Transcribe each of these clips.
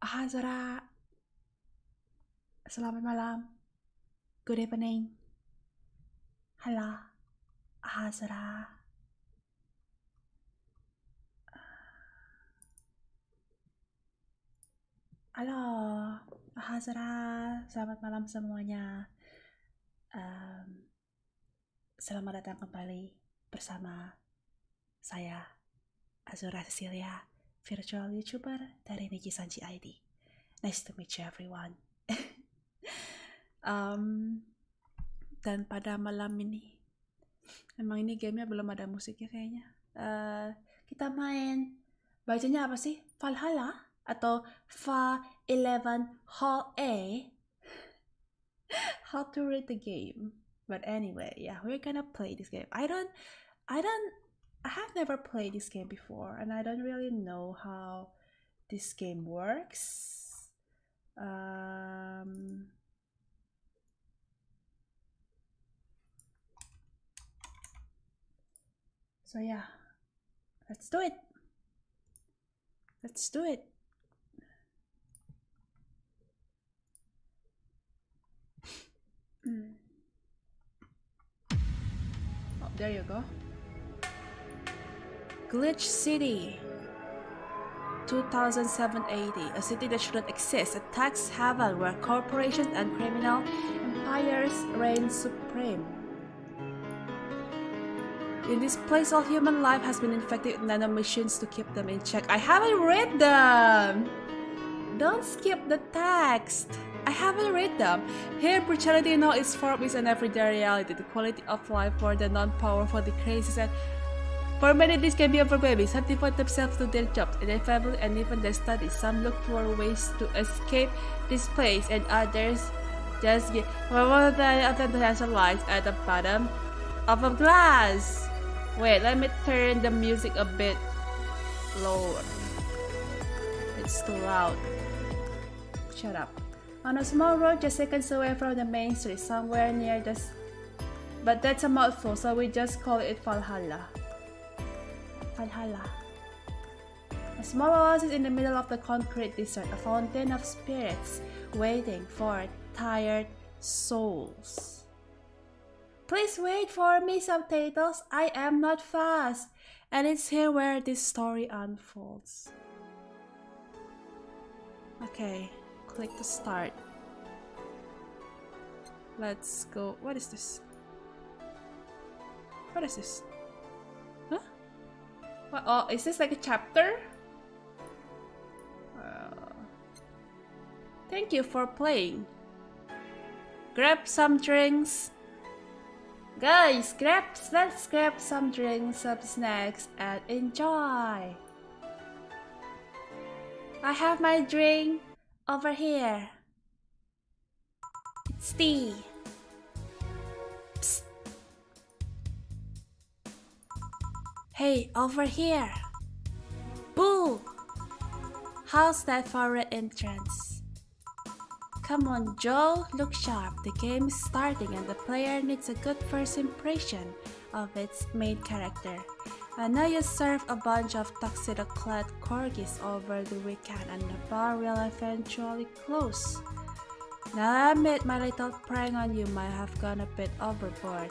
Ohazura. Selamat malam. Good evening. Halo, Ohazura. Halo, Ohazura. Selamat malam semuanya. Selamat datang kembali bersama saya, Azura Cecillia, virtual YouTuber dari NIJISANJI ID. Nice to meet you everyone. Dan pada malam ini, emang ini gamenya belum ada musiknya kayaknya. Kita main, bacanya apa sih? Valhalla atau VA-11 Hall A? How to read the game? But anyway, yeah, we're gonna play this game. I have never played this game before, and I don't really know how this game works. So yeah, let's do it. Let's do it. Oh, there you go. Glitch City 2007-80, a city that shouldn't exist, a tax haven where corporations and criminal empires reign supreme. In this place, all human life has been infected with nanomachines to keep them in check. I haven't read them! Don't skip the text! I haven't read them. Here, brutality in all its form is an everyday reality. The quality of life for the non-powerful decreases, and for many this can be overwhelming. Some devote themselves to their jobs and their family and even their studies. Some look for ways to escape this place, and others just get one of the lights at the bottom of a glass. Wait, let me turn the music a bit lower. It's too loud. Shut up. On a small road just seconds away from the main street, somewhere near the... But that's a mouthful, so we just call it Valhalla. Valhalla. A small oasis in the middle of the concrete desert, a fountain of spirits waiting for tired souls. Please wait for me, subtitles. I am not fast. And it's here where this story unfolds. Okay, click to start. Let's go. What is this? What is this? Huh? What? Oh, is this like a chapter? Thank you for playing. Grab some drinks. Guys, let's grab some drinks, some snacks, and enjoy. I have my drink over here. It's tea. Psst. Hey, over here. Boo! How's that for an entrance? Come on, Joe, look sharp. The game is starting and the player needs a good first impression of its main character. I know you served a bunch of tuxedo-clad corgis over the weekend and the bar will eventually close. Now I admit my little prank on you might have gone a bit overboard.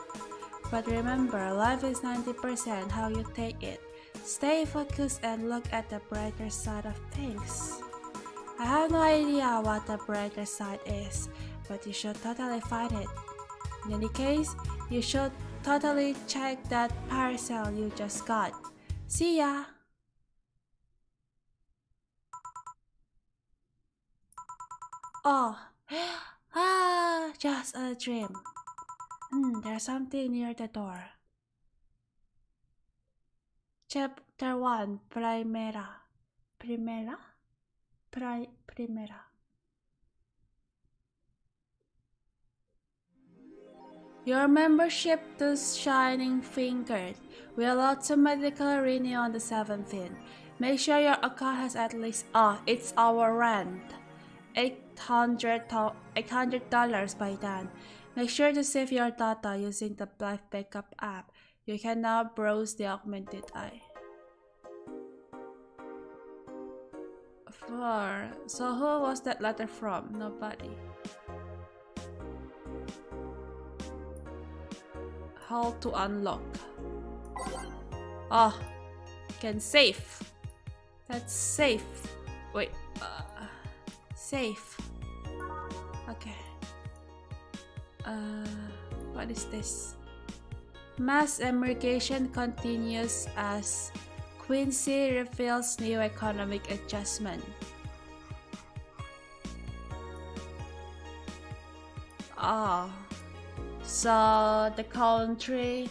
But remember, life is 90% how you take it. Stay focused and look at the brighter side of things. I have no idea what the brighter side is, but you should totally find it. In any case, you should totally check that parcel you just got. See ya! Oh, just a dream. There's something near the door. Chapter 1, Primera. Your membership to Shining Fingered will automatically renew on the 17th. Make sure your account has at least, it's our rent, $800 by then. Make sure to save your data using the Life Backup app. You can now browse the augmented eye. So who was that letter from? Nobody. How to unlock? Oh, can save. That's safe. Wait, safe. Okay. What is this? Mass immigration continues as Quincy reveals new economic adjustment. Oh, so the country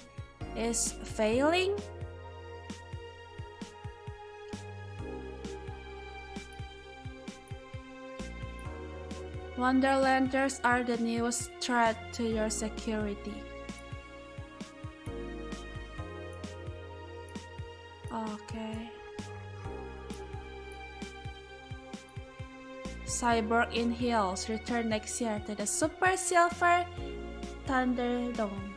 is failing? Wonderlanders are the newest threat to your security. Okay. Cyborg in Hills return next year to the Super Silver Thunderdome.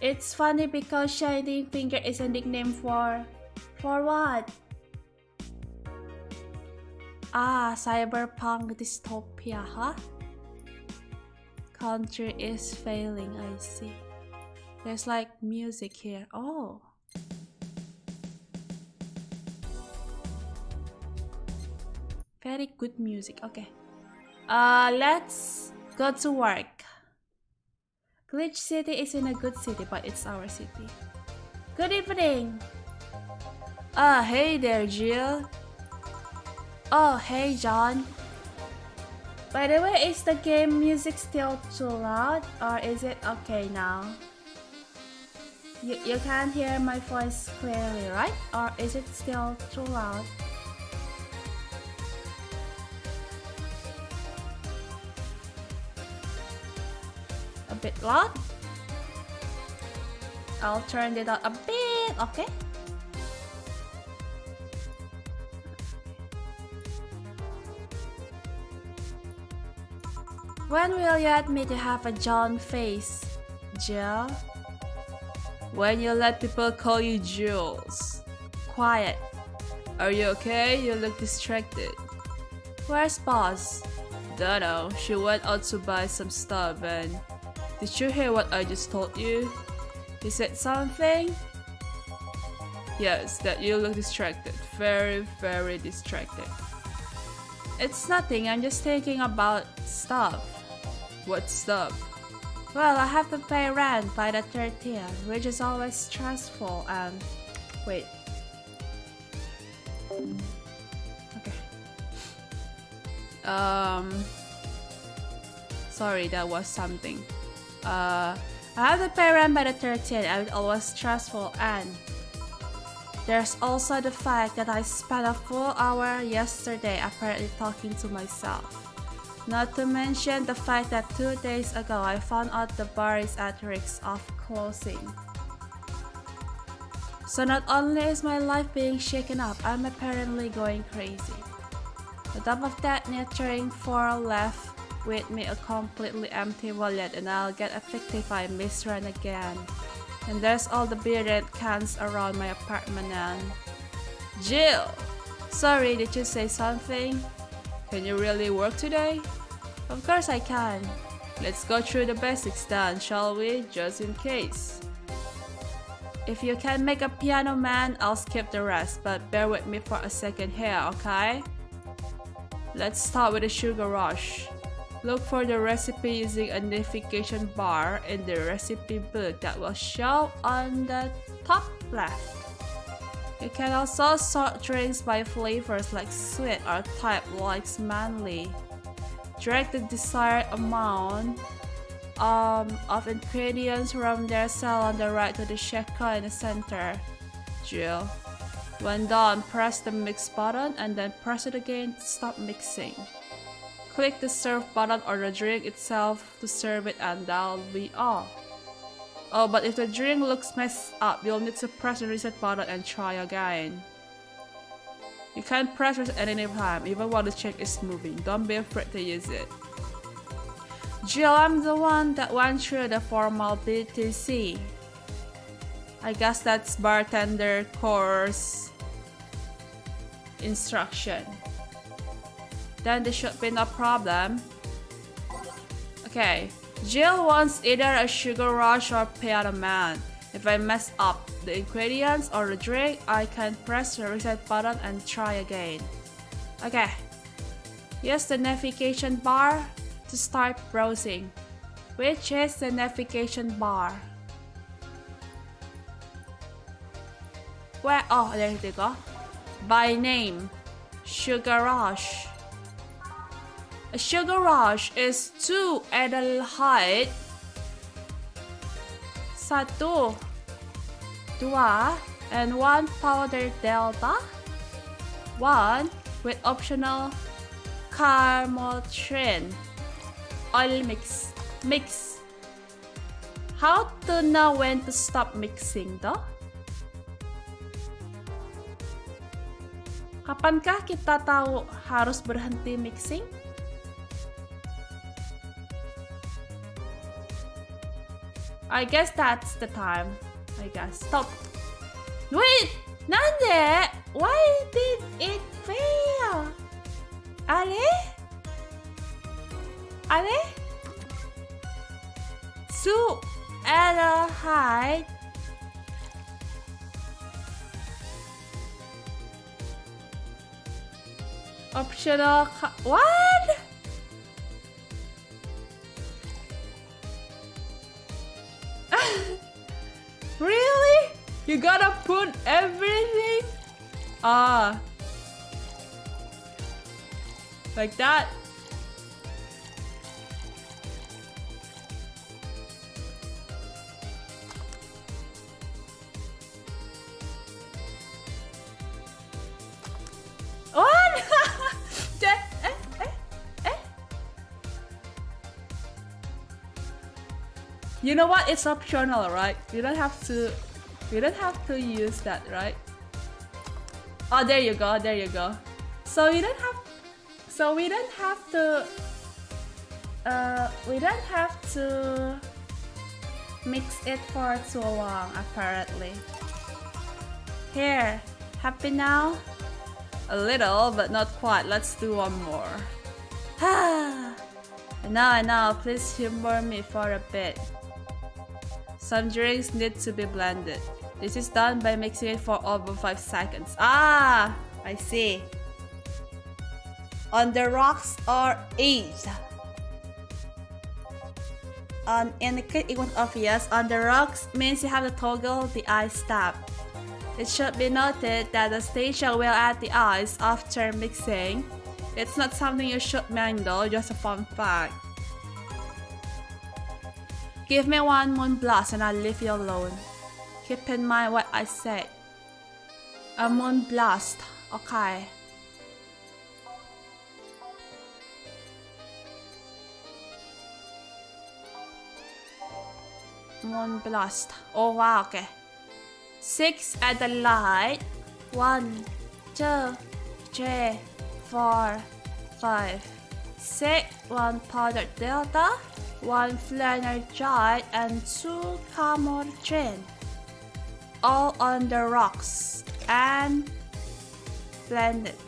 It's funny because Shining Finger is a nickname for what? Ah, cyberpunk dystopia, huh? Country is failing, I see. There's like music here. Oh. Very good music. Okay. Let's go to work. Glitch City is in a good city, but it's our city. Good evening. Hey there, Jill. Oh, hey, John. By the way, is the game music still too loud, or is it okay now? You can't hear my voice clearly, right? Or is it still too loud? A bit loud? I'll turn it up a bit, okay? When will you admit you have a John face, Jill? When you let people call you Jules. Quiet. Are you okay? You look distracted. Where's Boss? Don't know. She went out to buy some stuff and... Did you hear what I just told you? He said something? Yes, that you look distracted. Very, very distracted. It's nothing. I'm just thinking about stuff. What stuff? Well, I have to pay rent by the 30th, which is always stressful and... Wait. Okay. Sorry, that was something. I have to pay rent by the 30th and it's always stressful and... There's also the fact that I spent a full hour yesterday apparently talking to myself. Not to mention the fact that 2 days ago I found out the bar is at risk of closing. So not only is my life being shaken up, I'm apparently going crazy. On top of that, nurturing 4 left with me a completely empty wallet and I'll get evicted if I misrun again. And there's all the bearded cans around my apartment and... Jill! Sorry, did you say something? Can you really work today? Of course I can. Let's go through the basics then, shall we? Just in case. If you can make a piano man, I'll skip the rest, but bear with me for a second here, okay? Let's start with the sugar rush. Look for the recipe using a navigation bar in the recipe book that will show on the top left. You can also sort drinks by flavors like sweet or type like manly. Drag the desired amount of ingredients from their cell on the right to the shaker in the center. Jill. When done, press the mix button and then press it again to stop mixing. Click the serve button or the drink itself to serve it and that'll be all. Oh, but if the drink looks messed up, you'll need to press the reset button and try again. You can press reset at any time, even while the check is moving. Don't be afraid to use it. Jill, I'm the one that went through the formal BTC. I guess that's bartender course. instruction. Then there should be no problem. Okay, Jill wants either a sugar rush or peanut man. If I mess up the ingredients or the drink, I can press the reset button and try again. Okay, use the navigation bar to start browsing. Which is the navigation bar? Where? Oh, there you go. By name, Sugar Rush. A sugar rush is 2 aldehyde, 1, 2, and 1 powder delta, 1 with optional carmotrin. Oil mix. How to know when to stop mixing though? Kapankah kita tahu harus berhenti mixing? I guess that's the time. I guess. Stop. Wait! Nande? Why did it fail? Ale? Su aldehyde. Optional. What? Really? You gotta put everything? Ah. Like that? What? You know what? It's optional, right? You don't have to use that, right? Oh, there you go. So we don't have to mix it for too long, apparently. Here, happy now? A little, but not quite. Let's do one more. I know. Please humor me for a bit. Some drinks need to be blended. This is done by mixing it for over 5 seconds. Ah, I see. On the rocks or ease. Indicate it was obvious. On the rocks means you have to toggle the ice tab. It should be noted that the station will add the ice after mixing. It's not something you should mind though, just a fun fact. Give me 1 moon blast and I'll leave you alone. Keep in mind what I said. A moon blast, okay. Moon blast. Oh wow, okay. 6 at the light. 1, 2, 3, 4, 5, 6. 1 powder delta, 1 flanergite, and 2 camortrin. All on the rocks and blend it.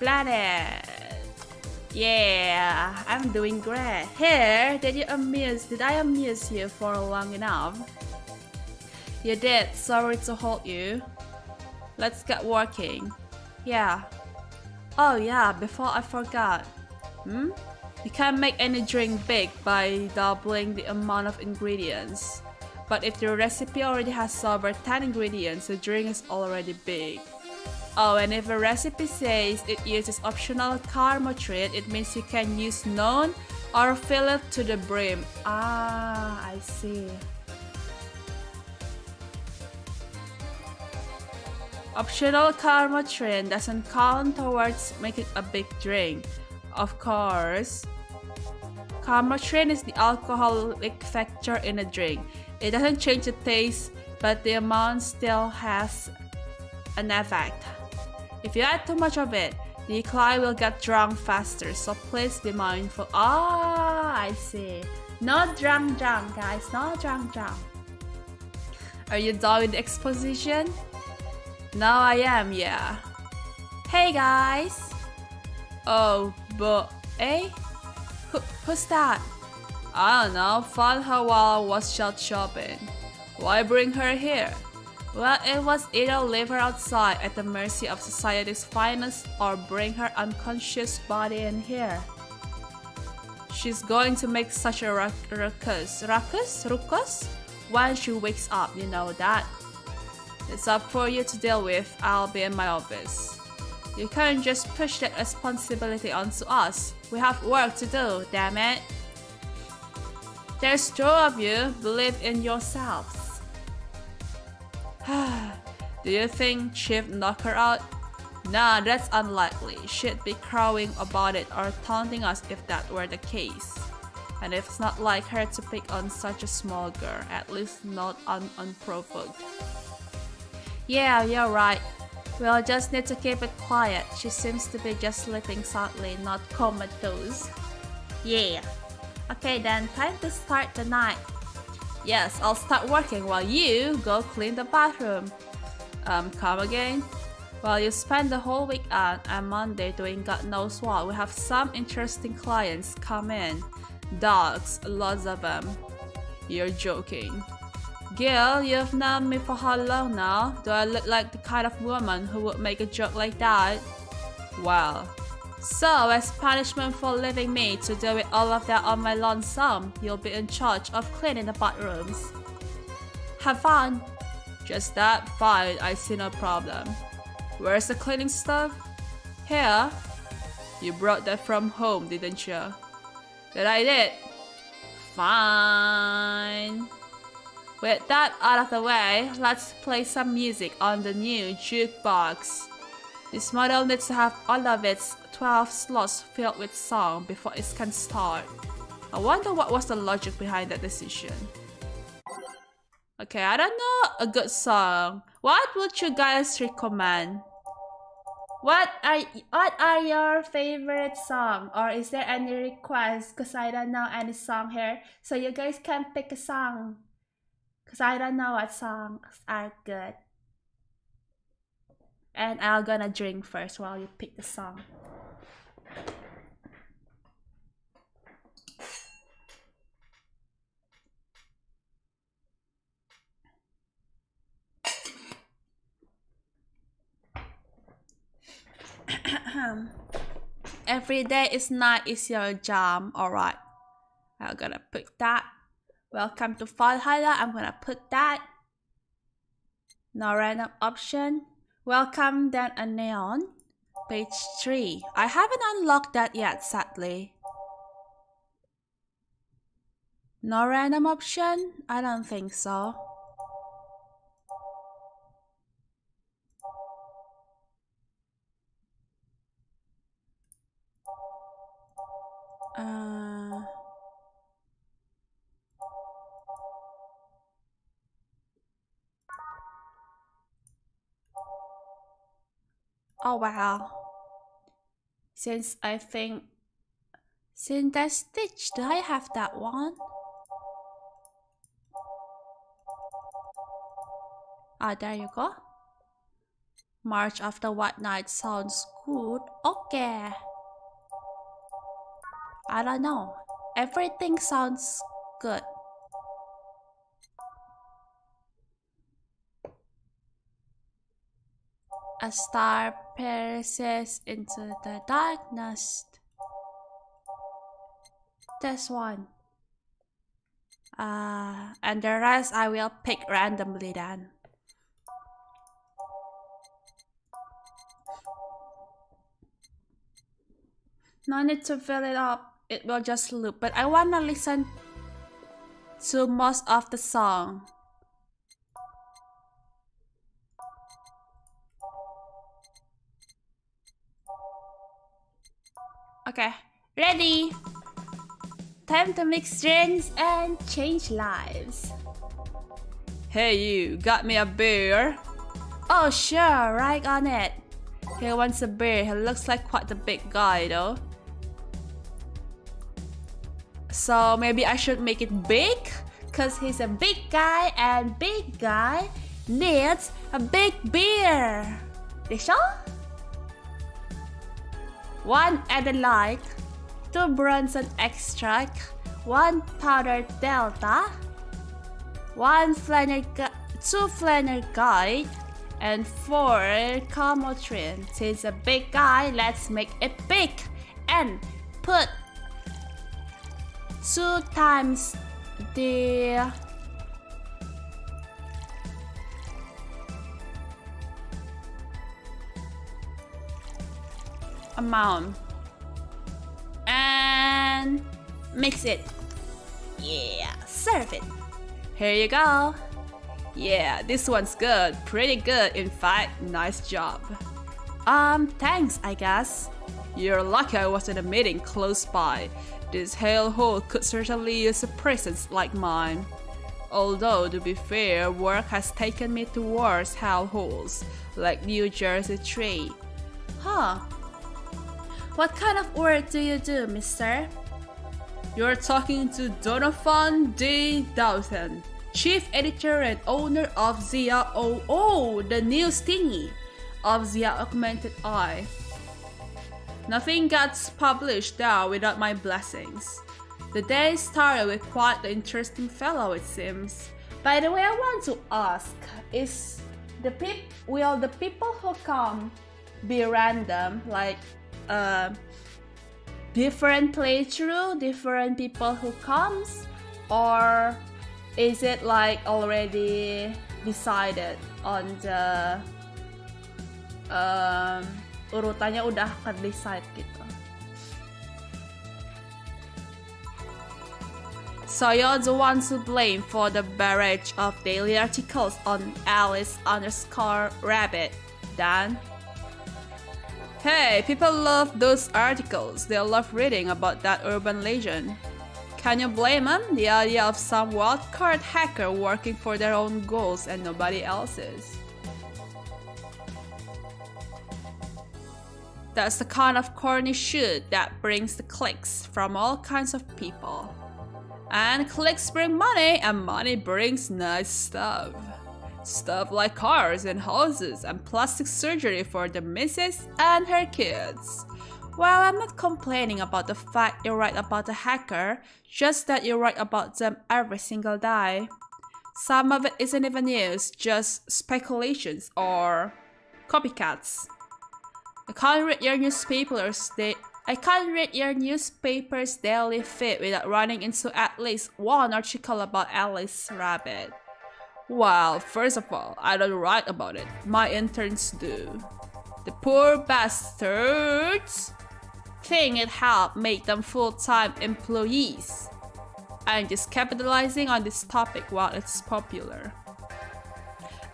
Blend it. Yeah, I'm doing great. Here, did I amuse you for long enough? You did. Sorry to hold you. Let's get working. Yeah. Oh yeah, before I forgot. You can't make any drink big by doubling the amount of ingredients. But if the recipe already has over 10 ingredients, the drink is already big. Oh, and if a recipe says it uses optional carmotrin, it means you can use none or fill it to the brim. Ah, I see. Optional carmotrin doesn't count towards making a big drink. Of course, carmotrin is the alcoholic factor in a drink. It doesn't change the taste, but the amount still has an effect. If you add too much of it, the client will get drunk faster, so please be mindful. Ah, I see. Not drunk, guys. Not drunk. Are you done with the exposition? Now I am, yeah. Hey guys! Oh, but eh? Who's that? I don't know, found her while I was out shopping. Why bring her here? Well, it was either leave her outside at the mercy of society's finest or bring her unconscious body in here. She's going to make such a ruckus when she wakes up, you know that. It's up for you to deal with. I'll be in my office. You can't just push that responsibility onto us. We have work to do, damn it. There's two of you. Believe in yourselves. Do you think Chief knocked her out? Nah, that's unlikely. She'd be crowing about it or taunting us if that were the case. And it's not like her to pick on such a small girl, at least not unprovoked. Yeah, you're right. We'll just need to keep it quiet. She seems to be just sleeping soundly, not comatose. Yeah. Okay then, time to start the night. Yes, I'll start working while you go clean the bathroom. Come again? Well, you spend the whole weekend and Monday doing God knows what. We have some interesting clients come in. Dogs, lots of them. You're joking. Gil, you've known me for how long now? Do I look like the kind of woman who would make a joke like that? Well, so as punishment for leaving me to deal with all of that on my lonesome, you'll be in charge of cleaning the bathrooms. Have fun. Just that? Fine, I see no problem. Where's the cleaning stuff? Here? You brought that from home, didn't you? That I did. Fine. With that out of the way, let's play some music on the new jukebox. This model needs to have all of its 12 slots filled with song before it can start. I wonder what was the logic behind that decision. Okay, I don't know a good song. What would you guys recommend? What are your favorite song? Or is there any request? Cause I don't know any song here. So you guys can pick a song. Cause I don't know what songs are good. And I'm gonna drink first while you pick the song. Every day is night is your jam. Alright. I'm gonna put that. Welcome to Valhalla. I'm gonna put that. No random option. Welcome then a neon. Page 3. I haven't unlocked that yet, sadly. No random option? I don't think so. Oh wow. Since I think that Stitch, do I have that one? Ah, there you go. March After White Night sounds good. Okay. I don't know. Everything sounds good. A star perishes into the darkness. This one. And the rest I will pick randomly then. No need to fill it up. It will just loop. But I wanna listen to most of the song. Okay, ready. Time to mix drinks and change lives. Hey you, got me a beer? Oh sure, right on it. He wants a beer. He looks like quite a big guy though. So maybe I should make it big? Cause he's a big guy and big guy needs a big beer. でしょ? 1 Adelaide, 2 Bronson extract, 1 powdered delta, 2 Flanner guide, and 4 Camotrin. Since a big guy, let's make it big and put 2 times the amount and mix it. Yeah, serve it. Here you go. Yeah, this one's good. Pretty good, in fact. Nice job. Thanks, I guess. You're lucky I was in a meeting close by. This hellhole could certainly use a presence like mine. Although, to be fair, work has taken me to worse hellholes, like New Jersey 3. Huh. What kind of work do you do, mister? You're talking to Donovan D. Dawson, Chief Editor and owner of VA-11, the news thingy of the Augmented Eye. Nothing gets published there without my blessings. The day started with quite the interesting fellow, it seems. By the way, I want to ask, will the people who come be random, like different playthrough, different people who comes, or is it like already decided on the urutannya udah ke-decide gitu. So you're the ones to blame for the barrage of daily articles on Alice_Rabbit, Dan? Hey, people love those articles. They love reading about that urban legend. Can you blame them? The idea of some wildcard hacker working for their own goals and nobody else's. That's the kind of corny shit that brings the clicks from all kinds of people. And clicks bring money, and money brings nice stuff. Stuff like cars and houses and plastic surgery for the missus and her kids. Well, I'm not complaining about the fact you write about the hacker, just that you write about them every single day. Some of it isn't even news, just speculations or copycats. I can't read your newspaper's daily feed without running into at least one article about Alice Rabbit. Well, first of all, I don't write about it. My interns do. The poor bastards think it helped make them full-time employees. I'm just capitalizing on this topic while it's popular.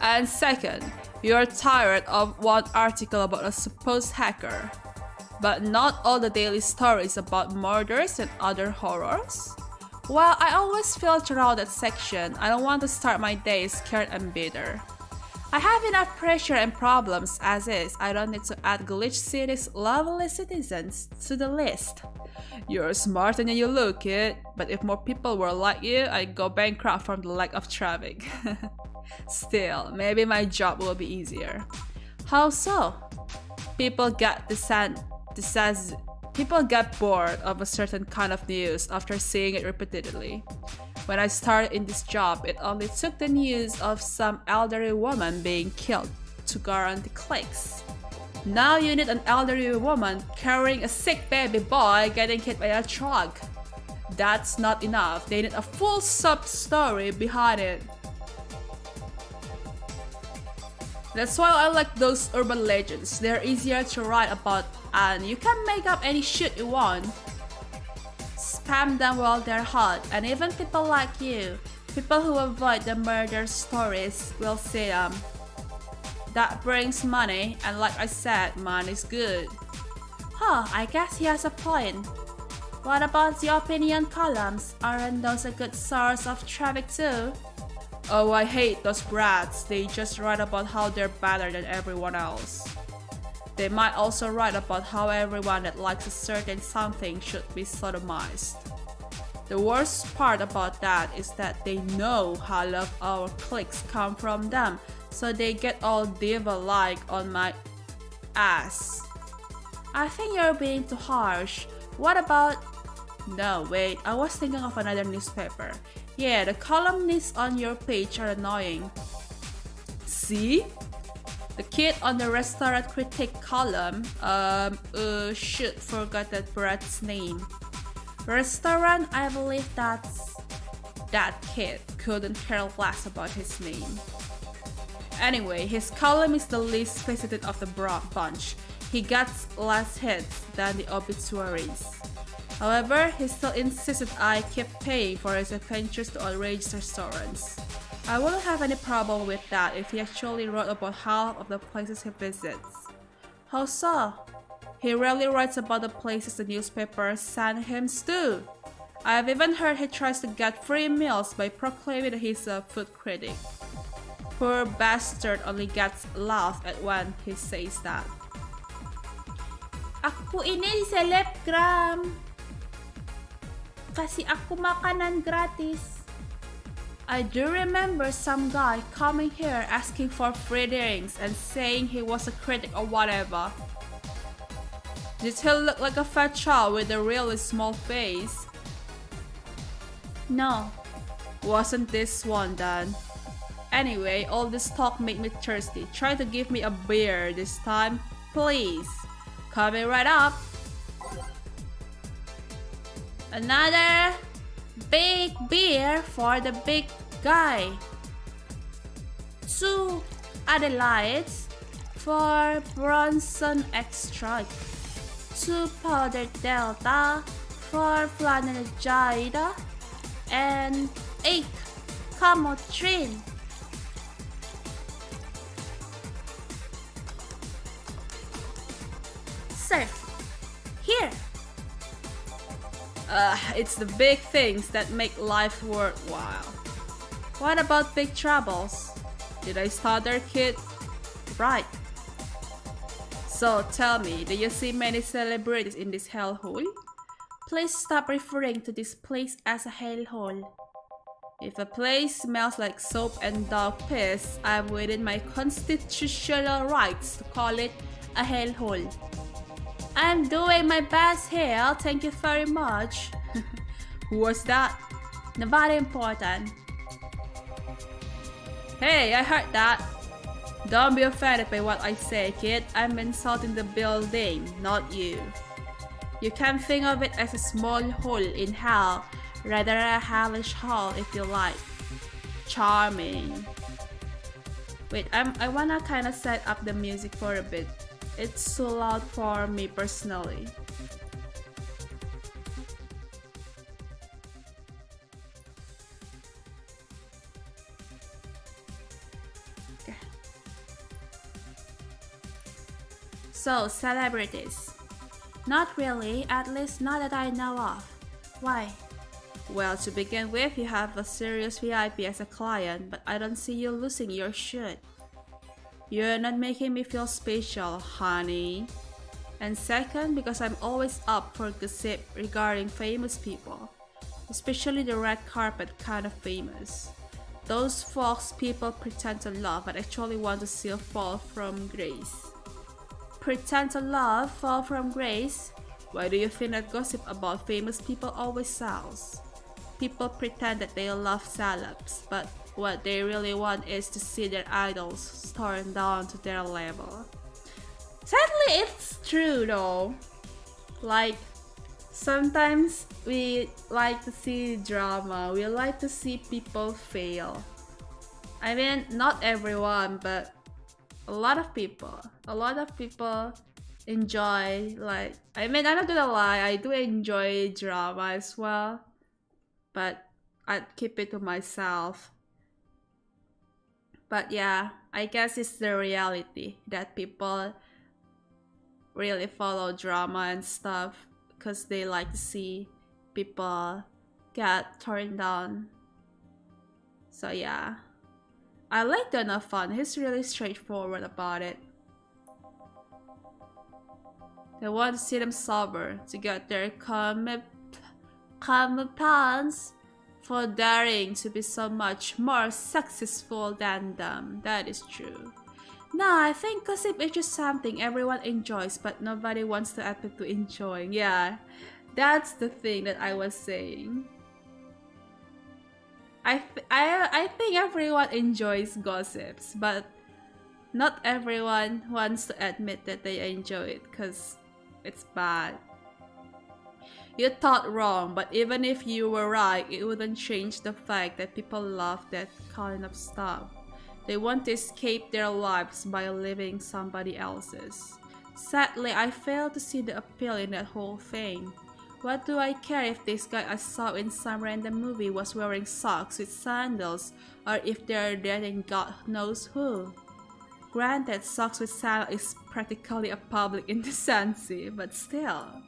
And second, you're tired of one article about a supposed hacker, but not all the daily stories about murders and other horrors? Well, I always filter out that section. I don't want to start my day scared and bitter. I have enough pressure and problems as is. I don't need to add Glitch City's lovely citizens to the list. You're smarter than you look, kid. But if more people were like you, I'd go bankrupt from the lack of traffic. Still, maybe my job will be easier. How so? People get bored of a certain kind of news after seeing it repeatedly. When I started in this job, it only took the news of some elderly woman being killed to guarantee clicks. Now you need an elderly woman carrying a sick baby boy getting hit by a truck. That's not enough. They need a full sub-story behind it. That's why I like those urban legends. They're easier to write about and you can make up any shit you want. Spam them while they're hot, and even people like you, people who avoid the murder stories, will see them. That brings money, and like I said, money's good. Huh, I guess he has a point. What about the opinion columns? Aren't those a good source of traffic too? Oh, I hate those brats. They just write about how they're better than everyone else. They might also write about how everyone that likes a certain something should be sodomized. The worst part about that is that they know half of our clicks come from them, so they get all diva-like on my ass. I think you're being too harsh. What about... No, wait, I was thinking of another newspaper. Yeah, the columnists on your page are annoying. See? The kid on the restaurant critic column, shoot, forgot that brat's name. Restaurant, I believe that's that kid. Couldn't care less about his name. Anyway, his column is the least faceted of the bunch. He gets less hits than the obituaries. However, he still insisted I keep paying for his adventures to outrageous restaurants. I wouldn't have any problem with that if he actually wrote about half of the places he visits. How so? He rarely writes about the places the newspapers send him to. I have even heard he tries to get free meals by proclaiming that he's a food critic. Poor bastard only gets laughed at when he says that. Ako ini selebgram. Kasi ako makanan gratis. I do remember some guy coming here asking for free drinks and saying he was a critic or whatever. Did he look like a fat child with a really small face? No. Wasn't this one then? Anyway, all this talk made me thirsty. Try to give me a beer this time, please. Coming right up. Another big beer for the big guy. 2 Adelaides for Bronson extract. 2 powdered delta for Flanelgida and 8 Camotrin. Sir, here. It's the big things that make life worthwhile. What about big troubles? Did I stutter, kid? Right. So tell me, do you see many celebrities in this hellhole? Please stop referring to this place as a hellhole. If a place smells like soap and dog piss, I'm within my constitutional rights to call it a hellhole. I'm doing my best here, thank you very much. Who was that? Nobody important. Hey, I heard that. Don't be offended by what I say, kid. I'm insulting the building, not you. You can think of it as a small hole in hell, rather a hellish hole if you like. Charming. Wait, I wanna kinda set up the music for a bit. It's so loud for me personally. Okay. So, celebrities. Not really, at least not that I know of. Why? Well, to begin with, you have a serious VIP as a client, but I don't see you losing your shit. You're not making me feel special, honey. And second, because I'm always up for gossip regarding famous people, especially the red carpet kind of famous. Those folks people pretend to love but actually want to see fall from grace. Pretend to love, fall from grace? Why do you think that gossip about famous people always sells? People pretend that they love celebs, but what they really want is to see their idols torn down to their level. Sadly, it's true though. Like, sometimes we like to see drama, we like to see people fail. I mean, not everyone, but a lot of people enjoy, like, I mean, I'm not gonna lie, I do enjoy drama as well, but I'd keep it to myself. But yeah, I guess it's the reality that people really follow drama and stuff because they like to see people get torn down. So yeah, I like Donovan. He's really straightforward about it. They want to see them sober to get their comeuppance for daring to be so much more successful than them. That is true. No, I think gossip is just something everyone enjoys, but nobody wants to admit to enjoying. Yeah, that's the thing that I was saying. I think everyone enjoys gossips, but not everyone wants to admit that they enjoy it because it's bad. You thought wrong, but even if you were right, it wouldn't change the fact that people love that kind of stuff. They want to escape their lives by living somebody else's. Sadly, I fail to see the appeal in that whole thing. What do I care if this guy I saw in some random movie was wearing socks with sandals, or if they're dating God knows who? Granted, socks with sandals is practically a public indecency, but still.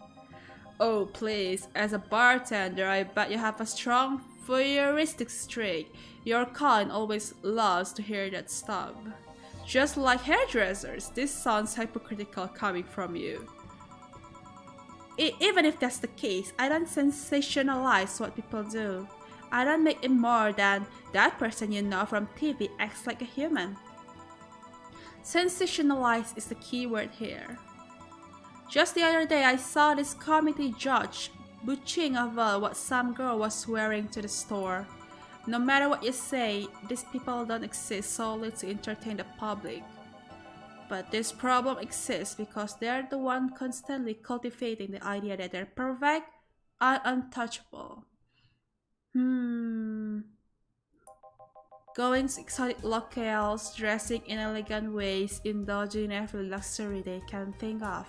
Oh please, as a bartender, I bet you have a strong voyeuristic streak. Your kind always loves to hear that stuff. Just like hairdressers, this sounds hypocritical coming from you. Even if that's the case, I don't sensationalize what people do. I don't make it more than that person you know from TV acts like a human. Sensationalize is the key word here. Just the other day, I saw this committee judge butching over what some girl was wearing to the store. No matter what you say, these people don't exist solely to entertain the public. But this problem exists because they're the one constantly cultivating the idea that they're perfect and untouchable. Going to exotic locales, dressing in elegant ways, indulging in every luxury they can think of.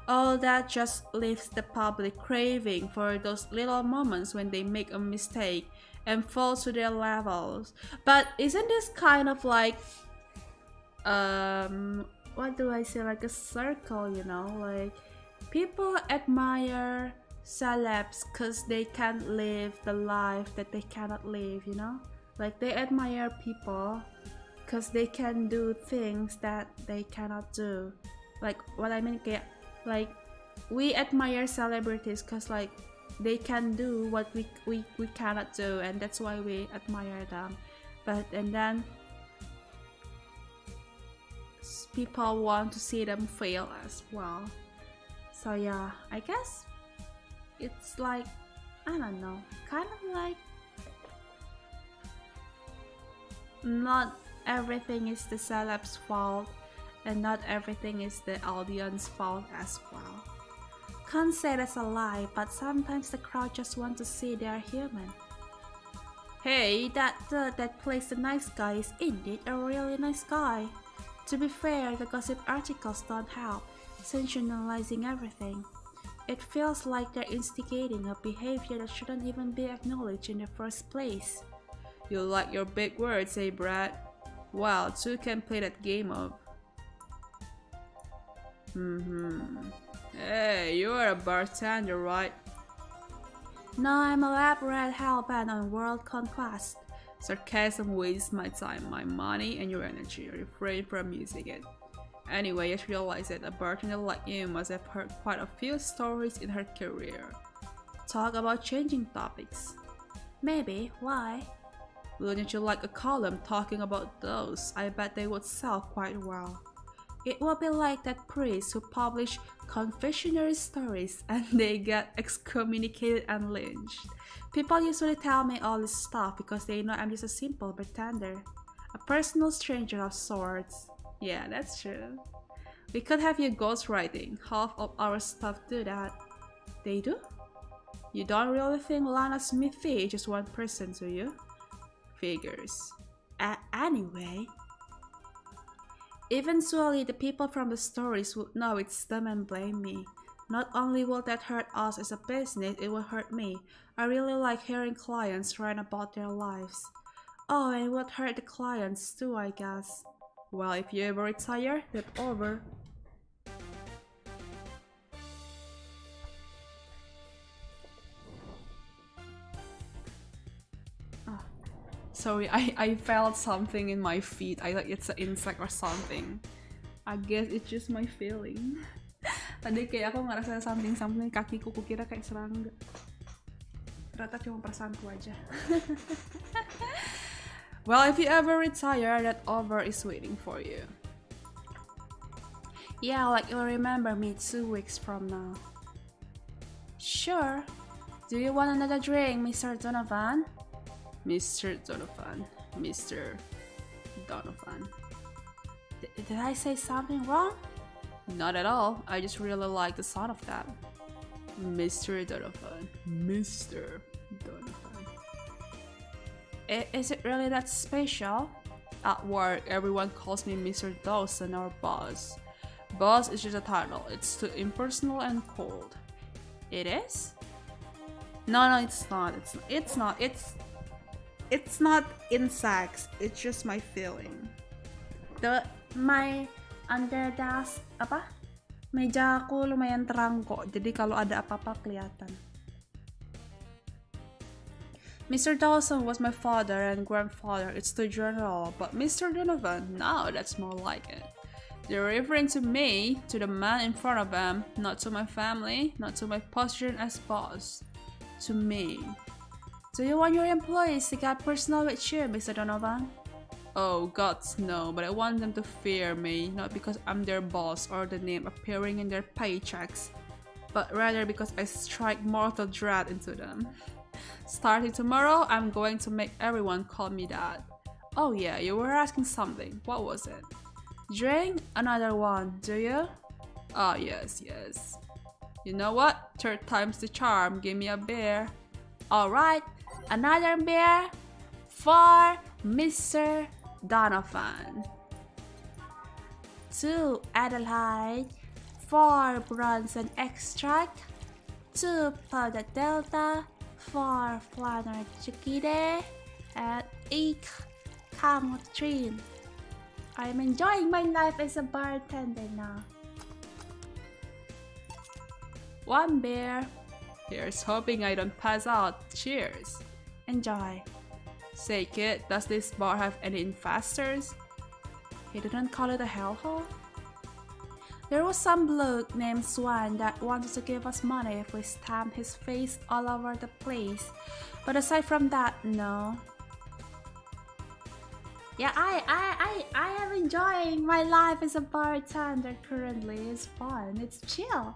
All that just leaves the public craving for those little moments when they make a mistake and fall to their levels. But isn't this kind of like what do I say, like a circle, you know? Like people admire celebs because they can't live the life that they cannot live, you know? Like they admire people because they can do things that they cannot do. Like what I mean, like we admire celebrities because like they can do what we cannot do, and that's why we admire them. And then people want to see them fail as well. So yeah, I guess it's like, I don't know, kind of like not everything is the celeb's fault and not everything is the audience's fault as well. Can't say that's a lie, but sometimes the crowd just want to see they are human. Hey, that plays the nice guy is indeed a really nice guy. To be fair, the gossip articles don't help, sensationalizing everything. It feels like they're instigating a behavior that shouldn't even be acknowledged in the first place. You like your big words, eh, Brad? Well, two can play that game of. Hey, you're a bartender, right? No, I'm a lab rat hellbent on world conquest. Sarcasm wastes my time, my money, and your energy. Refrain from using it. Anyway, I just realized that a bartender like you must have heard quite a few stories in her career. Talk about changing topics. Maybe, why? Wouldn't you like a column talking about those? I bet they would sell quite well. It would be like that priest who published confessionary stories and they get excommunicated and lynched. People usually tell me all this stuff because they know I'm just a simple bartender. A personal stranger of sorts. Yeah, that's true. We could have you ghostwriting. Half of our stuff do that. They do? You don't really think Lana Smithy is just one person, do you? Figures. Anyway, eventually the people from the stories would know it's them and blame me. Not only will that hurt us as a business, it will hurt me. I really like hearing clients write about their lives. Oh, and it would hurt the clients too, I guess. Well, if you ever retire, that's over. Sorry, I felt something in my feet. I thought it's an insect or something. I guess it's just my feeling. Tadi kayak aku ngerasa something kakiku, kukira kayak serangga. ternyata cuma perasaanku aja. Well, if you ever retire, that over is waiting for you. Yeah, like you'll remember me 2 weeks from now. Sure. Do you want another drink, Mr. Donovan? Mr. Donovan. Mr. Donovan. Did I say something wrong? Not at all. I just really like the sound of that. Mr. Donovan. Mr. Donovan. Is it really that special? At work, everyone calls me Mr. Dawson or Boss. Boss is just a title. It's too impersonal and cold. It is? No, it's not. It's not insects. It's just my feeling. My under desk meja aku lumayan terang kok. Jadi kalau ada apa-apa kelihatan. Mr. Dawson was my father and grandfather. It's too general. But Mr. Donovan, now that's more like it. They're referring to me, to the man in front of them, not to my family, not to my position as boss. To me. Do you want your employees to get personal with you, Mr. Donovan? Oh, gods no, but I want them to fear me, not because I'm their boss or the name appearing in their paychecks, but rather because I strike mortal dread into them. Starting tomorrow, I'm going to make everyone call me that. Oh yeah, you were asking something. What was it? Drink another one, do you? Oh yes. You know what? 3rd time's the charm. Give me a beer. Alright, another beer for Mr. Donovan. 2 Adelaide, 4 Bronson extract, 2 powder delta, 4 flanner chiquide, and 8 camotrin. I'm enjoying my life as a bartender now. 1 beer. Here's hoping I don't pass out. Cheers. Enjoy. Say kid, does this bar have any investors? He didn't call it a hellhole? There was some bloke named Swan that wanted to give us money if we stamped his face all over the place. But aside from that, no. Yeah, I am enjoying my life as a bartender currently. It's fun. It's chill.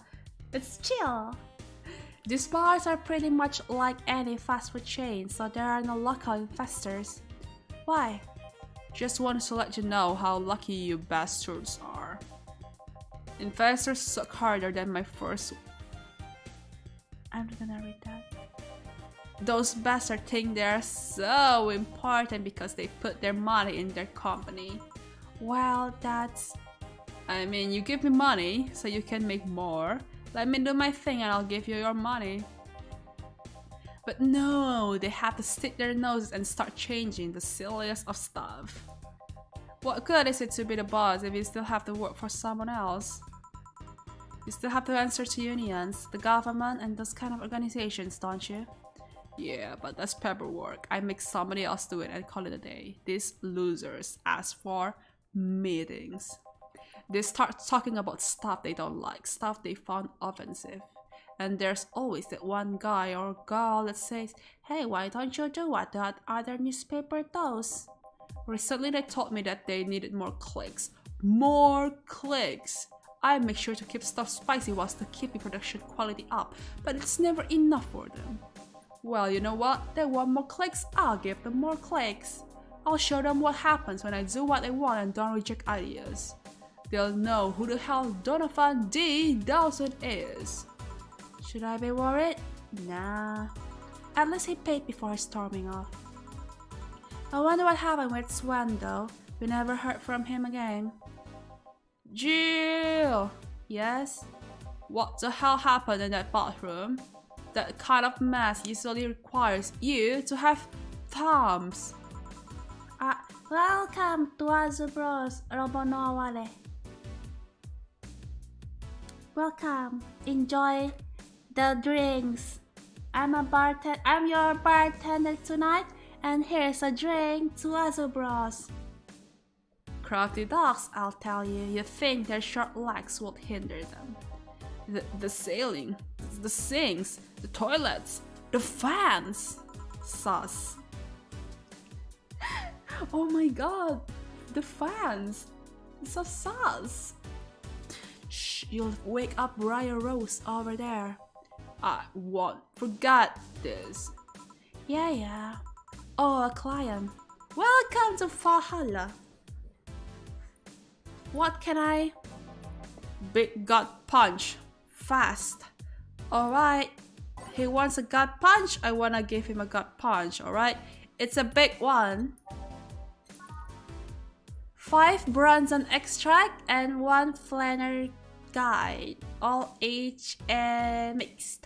These bars are pretty much like any fast food chain, so there are no local investors. Why? Just wanted to let you know how lucky you bastards are. Investors suck harder than my first. I'm not gonna read that. Those bastards think they're so important because they put their money in their company. Well, that's... I mean, you give me money so you can make more. Let me do my thing and I'll give you your money. But no, they have to stick their noses and start changing the silliest of stuff. What good is it to be the boss if you still have to work for someone else? You still have to answer to unions, the government, and those kind of organizations, don't you? Yeah, but that's paperwork. I make somebody else do it and call it a day. These losers ask for meetings. They start talking about stuff they don't like, stuff they found offensive. And there's always that one guy or girl that says, hey, why don't you do what that other newspaper does? Recently they told me that they needed more clicks. More clicks! I make sure to keep stuff spicy whilst keeping production quality up, but it's never enough for them. Well, you know what? They want more clicks, I'll give them more clicks. I'll show them what happens when I do what they want and don't reject ideas. They'll know who the hell Donovan D. Dawson is. Should I be worried? Nah. At least he paid before storming off. I wonder what happened with Swan though. We never heard from him again. Jill! Yes? What the hell happened in that bathroom? That kind of mess usually requires you to have thumbs. Welcome to Azubra's Robonowale. Welcome. Enjoy the drinks. I'm your bartender tonight, and here's a drink to Azubros. Crafty dogs, I'll tell you. You think their short legs would hinder them. The sailing, the sinks, the toilets, The fans! Sus. Oh my god, the fans! So sus. Shh, you'll wake up Raya Rose over there. I won't forget this. Yeah. Oh, a client. Welcome to Valhalla. What can I? Big gut punch. Fast. Alright. He wants a gut punch. I wanna give him a gut punch. Alright. It's a big one. 5 bronze extract and 1 flanner guide. All age and mixed.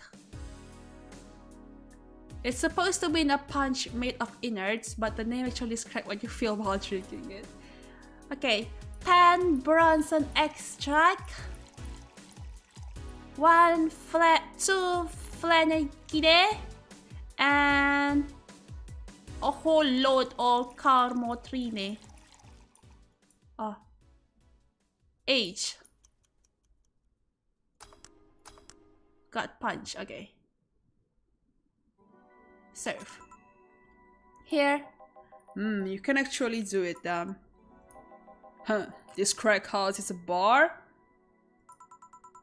It's supposed to be in a punch made of innards, but the name actually describes what you feel while drinking it. Okay, 10 bronze extract, 2 flanegide, and a whole load of carmotrine. Oh. Age. Gut punch, okay. Serve. Here. You can actually do it, this crack house is a bar?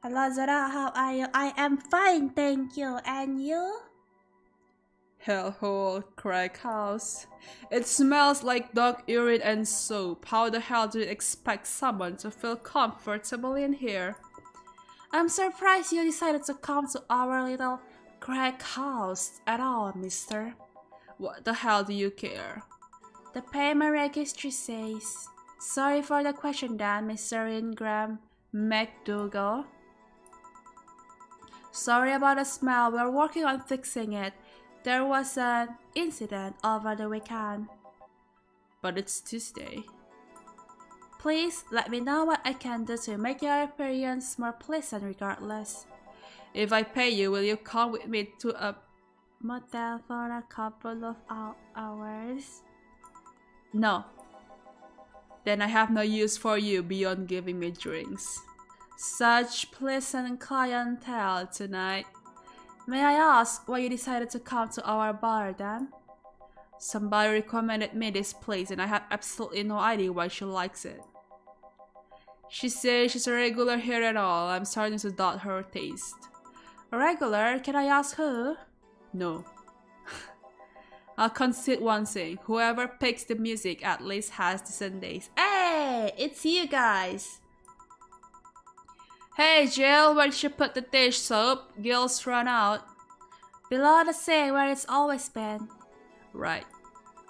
Hello, Azura, how are you? I am fine, thank you. And you? Hellhole, crack house. It smells like dog urine and soap. How the hell do you expect someone to feel comfortable in here? I'm surprised you decided to come to our little crack house at all, mister. What the hell do you care? The payment registry says. Sorry for the question, Dan, Mr. Ingram McDougal. Sorry about the smell, we're working on fixing it. There was an incident over the weekend. But it's Tuesday. Please let me know what I can do to make your experience more pleasant regardless. If I pay you, will you come with me to a motel for a couple of hours? No. Then I have no use for you beyond giving me drinks. Such pleasant clientele tonight. May I ask why you decided to come to our bar then? Somebody recommended me this place and I have absolutely no idea why she likes it. She says she's a regular here and all. I'm starting to doubt her taste. A regular? Can I ask who? No. I'll concede one thing. Whoever picks the music at least has decent days. Hey! It's you guys! Hey Jill, where did you put the dish soap? Gil's run out. Below the sink where it's always been. Right.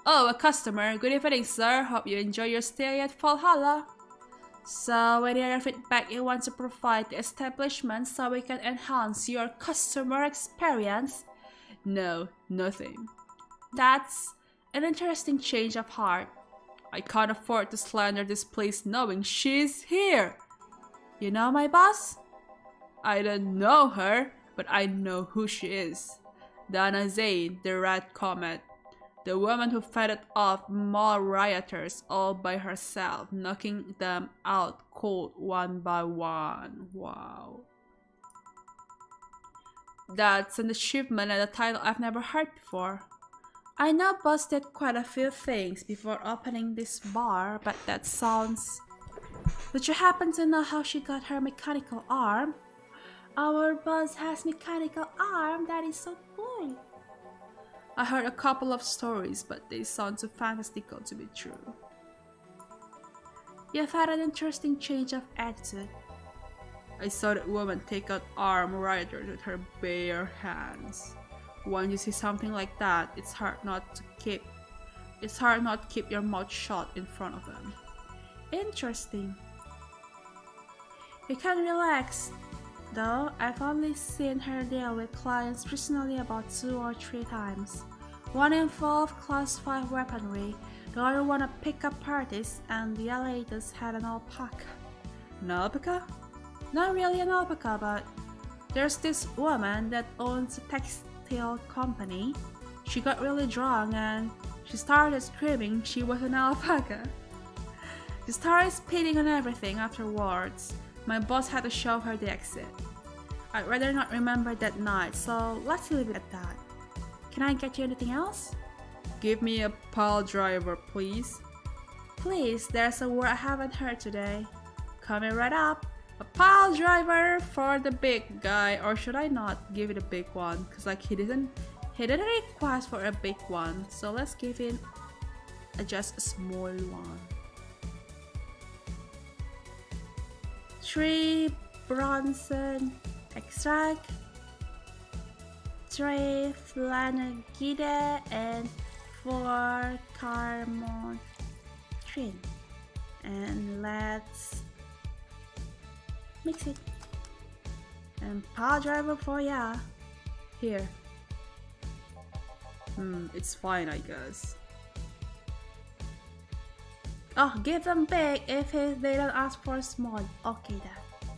Oh, a customer. Good evening, sir. Hope you enjoy your stay at Valhalla. So, what are your feedback you want to provide the establishment so we can enhance your customer experience? No, nothing. That's an interesting change of heart. I can't afford to slander this place knowing she's here. You know my boss? I don't know her, but I know who she is. Dana Zane, the Rat Comet. The woman who fended off mall rioters all by herself, knocking them out cold one by one. Wow. That's an achievement and a title I've never heard before. I know Boss did quite a few things before opening this bar, but that sounds... Did you happen to know how she got her mechanical arm? Our boss has mechanical arm, that is so cool. I heard a couple of stories, but they sound too fantastical to be true. You've had an interesting change of attitude. I saw that woman take out armed rioters with her bare hands. When you see something like that, it's hard not to keep your mouth shut in front of them. Interesting. You can relax. Though, I've only seen her deal with clients personally about 2 or 3 times. One involved class 5 weaponry, the other one a pickup parties, and the latest had an alpaca. An alpaca? Not really an alpaca, but there's this woman that owns a textile company. She got really drunk and she started screaming she was an alpaca. She started spitting on everything afterwards. My boss had to show her the exit. I'd rather not remember that night, so let's leave it at that. Can I get you anything else? Give me a pile driver, please. Please, there's a word I haven't heard today. Coming right up. A pile driver for the big guy, or should I not give it a big one? Cause like he didn't request for a big one, so let's give him just a small one. 3 Bronson extract, 3 Flanagida, and 4 Carmon Trin. And let's mix it. And pile driver for ya. Here. It's fine, I guess. Oh, give them big if they don't ask for small. Okay then.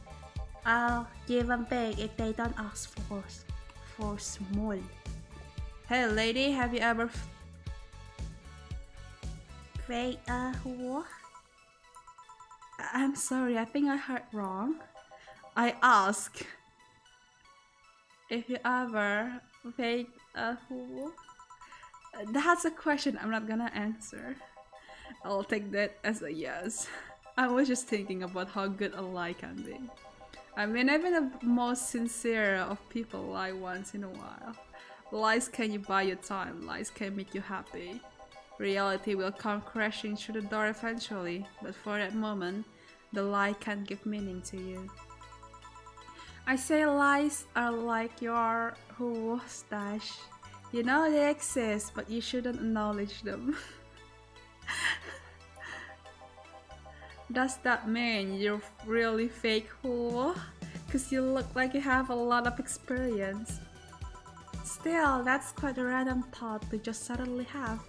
I'll give them big if they don't ask for small. Hey lady, have you ever Wait, what? I'm sorry, I think I heard wrong. I ask if you ever wait who? That's a question I'm not gonna answer. I'll take that as a yes. I was just thinking about how good a lie can be. I mean, even the most sincere of people lie once in a while. Lies can you buy your time, lies can make you happy. Reality will come crashing through the door eventually, but for that moment, the lie can give meaning to you. I say lies are like your stash. You know they exist, but you shouldn't acknowledge them. Does that mean you're really fake whore? Cause you look like you have a lot of experience. Still, that's quite a random thought to just suddenly have.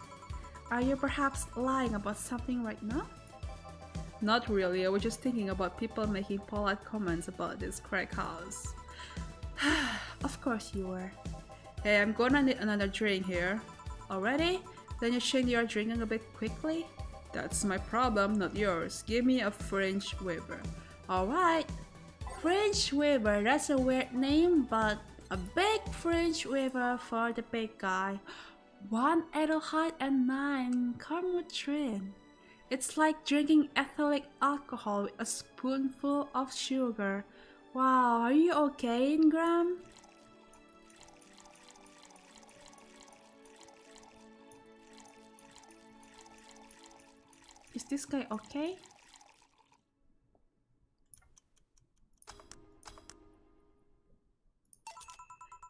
Are you perhaps lying about something right now? Not really, I was just thinking about people making polite comments about this crack house. Of course you were. Hey, I'm gonna need another drink here. Already? Then you think you're drinking a bit quickly? That's my problem, not yours. Give me a French waiver. Alright. French waiver, that's a weird name, but a big French waiver for the big guy. 1 Edelheid and 9 Carmotrin. It's like drinking ethylic alcohol with a spoonful of sugar. Wow, are you okay, Ingram? Is this guy okay?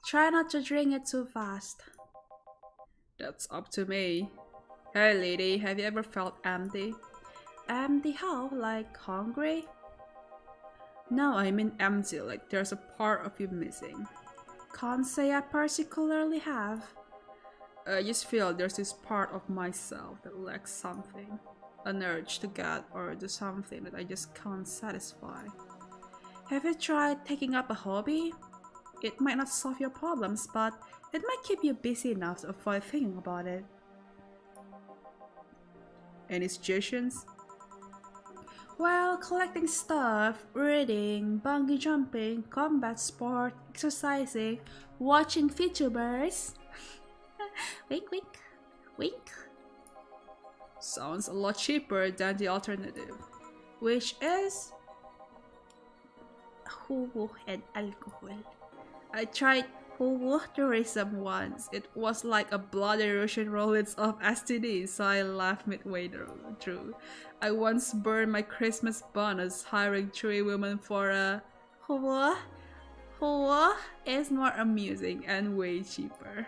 Try not to drink it too fast. That's up to me. Hey lady, have you ever felt empty? Empty how? Like hungry? No, I mean empty, like there's a part of you missing. Can't say I particularly have. I just feel there's this part of myself that lacks something. An urge to get or do something that I just can't satisfy. Have you tried taking up a hobby? It might not solve your problems, but it might keep you busy enough to avoid thinking about it. Any suggestions? Well, collecting stuff, reading, bungee jumping, combat sport, exercising, watching VTubers. Wink, wink, wink. Sounds a lot cheaper than the alternative. Which is jugo and alcohol. I tried Jugo tourism once. it was like a bloody Russian roulette of STDs, so I laughed midway through. I once burned my Christmas bonus hiring 3 women for a Jugo. Jugo is more amusing and way cheaper.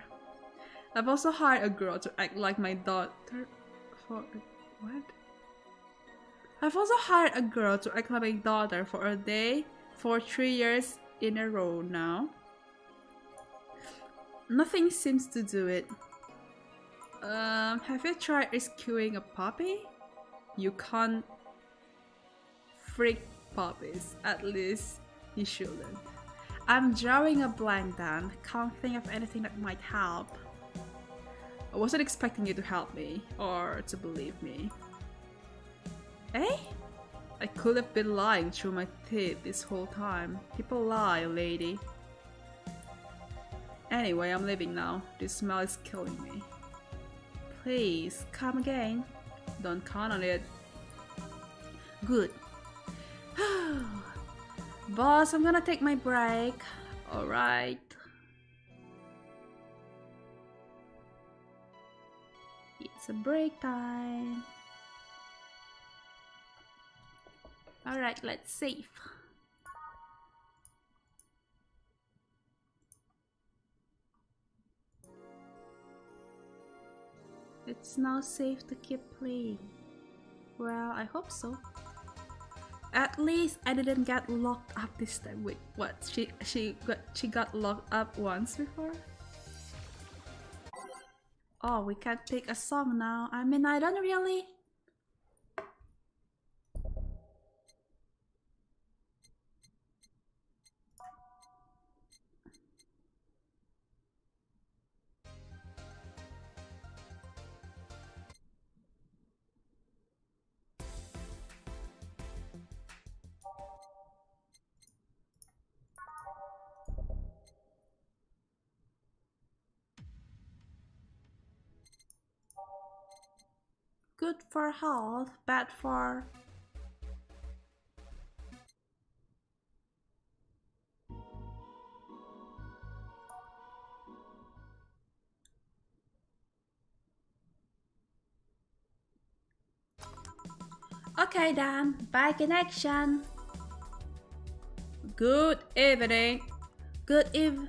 I've also hired a girl to act like my daughter for what? I've also hired a girl to act like my daughter for a day for 3 years in a row now. Nothing seems to do it. Have you tried rescuing a puppy? You can't freak puppies. At least you shouldn't. I'm drawing a blank then. Can't think of anything that might help. I wasn't expecting you to help me or to believe me. Eh? I could have been lying through my teeth this whole time. People lie, lady. Anyway, I'm leaving now. This smell is killing me. Please, come again. Don't count on it. Good. Boss, I'm gonna take my break. Alright. It's a break time. Alright, let's save. It's now safe to keep playing. Well, I hope so. At least I didn't get locked up this time. Wait, what? She got locked up once before? Oh, we can't pick a song now. I mean, I don't really. Good for health, bad for... Okay then, back in action. Good evening. Good eve...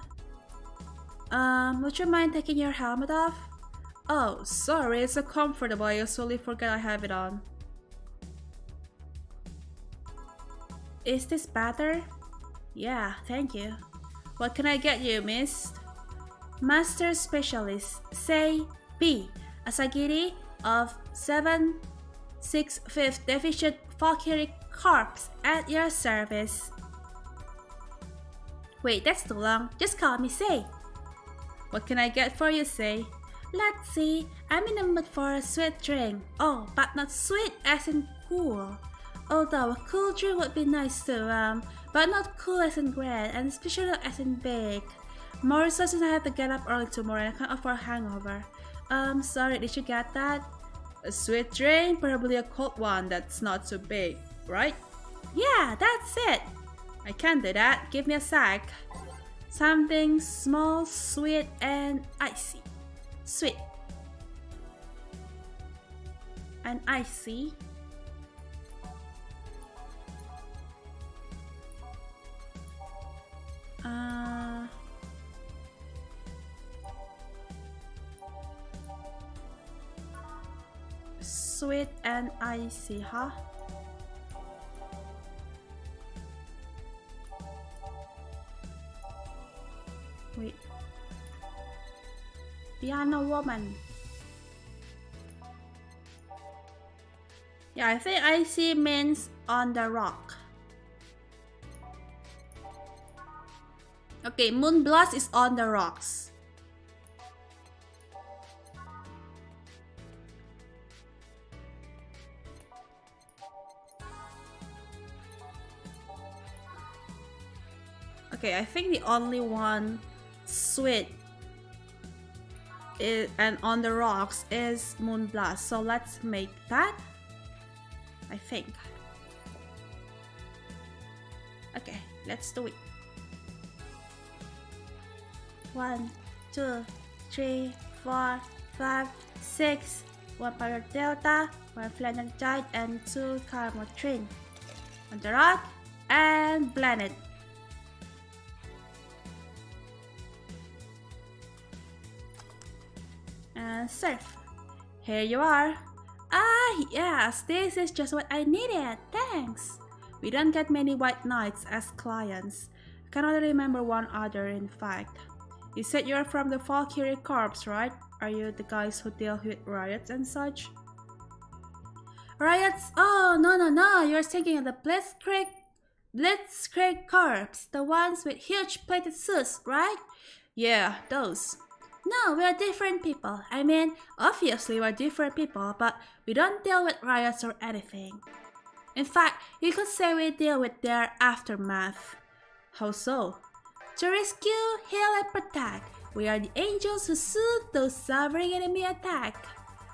would you mind taking your helmet off? Oh, sorry, it's so comfortable. I usually forget I have it on. Is this better? Yeah, thank you. What can I get you, miss? Master Specialist, say B. Asagiri of 765th Division Valkyrie Corps at your service. Wait, that's too long. Just call me Say. What can I get for you, Say? Let's see, I'm in the mood for a sweet drink. Oh, but not sweet as in cool. Although a cool drink would be nice too, but not cool as in grand and special as in big. More so since I have to get up early tomorrow and I can't afford a hangover. Sorry, did you get that? A sweet drink, probably a cold one that's not so big, right? Yeah, that's it. I can't do that, give me a sec. Something small, sweet, and icy. Sweet and icy. Sweet and icy, huh? Wait. Piano woman. Yeah, I think icy means on the rock. Okay, Moonblast is on the rocks. Okay, I think the only one sweet and on the rocks is Moonblast, so let's make that, I think. Okay, let's do it. 1, 2, 3, 4, 5, 6. 1 Pirate Delta, 1 Flannel Giant, and 2 Carmotrin. On the rock and blend it. And surf. Here you are. Ah, yes, this is just what I needed. Thanks. We don't get many white knights as clients. I cannot remember one other, in fact. You said you're from the Valkyrie Corps, right? Are you the guys who deal with riots and such? Riots? Oh, no. You're thinking of the Blitzkrieg Corps, the ones with huge plated suits, right? Yeah, those. No, we're different people. I mean, obviously we're different people, but we don't deal with riots or anything. In fact, you could say we deal with their aftermath. How so? To rescue, heal, and protect. We are the angels who soothe those suffering enemy attack.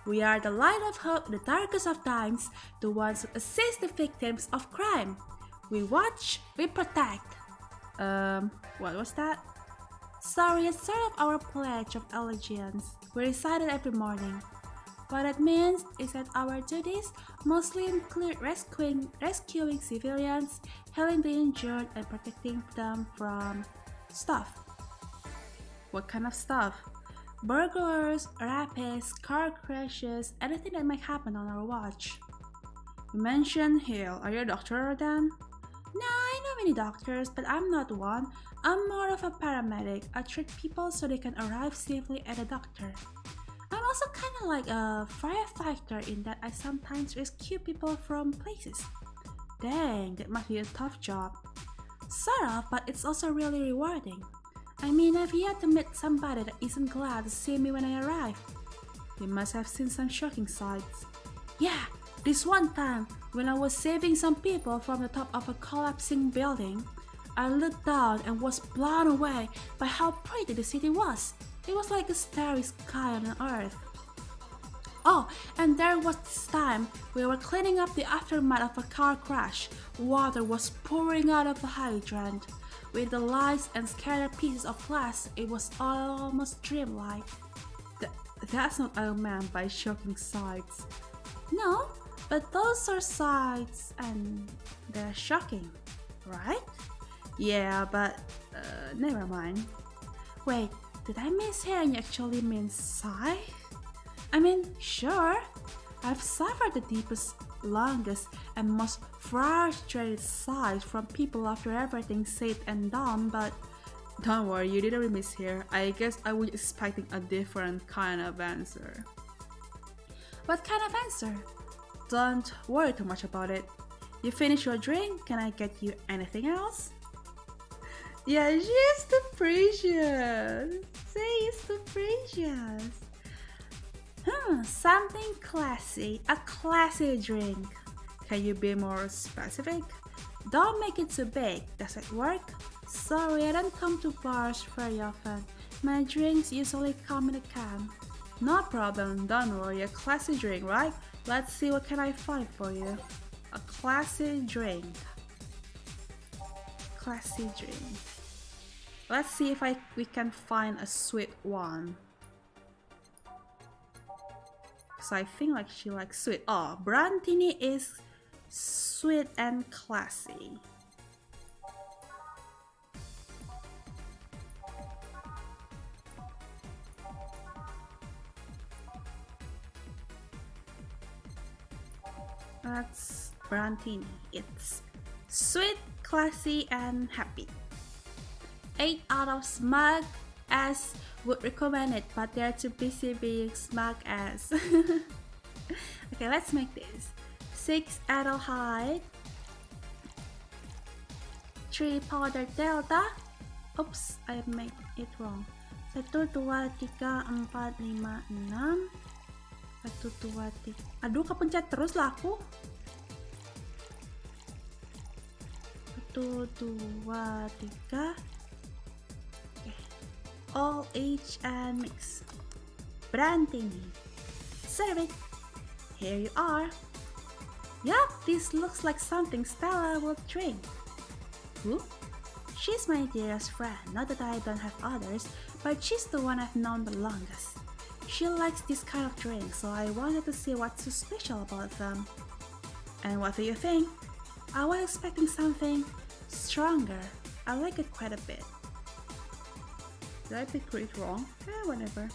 We are the light of hope in the darkest of times, the ones who assist the victims of crime. We watch, we protect. What was that? Sorry, it's sort of our pledge of allegiance. We recite it every morning. What it means is that our duties mostly include rescuing civilians, healing the injured, and protecting them from stuff. What kind of stuff? Burglars, rapists, car crashes, anything that might happen on our watch. You mentioned Hale. Are you a doctor then? No, I know many doctors, but I'm not one. I'm more of a paramedic. I treat people so they can arrive safely at a doctor. I'm also kind of like a firefighter in that I sometimes rescue people from places. Dang, that must be a tough job. Sort of, but it's also really rewarding. I mean, I've yet to meet somebody that isn't glad to see me when I arrive. They must have seen some shocking sights. Yeah, this one time, when I was saving some people from the top of a collapsing building, I looked down and was blown away by how pretty the city was. It was like a starry sky on earth. Oh, and there was this time we were cleaning up the aftermath of a car crash. Water was pouring out of a hydrant. With the lights and scattered pieces of glass, it was almost dreamlike. That's not what I meant by shocking sights. No, but those are sights and they're shocking, right? Yeah, but never mind. Wait, did I mishear and you actually mean sigh? I mean, sure, I've suffered the deepest, longest, and most frustrated sighs from people after everything's said and done, but don't worry, you didn't really mishear. I guess I was expecting a different kind of answer. What kind of answer? Don't worry too much about it. You finish your drink? Can I get you anything else? Yeah, she's too precious. Say it's too precious. Something classy. A classy drink. Can you be more specific? Don't make it too big. Does it work? Sorry, I don't come to bars very often. My drinks usually come in a can. No problem, don't worry. A classy drink, right? Let's see what can I find for you. A classy drink. Classy drink. Let's see if we can find a sweet one. So I think like she likes sweet. Oh, Bartending is sweet and classy. That's Bartending. It's sweet, classy, and happy. 8 out of smug as would recommend it, but they're too busy being smug as. Okay, let's make this. 6 Adelhyde, 3 powder delta. Oops, I made it wrong. 1, 2, 3, 4, 5, 6, 6. 1, 2, 3. Aduh, kepencet terus lah aku. 1, 2, 3. All age and mix. Bartending. Serve it. Here you are. Yup, this looks like something Stella would drink. Who? She's my dearest friend. Not that I don't have others, but she's the one I've known the longest. She likes this kind of drink, so I wanted to see what's so special about them. And what do you think? I was expecting something stronger. I like it quite a bit. Did I pick it wrong? Whatever.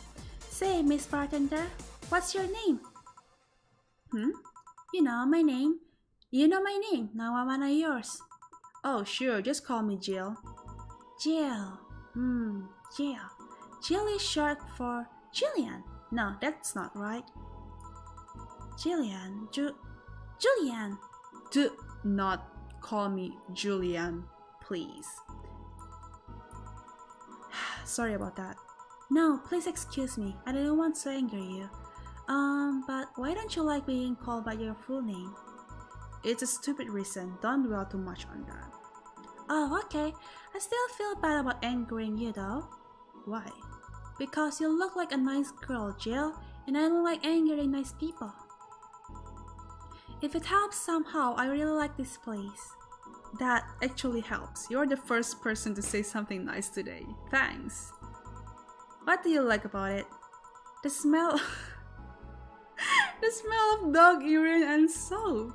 Say, Miss Bartender, what's your name? You know my name. You know my name. Now I wanna yours. Oh, sure. Just call me Jill. Jill. Jill. Jill is short for Jillian. No, that's not right. Jillian. Julian. Do not call me Julian, please. Sorry about that. No, please excuse me. I don't want to anger you. But why don't you like being called by your full name? It's a stupid reason. Don't dwell too much on that. Oh, okay. I still feel bad about angering you though. Why? Because you look like a nice girl, Jill, and I don't like angry nice people. If it helps somehow, I really like this place. That actually helps. You're the first person to say something nice today. Thanks. What do you like about it? The smell... The smell of dog urine and soap.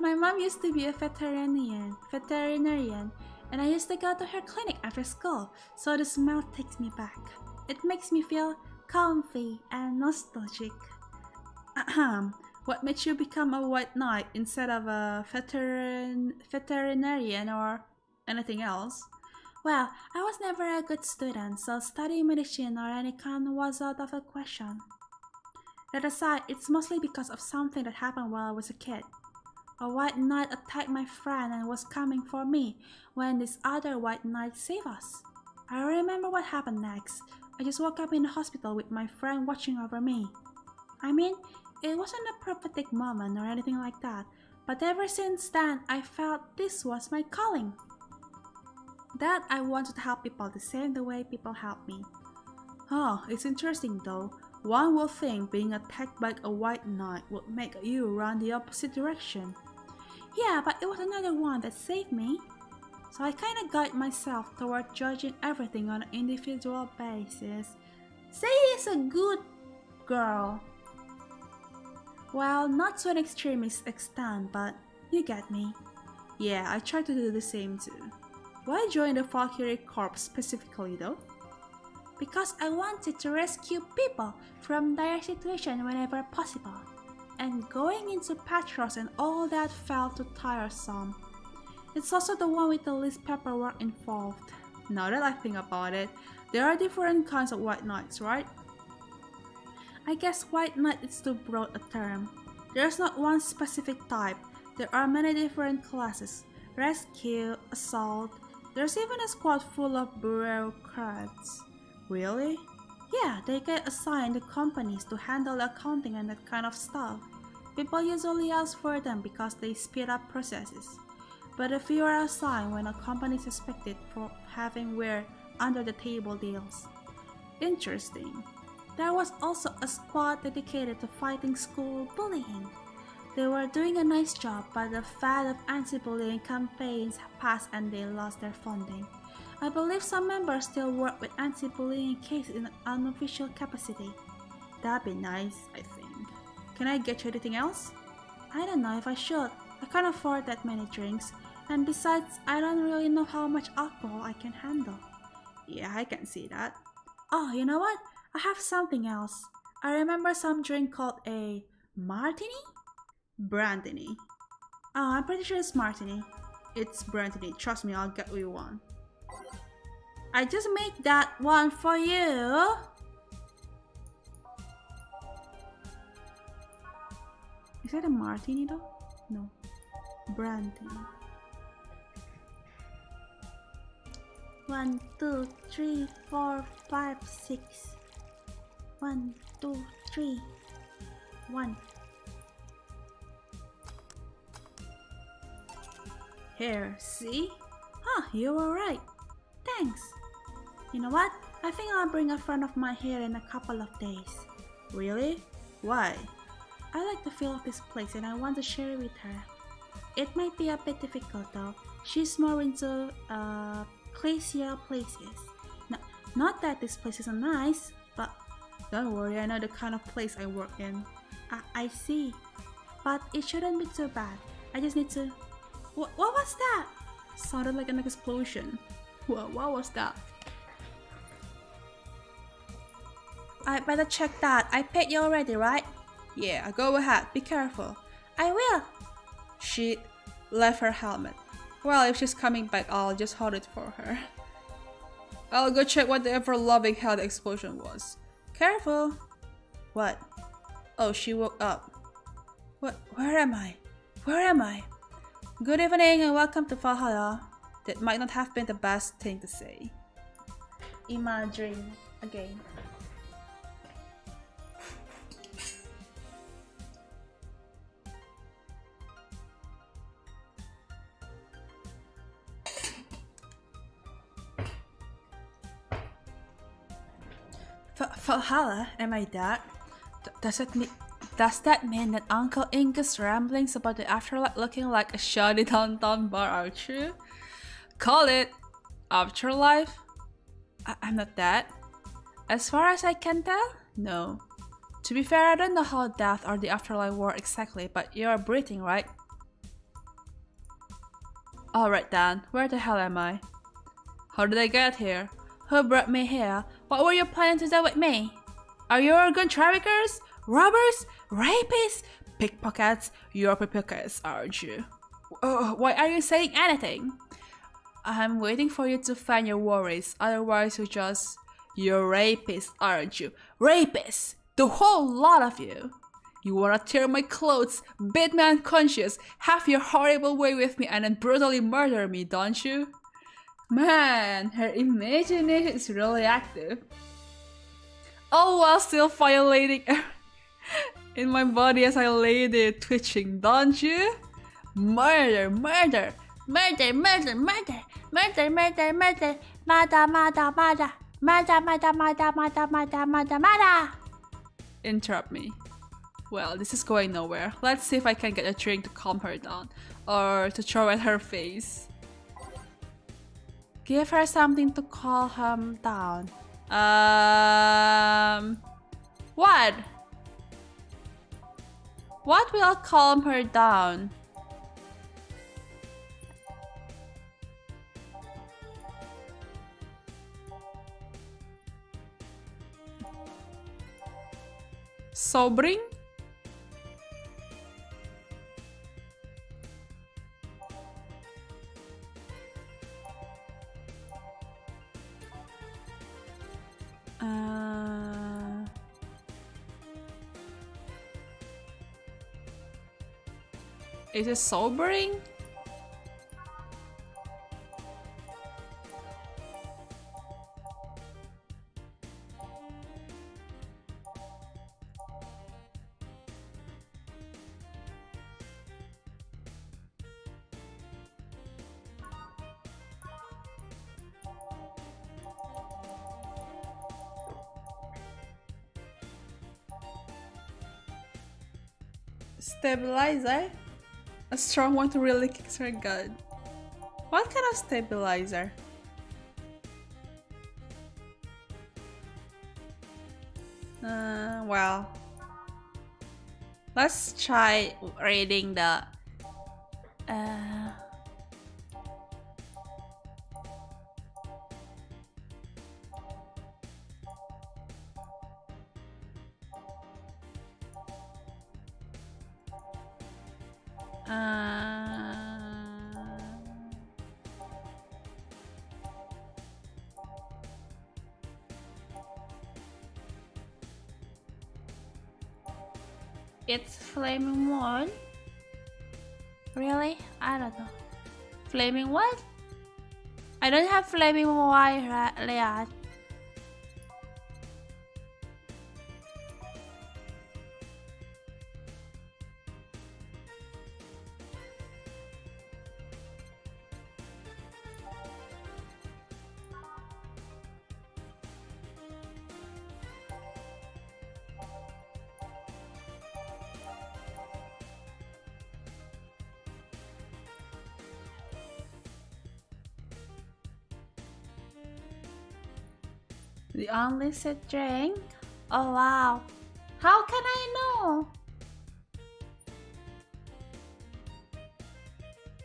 My mom used to be a veterinarian, and I used to go to her clinic after school, so the smell takes me back. It makes me feel comfy and nostalgic. What made you become a white knight instead of a veterinarian or anything else? Well, I was never a good student, so studying medicine or any kind was out of the question. That aside, it's mostly because of something that happened while I was a kid. A white knight attacked my friend and was coming for me when this other white knight saved us. I don't remember what happened next. I just woke up in the hospital with my friend watching over me. I mean, it wasn't a prophetic moment or anything like that, but ever since then, I felt this was my calling. That I wanted to help people the same the way people help me. Oh, it's interesting though. One would think being attacked by a white knight would make you run the opposite direction. Yeah, but it was another one that saved me. So I kinda guide myself toward judging everything on an individual basis. Say is a good girl. Well, not to an extremist extent, but you get me. Yeah, I try to do the same too. Why join the Valkyrie Corps specifically though? Because I wanted to rescue people from dire situations whenever possible. And going into patrols and all that felt too tiresome. It's also the one with the least paperwork involved. Now that I think about it, there are different kinds of white knights, right? I guess white knight is too broad a term. There's not one specific type. There are many different classes. Rescue, assault. There's even a squad full of bureaucrats. Really? Yeah, they get assigned to companies to handle accounting and that kind of stuff. People usually ask for them because they speed up processes. But a few are assigned when a company is suspected for having weird under-the-table deals. Interesting. There was also a squad dedicated to fighting school bullying. They were doing a nice job, but the fad of anti-bullying campaigns passed and they lost their funding. I believe some members still work with anti-bullying cases in an unofficial capacity. That'd be nice, I think. Can I get you anything else? I don't know if I should. I can't afford that many drinks, and besides, I don't really know how much alcohol I can handle. Yeah, I can see that. Oh, you know what? I have something else. I remember some drink called a martini? Brandini. Oh, I'm pretty sure it's martini. It's Brandini. Trust me, I'll get you one. I just made that one for you. Is that a martini though? No. Brandini. 1, 2, 3, 4, 5, 6. 1, 2, 3, 1. Here, see? Huh, you were right. Thanks. You know what? I think I'll bring a friend of mine here in a couple of days. Really? Why? I like the feel of this place and I want to share it with her. It might be a bit difficult though. She's more into classier places. Not that this place isn't nice, but don't worry, I know the kind of place I work in. I see. But it shouldn't be too bad. I just need to... What was that? Sounded like an explosion. Well, what was that? I better check that. I paid you already, right? Yeah, go ahead. Be careful. I will. She left her helmet. Well, if she's coming back, I'll just hold it for her. I'll go check what the ever-loving hell the explosion was. Careful. What? Oh, she woke up. What? Where am I? Where am I? Good evening and welcome to Valhalla. That might not have been the best thing to say. Imagine again. Valhalla, am I that? Does that mean that Uncle Inge's ramblings about the afterlife looking like a shoddy downtown bar are true? Call it afterlife? I'm not that. As far as I can tell, no. To be fair, I don't know how death or the afterlife work exactly, but you're breathing, right? Alright then, where the hell am I? How did I get here? Who brought me here? What were you planning to do with me? Are you organ traffickers? Robbers? Rapists? Pickpockets? You're pickpockets, aren't you? Why are you saying anything? I'm waiting for you to find your worries, otherwise you're rapists, aren't you? Rapists! The whole lot of you! You wanna tear my clothes, beat me unconscious, have your horrible way with me and then brutally murder me, don't you? Man, her imagination is really active. All while still violating in my body as I lay there twitching, don't you? Murder, murder, murder, murder, murder, murder, murder, murder, murder, murder, murder, murder, murder, murder, murder, murder, murder, murder. Interrupt me. Well, this is going nowhere. Let's see if I can get a drink to calm her down, or to throw at her face. Give her something to calm her down. What? What will calm her down? Sobering? Is it sobering? Stabilizer? A strong one to really kick her gut. What kind of stabilizer? Well, let's try reading the it's flaming one. Really? I don't know. Flaming what? I don't have flaming wire yet. The unlisted drink? Oh wow. How can I know?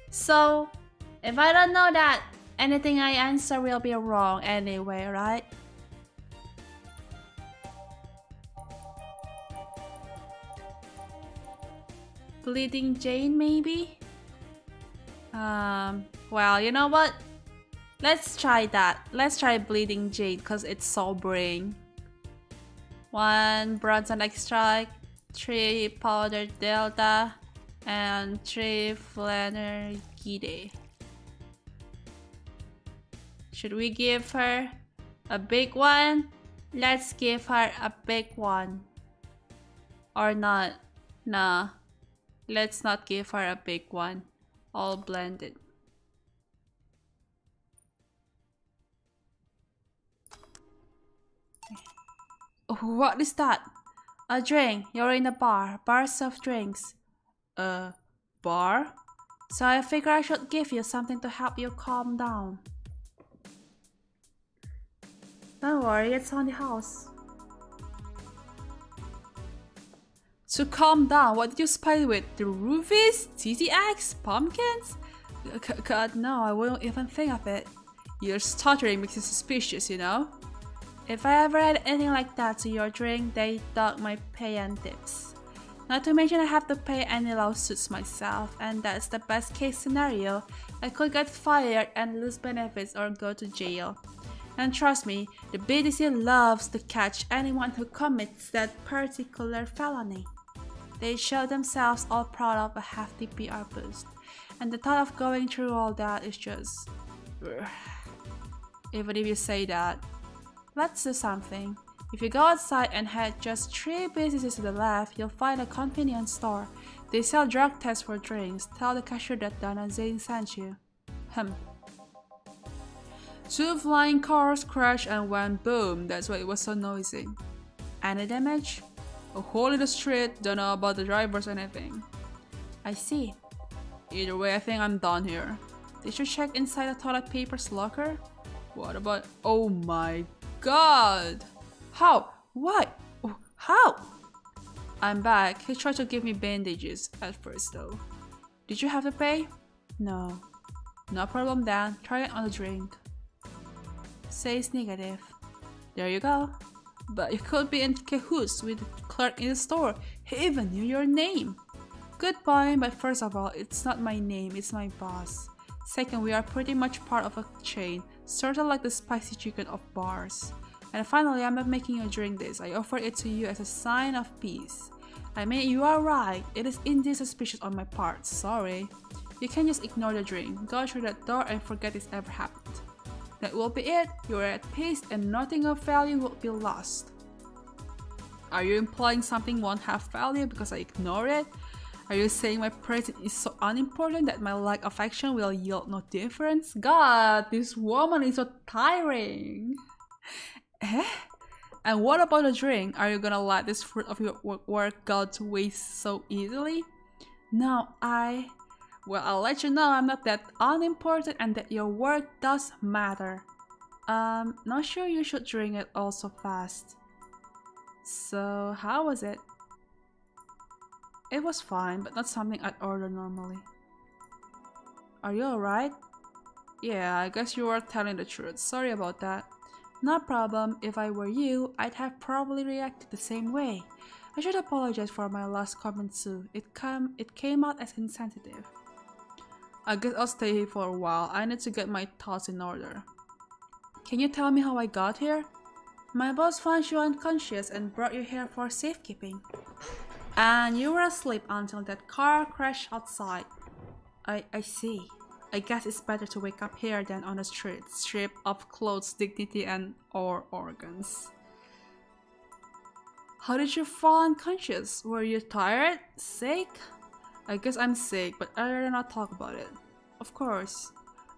So, if I don't know that, anything I answer will be wrong anyway, right? Bleeding Jane, maybe? Well, you know what? Let's try that. Let's try Bleeding Jade because it's sobering. 1 bronze extract, 3 powdered delta, and 3 flannergide. Should we give her a big one? Let's give her a big one. Or not? Nah. Let's not give her a big one. All blended. What is that? A drink. You're in a bar. Bar serve drinks. A bar? So I figure I should give you something to help you calm down. Don't worry, it's on the house. To calm down, what did you spice with? The roofies? TTX? Pumpkins? God, no, I wouldn't even think of it. Your stuttering makes you suspicious, you know? If I ever had anything like that to your drink, they dock my pay and tips. Not to mention I have to pay any lawsuits myself, and that's the best case scenario. I could get fired and lose benefits or go to jail. And trust me, the BDC loves to catch anyone who commits that particular felony. They show themselves all proud of a hefty PR boost, and the thought of going through all that is just... Even if you say that. Let's do something. If you go outside and head just 3 businesses to the left, you'll find a convenience store. They sell drug tests for drinks. Tell the cashier that Donovan sent you. 2 flying cars crashed and went boom. That's why it was so noisy. Any damage? A hole in the street. Don't know about the drivers or anything. I see. Either way, I think I'm done here. Did you check inside the toilet paper's locker? What about... Oh my god! How? What? How? I'm back. He tried to give me bandages at first though. Did you have to pay? No. No problem then. Try it on the drink. Says negative. There you go. But you could be in cahoots with the clerk in the store. He even knew your name. Good point, but first of all, it's not my name, it's my boss. Second, we are pretty much part of a chain, sort of like the spicy chicken of bars. And finally, I'm not making you drink this. I offer it to you as a sign of peace. I mean, you are right. It is indeed suspicious on my part. Sorry. You can just ignore the drink. Go through that door and forget it's ever happened. That will be it. You are at peace and nothing of value will be lost. Are you implying something won't have value because I ignore it? Are you saying my presence is so unimportant that my lack of action will yield no difference? God, this woman is so tiring. And what about the drink? Are you gonna let this fruit of your work go to waste so easily? No, well, I'll let you know I'm not that unimportant and that your work does matter. Not sure you should drink it all so fast. So, how was it? It was fine, but not something I'd order normally. Are you alright? Yeah, I guess you were telling the truth. Sorry about that. No problem. If I were you, I'd have probably reacted the same way. I should apologize for my last comment too. It came out as insensitive. I guess I'll stay here for a while. I need to get my thoughts in order. Can you tell me how I got here? My boss found you unconscious and brought you here for safekeeping. And you were asleep until that car crashed outside. I see. I guess it's better to wake up here than on the street, stripped of clothes, dignity, and or organs. How did you fall unconscious? Were you tired? Sick? I guess I'm sick, but I'd rather not talk about it. Of course.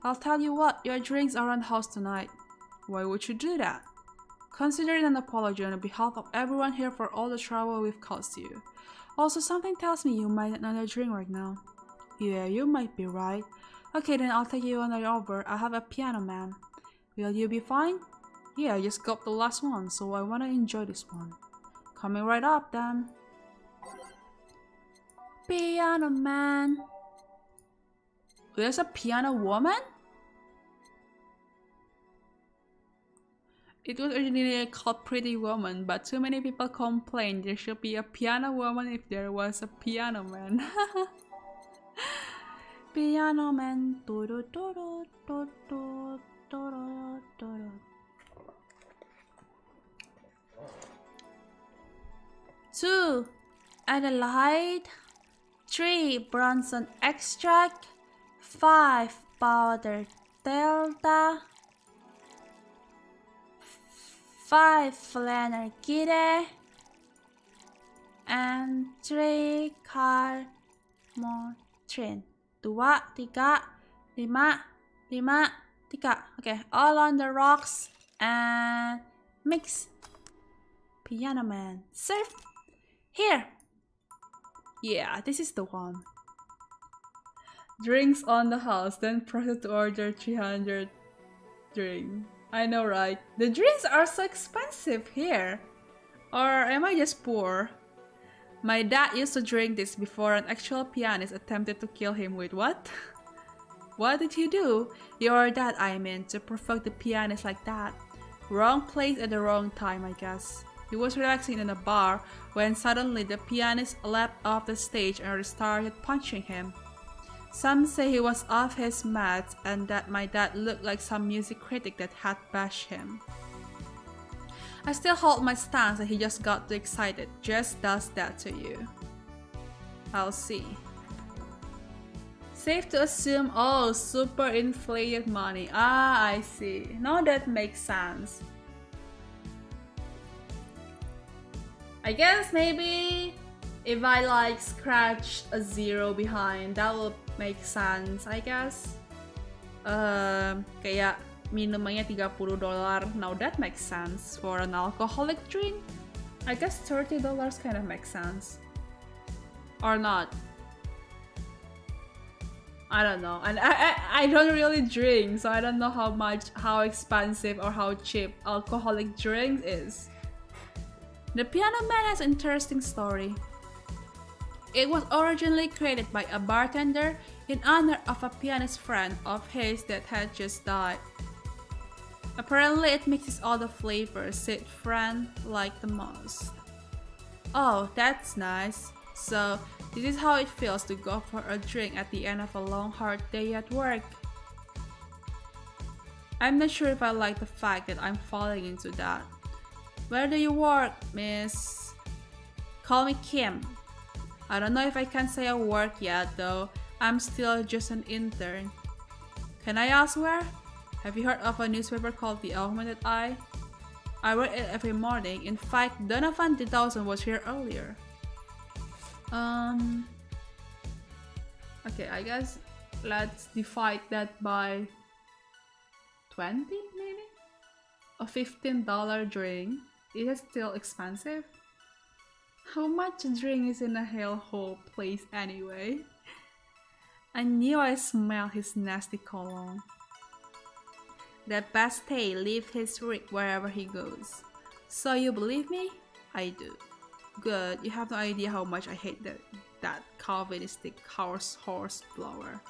I'll tell you what, your drinks are on the house tonight. Why would you do that? Consider it an apology on behalf of everyone here for all the trouble we've caused you. Also, something tells me you might need another drink right now. Yeah, you might be right. Okay, then I'll take you on over. I have a piano man. Will you be fine? Yeah, I just got the last one, so I wanna enjoy this one. Coming right up then. Piano man. There's a piano woman? It was originally called Pretty Woman, but too many people complained there should be a piano woman if there was a piano man. Piano man. 2. Adelaide. 3. Bronson extract. 5. Powder delta. 5. Flannergide. And 3. Carmotrin. 2, 3, 5, 5, 3. Okay, all on the rocks and mix. Piano man. Surf! Here! Yeah, this is the one. Drinks on the house, then proceed to order 300 drink. I know, right? The drinks are so expensive here. Or am I just poor? My dad used to drink this before an actual pianist attempted to kill him with what? What did he do? Your dad, I mean, to provoke the pianist like that. Wrong place at the wrong time, I guess. He was relaxing in a bar when suddenly the pianist leapt off the stage and started punching him. Some say he was off his meds and that my dad looked like some music critic that had bashed him. I still hold my stance that he just got too excited. Just does that to you. I'll see. Safe to assume, oh, super inflated money. Ah, I see. Now that makes sense. I guess maybe if I like scratch a zero behind, that will make sense, I guess. Kayak minumannya $30. Now that makes sense. For an alcoholic drink, I guess $30 kind of makes sense. Or not. I don't know. And I don't really drink, so I don't know how expensive or how cheap alcoholic drink is. The Piano Man has an interesting story. It was originally created by a bartender in honor of a pianist friend of his that had just died. Apparently it mixes all the flavors said friend liked the most. Oh, that's nice. So, this is how it feels to go for a drink at the end of a long hard day at work. I'm not sure if I like the fact that I'm falling into that. Where do you work, miss? Call me Kim. I don't know if I can say I work yet though. I'm still just an intern. Can I ask where? Have you heard of a newspaper called The Augmented Eye? I read it every morning. In fact, Donovan 2000 was here earlier. Okay, I guess let's divide that by 20 maybe? A $15 drink. Is it still expensive? How much a drink is in a hellhole place anyway? I knew I smelled his nasty cologne. That Bastille leaves his reek wherever he goes. So you believe me? I do. Good, you have no idea how much I hate that Calvinistic horse blower.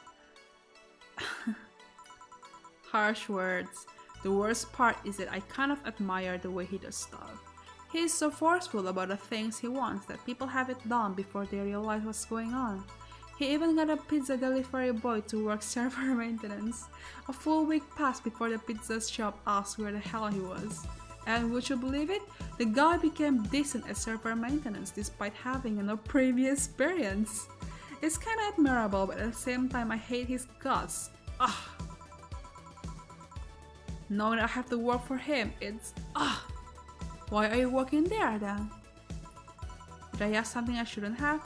Harsh words. The worst part is that I kind of admire the way he does stuff. He's so forceful about the things he wants that people have it done before they realize what's going on. He even got a pizza delivery boy to work server maintenance. A full week passed before the pizza shop asked where the hell he was. And would you believe it? The guy became decent at server maintenance despite having no previous experience. It's kinda admirable, but at the same time I hate his guts. Ugh. Knowing I have to work for him, it's ugh. Why are you working there then? Did I ask something I shouldn't have?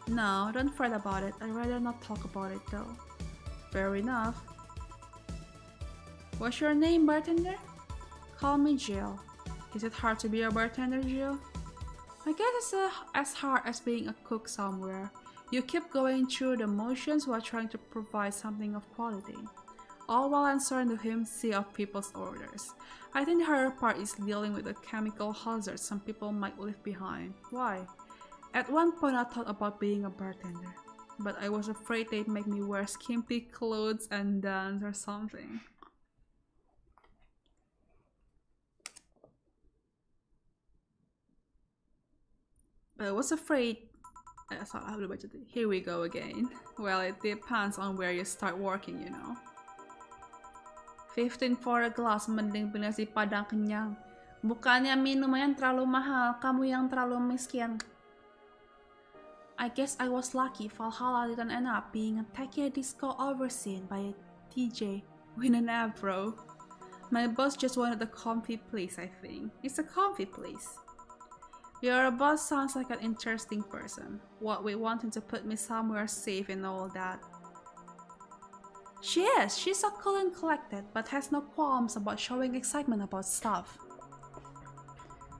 No, don't fret about it. I'd rather not talk about it though. Fair enough. What's your name, bartender? Call me Jill. Is it hard to be a bartender, Jill? I guess it's as hard as being a cook somewhere. You keep going through the motions while trying to provide something of quality, all while answering the whimsy of people's orders. I think the harder part is dealing with the chemical hazards some people might leave behind. Why? At one point I thought about being a bartender, but I was afraid they'd make me wear skimpy clothes and dance or something. But I was afraid. Here we go again. Well, it depends on where you start working, you know. 15 for a glass, mending beli nasi padang kenyang. Bukannya minuman yang terlalu mahal, kamu yang terlalu miskin. I guess I was lucky Valhalla didn't end up being a techie disco overseen by a DJ with an afro. My boss just wanted a comfy place, I think. It's a comfy place. Your boss sounds like an interesting person. What with wanting to put me somewhere safe and all that. She is. She's so cool and collected, but has no qualms about showing excitement about stuff.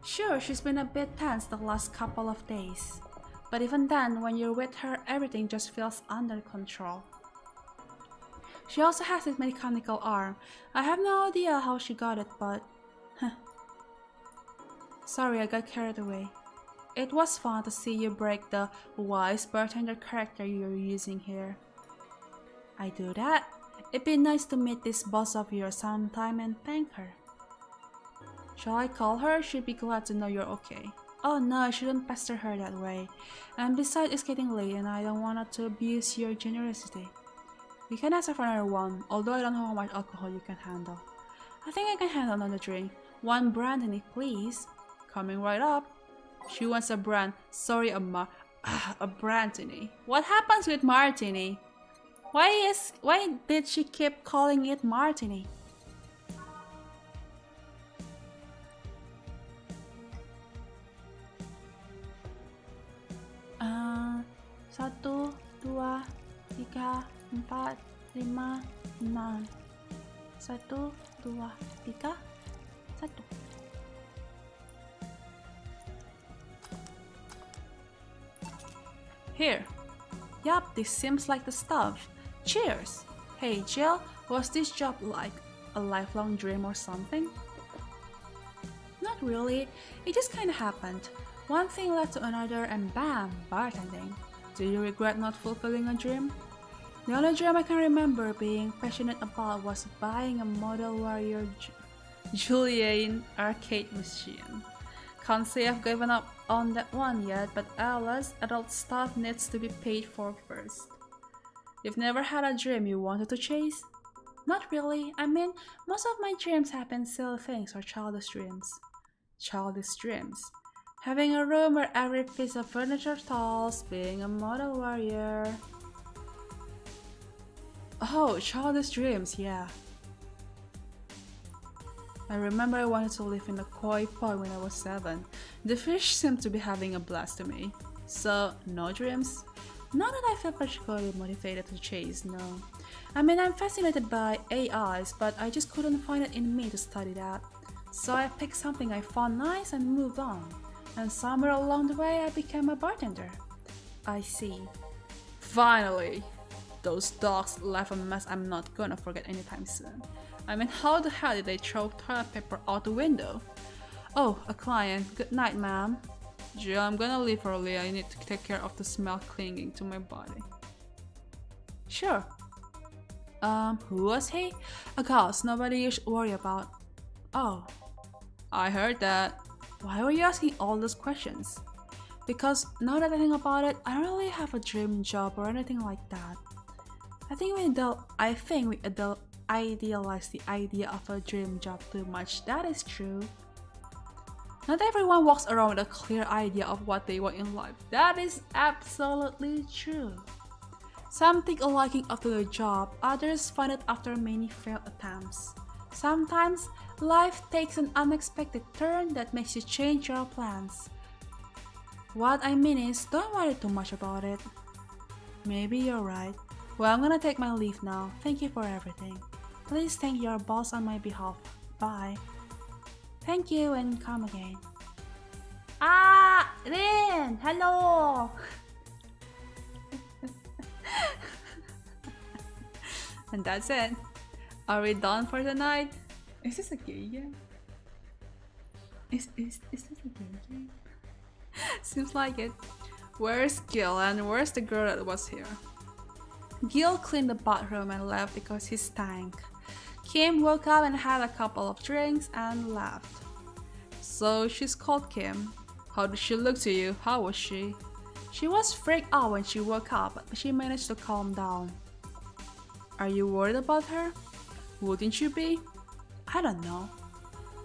Sure, she's been a bit tense the last couple of days. But even then, when you're with her, everything just feels under control. She also has this mechanical arm. I have no idea how she got it, but... Sorry, I got carried away. It was fun to see you break the wise bartender character you're using here. I do that. It'd be nice to meet this boss of yours sometime and thank her. Shall I call her? She'd be glad to know you're okay. Oh no, I shouldn't pester her that way. And besides, it's getting late and I don't want to abuse your generosity. We can ask for another one, although I don't know how much alcohol you can handle. I think I can handle another drink. One brandy, please. Coming right up. She wants a sorry, a brandy. What happens with martini? Why did she keep calling it martini? Satu, dua, tiga, empat, lima, enam. Satu, dua, tiga, satu. Here. Yup, this seems like the stuff. Cheers! Hey Jill, was this job like a lifelong dream or something? Not really, it just kinda happened. One thing led to another and bam, bartending. Do you regret not fulfilling a dream? The only dream I can remember being passionate about was buying a Model Warrior Julian arcade machine. Can't say I've given up on that one yet, but alas, adult stuff needs to be paid for first. You've never had a dream you wanted to chase? Not really. I mean, most of my dreams have been silly things or childish dreams. Childish dreams. Having a room where every piece of furniture talks, being a model warrior. Oh, childish dreams, yeah. I remember I wanted to live in a koi pond when I was 7. The fish seemed to be having a blast to me. So, no dreams? Not that I feel particularly motivated to chase, no. I mean, I'm fascinated by AIs, but I just couldn't find it in me to study that. So I picked something I found nice and moved on. And somewhere along the way I became a bartender. I see. Finally! Those dogs left a mess I'm not gonna forget anytime soon. I mean, how the hell did they throw toilet paper out the window? Oh, a client. Good night, ma'am. Jill, I'm gonna leave early. I need to take care of the smell clinging to my body. Sure. Who was he? A ghost, nobody you should worry about. Oh. I heard that. Why were you asking all those questions? Because now that I think about it, I don't really have a dream job or anything like that. I think we idealize the idea of a dream job too much. That is true. Not everyone walks around with a clear idea of what they want in life. That is absolutely true. Some take a liking after the job, others find it after many failed attempts. Sometimes, life takes an unexpected turn that makes you change your plans. What I mean is, don't worry too much about it. Maybe you're right. Well, I'm gonna take my leave now. Thank you for everything. Please thank your boss on my behalf. Bye. Thank you and come again. Ah! Rin! Hello! And that's it. Are we done for the night? Is this a gay game? Is this a gay game? Seems like it. Where's Gil and where's the girl that was here? Gil cleaned the bathroom and left because he stank. Kim woke up and had a couple of drinks and left. So she's called Kim. How did she look to you? How was she? She was freaked out when she woke up, but she managed to calm down. Are you worried about her? Wouldn't you be? I don't know.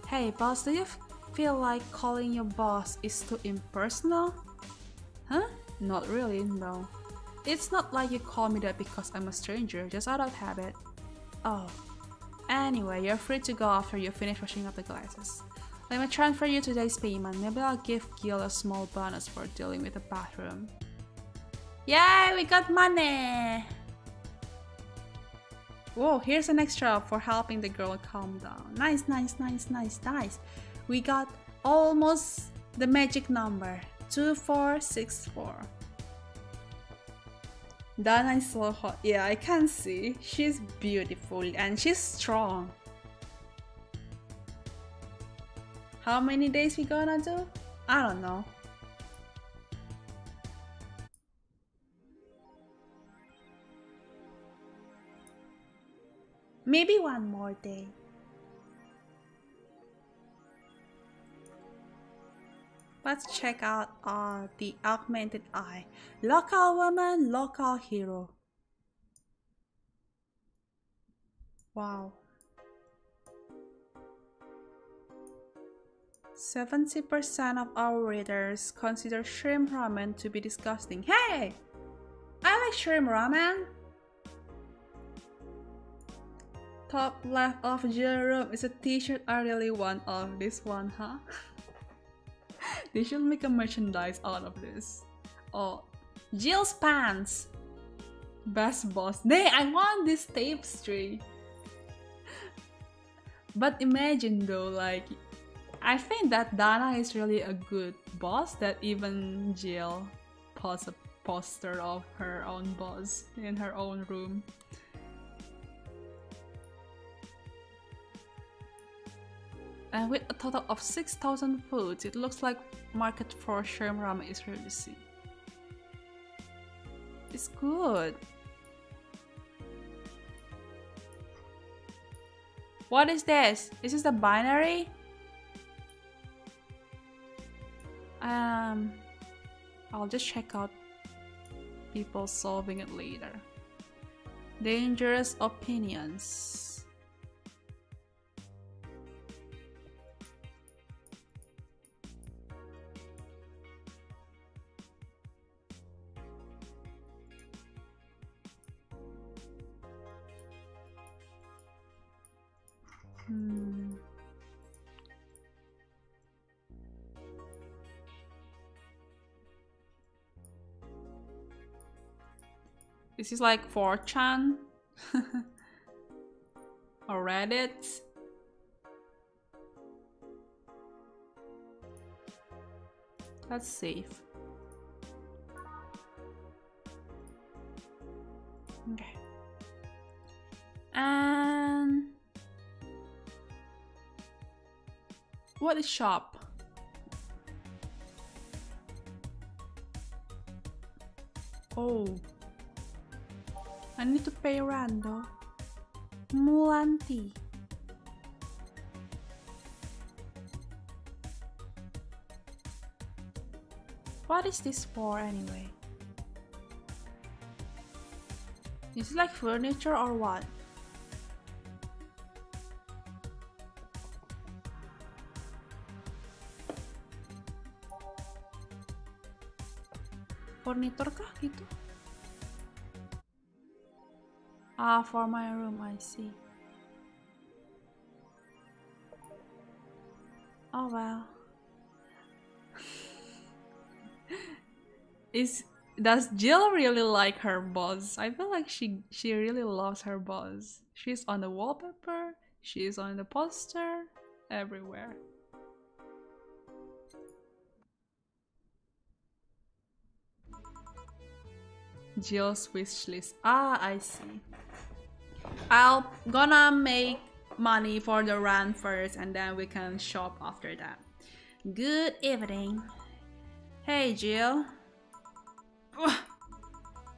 Hey boss, do you feel like calling your boss is too impersonal? Huh? Not really, no. It's not like you call me that because I'm a stranger, just out of habit. Oh. Anyway, you're free to go after you finish washing up the glasses. Let me transfer you today's payment. Maybe I'll give Gil a small bonus for dealing with the bathroom. Yay, we got money! Whoa, here's an extra for helping the girl calm down. Nice. We got Almost the magic number. 2464. Dana is so hot. Yeah, I can see. She's beautiful and she's strong. How many days we gonna do? I don't know. Maybe one more day. Let's check out the augmented eye. Local woman, local hero. Wow. 70% of our readers consider shrimp ramen to be disgusting. Hey! I like shrimp ramen. Top left of your room is a t-shirt I really want of this one, huh? They should make a merchandise out of this. Oh, Jill's pants. Best boss. Nay, I want this tapestry. But imagine though, like, I think that Dana is really a good boss that even Jill posts a poster of her own boss in her own room. And with a total of 6,000 foods, it looks like market for shrimp ramen is really seen. It's good. What is this? Is this the binary? I'll just check out people solving it later. Dangerous opinions. This is like 4chan or Reddit. That's safe. Okay. And what is shop? Oh. I need to pay rent though. Mulanti. What is this for anyway? Is it like furniture or what? Furniture kah gitu? Ah, for my room, I see. Oh well. Does Jill really like her boss? I feel like she really loves her boss. She's on the wallpaper, she's on the poster, everywhere. Jill's wish list. Ah, I see. I'll gonna make money for the run first and then we can shop after that. Good evening. Hey Jill.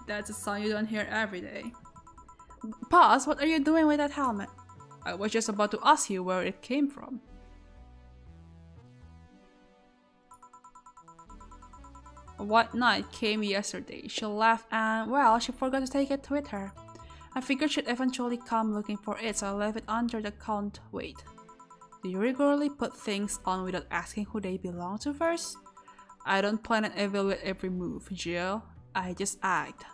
That's a sound you don't hear every day. Boss, what are you doing with that helmet? I was just about to ask you where it came from. What night came yesterday? She left and, well, she forgot to take it with her. I figured she'd eventually come looking for it, so I left it under the counterweight. Do you regularly put things on without asking who they belong to first? I don't plan and evaluate every move, Jill. I just act.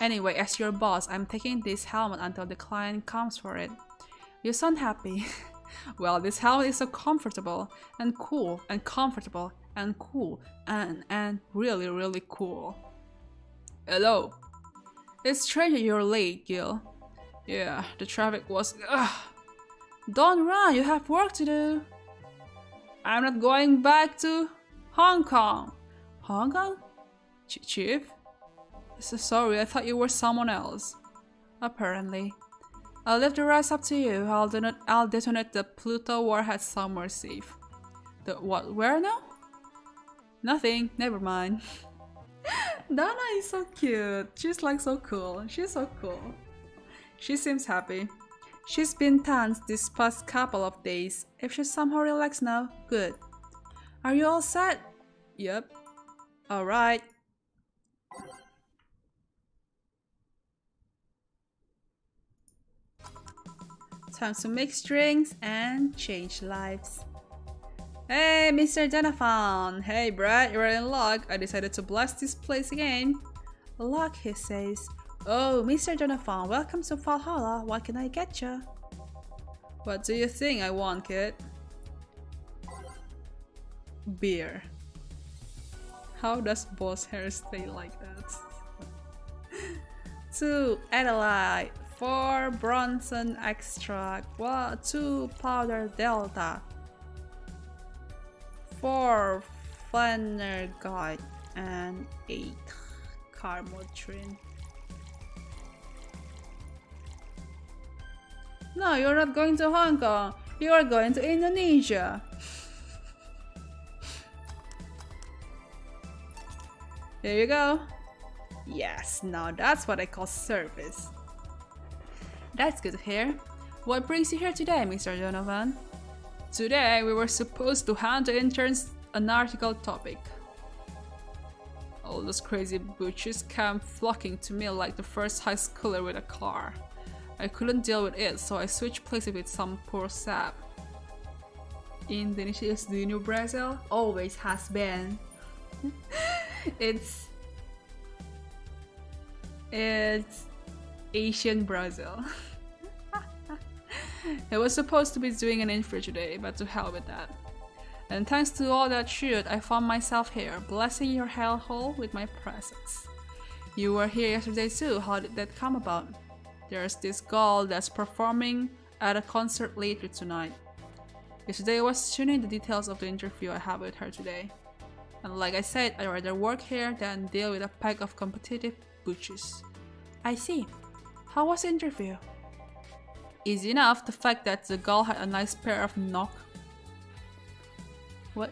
Anyway, as your boss, I'm taking this helmet until the client comes for it. You sound happy. Well, this helmet is so comfortable and cool and comfortable and cool and really, really cool. Hello. It's strange you're late, Gil. Yeah, the traffic was... Ugh. Don't run, you have work to do. I'm not going back to Hong Kong. Hong Kong? Chief? So sorry, I thought you were someone else. Apparently. I'll leave the rest up to you. I'll detonate the Pluto warhead somewhere safe. The what? Where now? Nothing. Never mind. Donna is so cute. She's like so cool. She's so cool. She seems happy. She's been tense this past couple of days. If she's somehow relaxed now, good. Are you all set? Yep. Alright. Time to mix drinks and change lives. Hey, Mr. Donovan! Hey, Brad, you're in luck. I decided to blast this place again. Luck, he says. Oh, Mr. Donovan, welcome to Valhalla. What can I get you? What do you think I want, kid? Beer. How does boss hair stay like that? 2 Adelaide. 4 Bronson extract. 2 powder delta. 4 Flannerguide and 8 Carmotrin. No, you're not going to Hong Kong. You are going to Indonesia. Here you go. Yes, now that's what I call service. That's good to hear. What brings you here today, Mr. Donovan? Today, we were supposed to hand the interns an article topic. All those crazy butchers came flocking to me like the first high schooler with a car. I couldn't deal with it, so I switched places with some poor sap. Indonesia is the new Brazil? Always has been. It's Asian Brazil. I was supposed to be doing an intro today, but to hell with that. And thanks to all that shit, I found myself here, blessing your hellhole with my presence. You were here yesterday too. How did that come about? There's this girl that's performing at a concert later tonight. Yesterday I was tuning the details of the interview I have with her today. And like I said, I'd rather work here than deal with a pack of competitive butchers. I see. How was the interview? Easy enough, the fact that the girl had a nice pair of knock. What?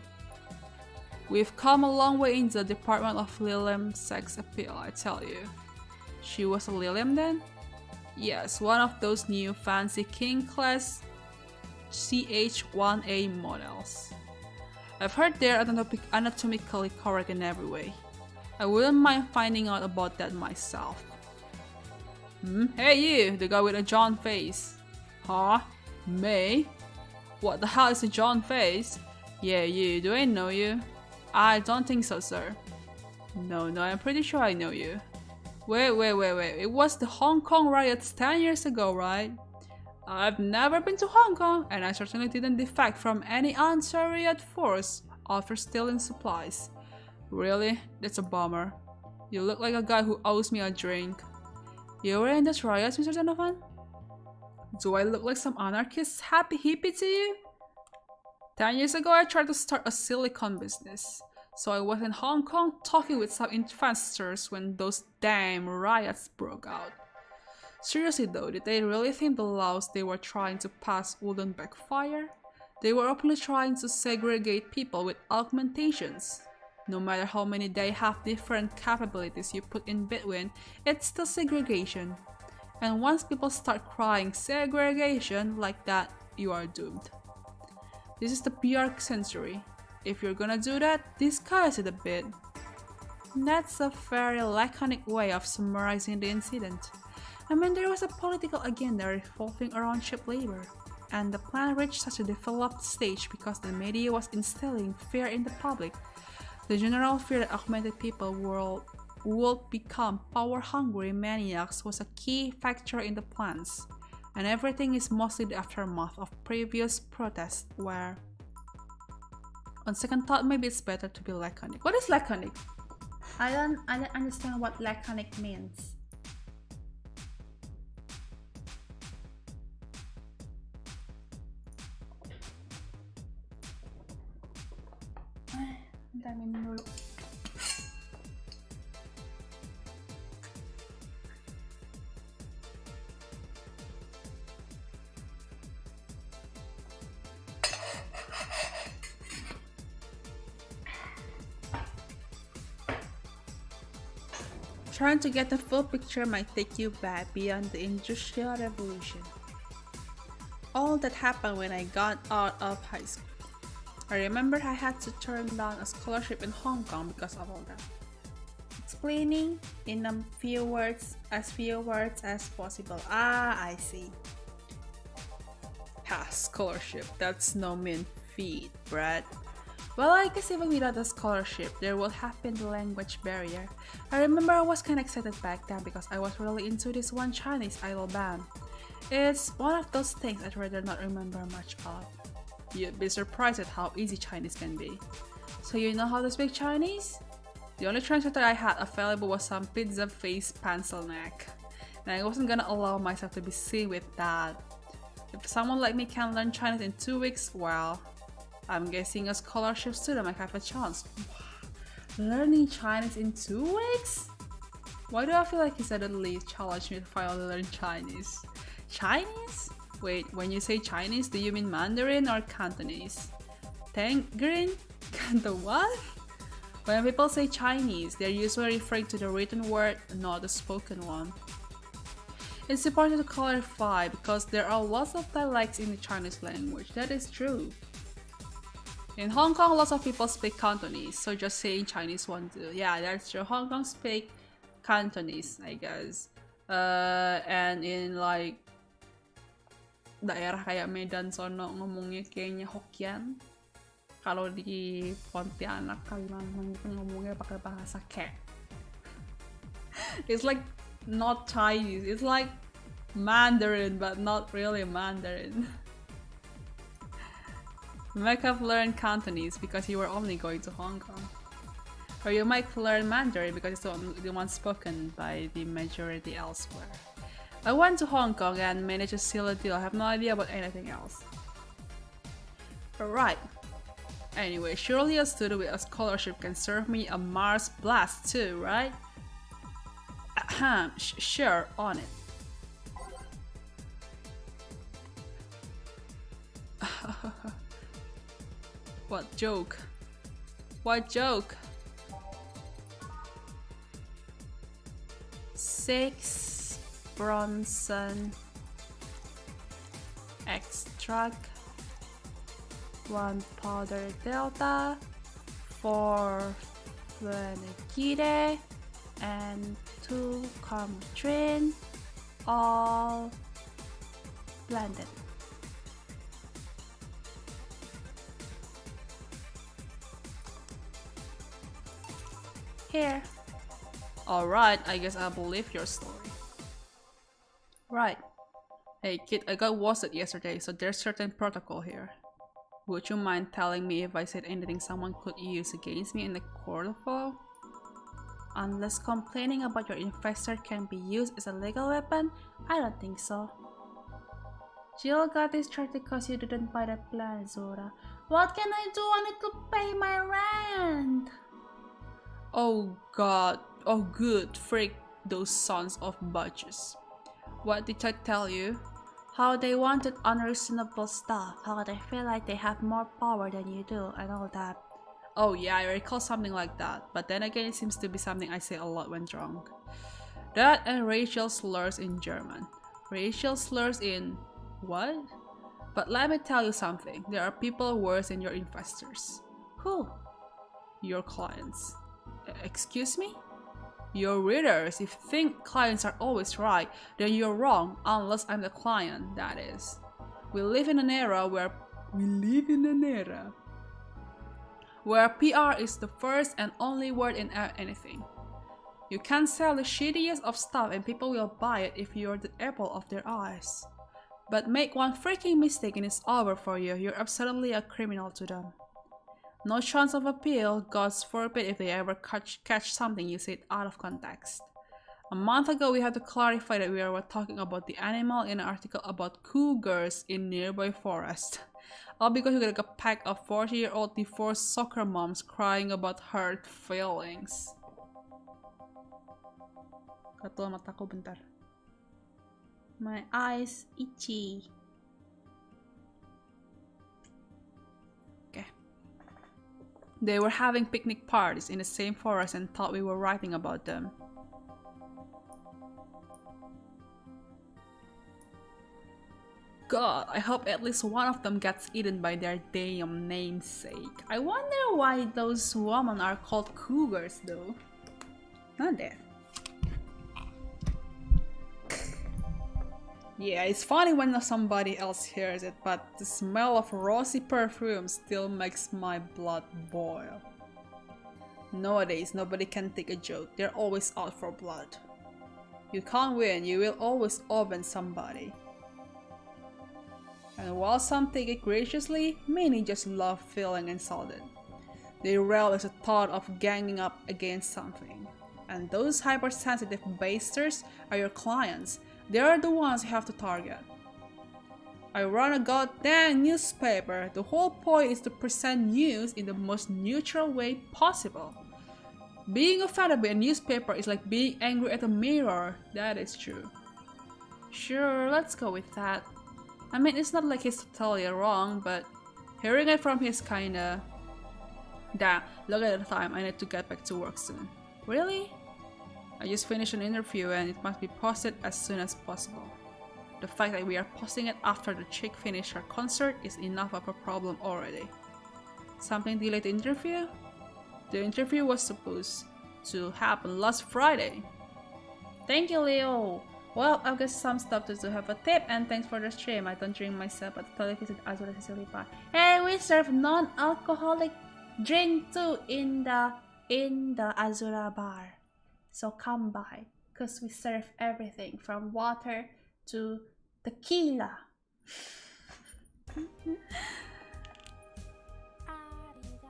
We've come a long way in the department of Lilium sex appeal, I tell you. She was a Lilium then? Yes, one of those new fancy king class CH-1A models. I've heard they're anatomically correct in every way. I wouldn't mind finding out about that myself. Hey you, the guy with a John face. Huh? Me? What the hell is a John face? Yeah, you, do I know you? I don't think so, sir. No, I'm pretty sure I know you. Wait, it was the Hong Kong riots 10 years ago, right? I've never been to Hong Kong, and I certainly didn't defect from any anti-riot force after stealing supplies. Really? That's a bummer. You look like a guy who owes me a drink. You were in those riots, Mr. Donovan? Do I look like some anarchist happy hippie to you? 10 years ago, I tried to start a silicon business. So I was in Hong Kong talking with some investors when those damn riots broke out. Seriously though, did they really think the laws they were trying to pass wouldn't backfire? They were openly trying to segregate people with augmentations. No matter how many they have different capabilities you put in between, it's still segregation. And once people start crying segregation like that, you are doomed. This is the PR century. If you're gonna do that, disguise it a bit. That's a very laconic way of summarizing the incident. I mean, there was a political agenda revolving around cheap labor, and the plan reached such a developed stage because the media was instilling fear in the public. The general fear that augmented people would become power-hungry maniacs was a key factor in the plans, and everything is mostly the aftermath of previous protests where, on second thought, maybe it's better to be laconic. What is laconic? I don't understand what laconic means. Bentar minum dulu. Trying to get the full picture might take you back beyond the Industrial Revolution. All that happened when I got out of high school. I remember I had to turn down a scholarship in Hong Kong because of all that. Explaining in as few words as possible. Ah, I see. Ha, scholarship. That's no mean feat, Brad. Well, I guess even without a scholarship, there would have been the language barrier. I remember I was kinda excited back then because I was really into this one Chinese idol band. It's one of those things I'd rather not remember much of. You'd be surprised at how easy Chinese can be. So you know how to speak Chinese? The only translator I had available was some pizza face pencil neck. And I wasn't gonna allow myself to be seen with that. If someone like me can learn Chinese in 2 weeks, well, I'm guessing a scholarship student might have a chance. Learning Chinese in 2 weeks? Why do I feel like he suddenly challenged me to finally learn Chinese? Chinese? Wait, when you say Chinese, do you mean Mandarin or Cantonese? Tangrin? The what? When people say Chinese, they're usually referring to the written word, not the spoken one. It's important to clarify because there are lots of dialects in the Chinese language. That is true. In Hong Kong, lots of people speak Cantonese, so just saying Chinese won't do. Yeah, that's true. Hong Kong speak Cantonese, I guess. And in like daerah kayak Medan sono ngomongnya kayaknya Hokkien. Kalau di Pontianak, Kalimantan itu ngomongnya pakai bahasa Kek. It's like not Chinese, it's like Mandarin, but not really Mandarin. You might have learned Cantonese because you were only going to Hong Kong. Or you might learn Mandarin because it's the one spoken by the majority elsewhere. I went to Hong Kong and managed to seal a deal. I have no idea about anything else. Alright. Anyway, surely a student with a scholarship can serve me a Mars blast too, right? Ahem, sure, on it. What joke? What joke? 6 Bronson extract, 1 powder delta, 4 fluoride, and 2 Carmotrin, all blended. Here. Alright, I guess I believe your story. Right. Hey kid, I got wasted yesterday, so there's certain protocol here. Would you mind telling me if I said anything someone could use against me in the court of law? Unless complaining about your infestor can be used as a legal weapon, I don't think so. Jill got distracted because you didn't buy the plan, Zora. What can I do? I need to pay my rent! Oh god, oh good, freak those sons of bitches. What did I tell you? How they wanted unreasonable stuff, how they feel like they have more power than you do, and all that. Oh yeah, I recall something like that, but then again it seems to be something I say a lot when drunk. That and racial slurs in German. Racial slurs in... what? But let me tell you something, there are people worse than your investors. Who? Your clients. Excuse me? Your readers. If you think clients are always right, then you're wrong, unless I'm the client, that is. We live in an era where PR is the first and only word in anything. You can sell the shittiest of stuff and people will buy it if you're the apple of their eyes. But make one freaking mistake and it's over for you, you're absolutely a criminal to them. No chance of appeal, God's forbid if they ever catch something you said out of context. A month ago we had to clarify that we were talking about the animal in an article about cougars in nearby forest. All because you got like a pack of 40-year-old divorced soccer moms crying about hurt feelings. Gatal mataku bentar. My eyes itchy. Okay. They were having picnic parties in the same forest and thought we were writing about them. God, I hope at least one of them gets eaten by their damn namesake. I wonder why those women are called cougars though. Not that. Yeah, it's funny when somebody else hears it, but the smell of rosy perfume still makes my blood boil. Nowadays, nobody can take a joke. They're always out for blood. You can't win, you will always oven somebody. And while some take it graciously, many just love feeling insulted. They relish the thought of ganging up against something. And those hypersensitive basters are your clients. They are the ones you have to target. I run a goddamn newspaper. The whole point is to present news in the most neutral way possible. Being offended by a newspaper is like being angry at a mirror. That is true. Sure, let's go with that. I mean, it's not like he's totally wrong, but hearing it from his kinda... Damn, look at the time, I need to get back to work soon. Really? I just finished an interview and it must be posted as soon as possible. The fact that we are posting it after the chick finished her concert is enough of a problem already. Something delayed the interview? The interview was supposed to happen last Friday. Thank you, Leo! Well, I've got some stuff to do. Have a tip and thanks for the stream. I don't drink myself, but totally visit Azura Cecillia. Hey, we serve non-alcoholic drink too in the Azura bar. So come by, cause we serve everything from water to tequila.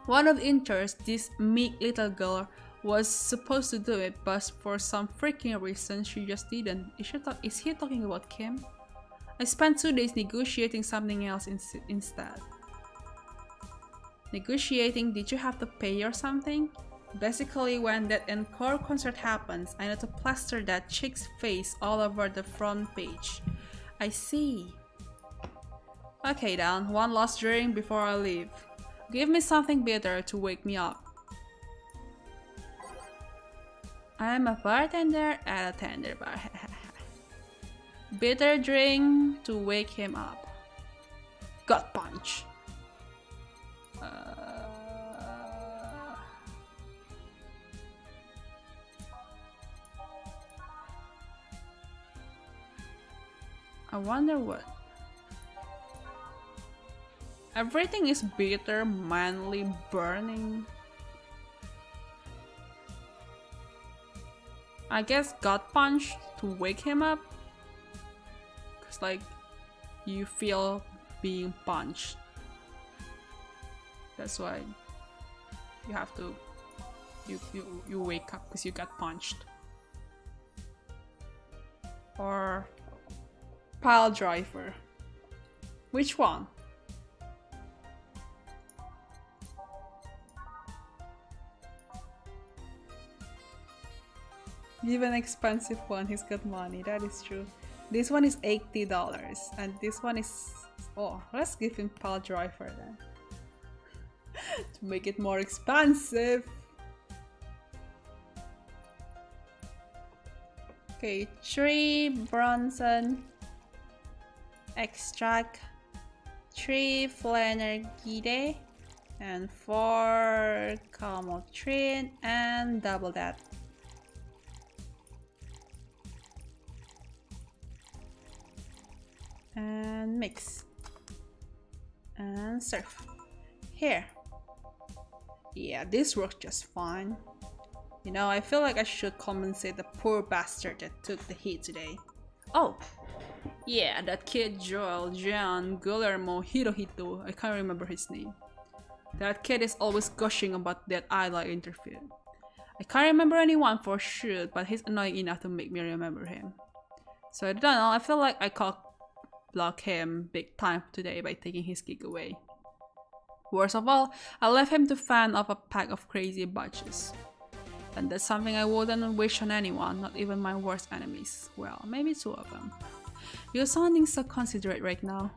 One of the interns, this meek little girl, was supposed to do it, but for some freaking reason she just didn't. Is he talking about Kim? I spent 2 days negotiating something else instead. Negotiating? Did you have to pay or something? Basically, when that encore concert happens, I need to plaster that chick's face all over the front page. I see. Okay then, one last drink before I leave. Give me something bitter to wake me up. I am a bartender at a tender bar. Bitter drink to wake him up. Gut punch. I wonder what. Everything is bitter, manly, burning. I guess gut punch to wake him up. Cause like you feel being punched. That's why you have to you wake up because you got punched. Or pile driver. Which one? Give an expensive one, he's got money, that is true. This one is $80 and this one is... Oh, let's give him pile driver then. To make it more expensive. Okay, 3 Bronson extract, 3 Flannergide, and 4 Calmotrin, and double that. And mix and serve. Here. Yeah, this works just fine. You know, I feel like I should compensate the poor bastard that took the heat today. Oh, yeah, that kid Joel, Jean, Guillermo, Hirohito, I can't remember his name. That kid is always gushing about that idol interview. I can't remember anyone for sure, but he's annoying enough to make me remember him. So I don't know, I feel like I block him big time today by taking his gig away. Worst of all, I left him to fend off a pack of crazy budgies. And that's something I wouldn't wish on anyone, not even my worst enemies. Well, maybe 2 of them. You're sounding so considerate right now.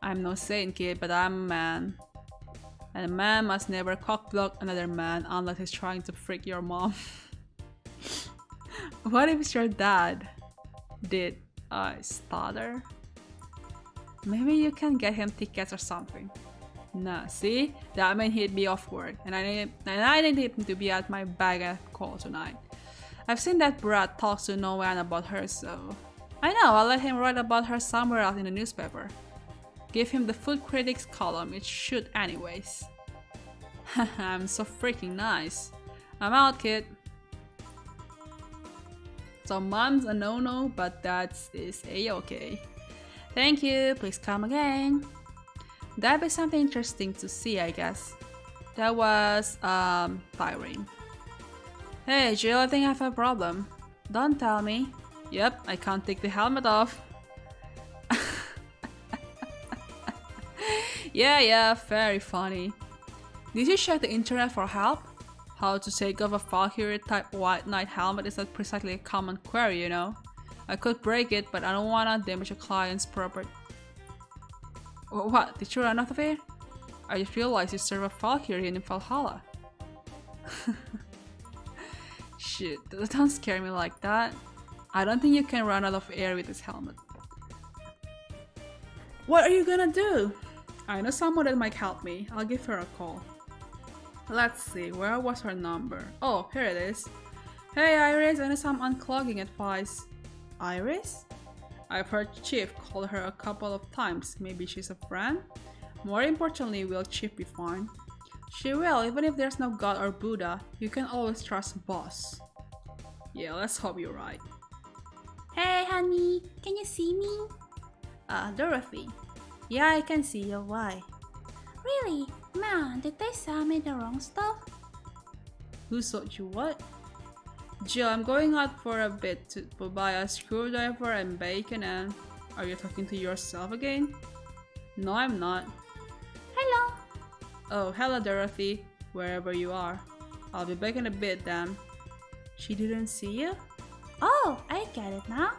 I'm no saint, kid, but I'm a man. And a man must never cockblock another man unless he's trying to freak your mom. What if it's your dad? Did I stutter? Maybe you can get him tickets or something. Nah, see? That meant he'd be off work, and I need him to be at my bag call tonight. I've seen that brat talk to no one about her, so... I know, I'll let him write about her somewhere else in the newspaper. Give him the food critics column, it should anyways. I'm so freaking nice. I'm out, kid. So mom's a no-no, but dad's is a-okay. Thank you, please come again. That'd be something interesting to see, I guess. That was, tiring. Hey, Jill, I think I have a problem. Don't tell me. Yep, I can't take the helmet off. Yeah, very funny. Did you check the internet for help? How to take off a Valkyrie type white knight helmet is not precisely a common query, you know. I could break it, but I don't wanna damage a client's property. What? Did you run out of air? I just realized you serve a Valkyrie in Valhalla. Shit, don't scare me like that. I don't think you can run out of air with this helmet. What are you gonna do? I know someone that might help me. I'll give her a call. Let's see, where was her number? Oh, here it is. Hey Iris, I need some unclogging advice. Iris? I've heard Chief call her a couple of times. Maybe she's a friend? More importantly, will Chief be fine? She will, even if there's no God or Buddha. You can always trust boss. Yeah, let's hope you're right. Hey honey, can you see me? Dorothy. Yeah, I can see you. Why? Really? Man, did they sell me the wrong stuff? Who sold you what? Jill, I'm going out for a bit to buy a screwdriver and bacon and... Are you talking to yourself again? No, I'm not. Hello. Oh, hello Dorothy, wherever you are. I'll be back in a bit then. She didn't see you? Oh, I get it now.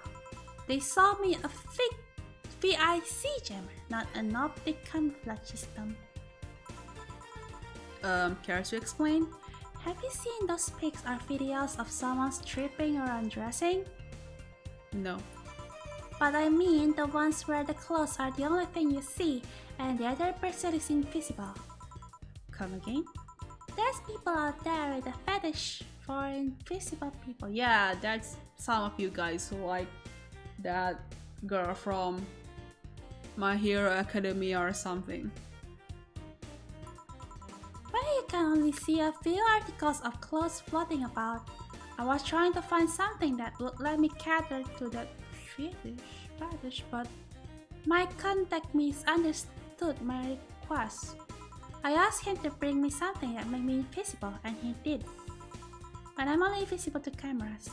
They sold me a fake VIC jammer, not an optic camouflage system. Care to explain? Have you seen those pics or videos of someone stripping or undressing? No. But I mean the ones where the clothes are the only thing you see and the other person is invisible. Come again? There's people out there with a fetish for invisible people. Yeah, that's some of you guys who like that girl from My Hero Academia or something. Well, you can only see a few articles of clothes floating about. I was trying to find something that would let me cater to that fetish, but my contact misunderstood my request. I asked him to bring me something that made me invisible, and he did. But I'm only invisible to cameras.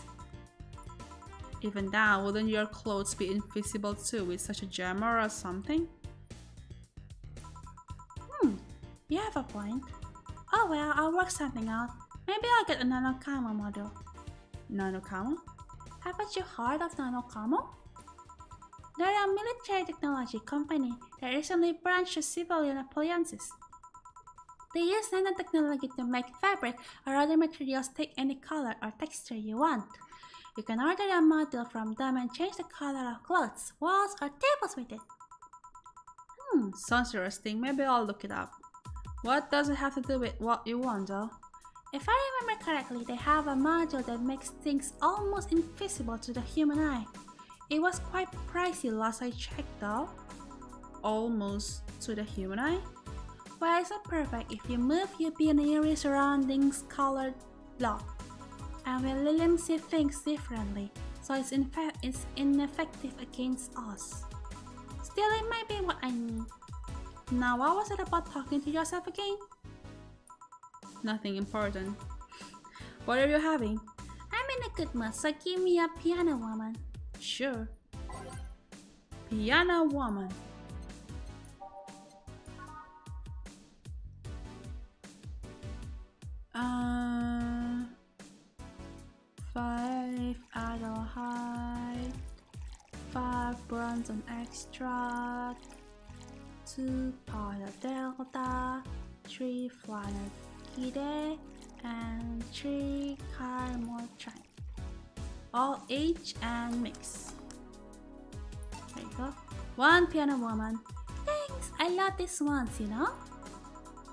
Even then, wouldn't your clothes be invisible too with such a jammer or something? You have a point. Oh well, I'll work something out. Maybe I'll get a nano camo model. Nano camo? Haven't you heard of nano camo? They're a military technology company that recently branched to civilian appliances. They use nanotechnology to make fabric or other materials take any color or texture you want. You can order a model from them and change the color of clothes, walls, or tables with it. Sounds interesting. Maybe I'll look it up. What does it have to do with what you want though? If I remember correctly, they have a module that makes things almost invisible to the human eye. It was quite pricey last I checked though. Almost to the human eye? Well, it's not perfect. If you move your binary surroundings colored block, and will Lilium see things differently, so it's ineffective against us. Still, it might be what I need. Now, what was it about talking to yourself again? Nothing important. What are you having? I'm in a good mood, so give me a piano woman. Sure. Piano woman. Five adult height, 5 bronze on extract, 2 powder delta, 3 flyer kide, and 3 caramel train. All age and mix. There you go. 1 piano woman. Thanks, I love these ones, you know?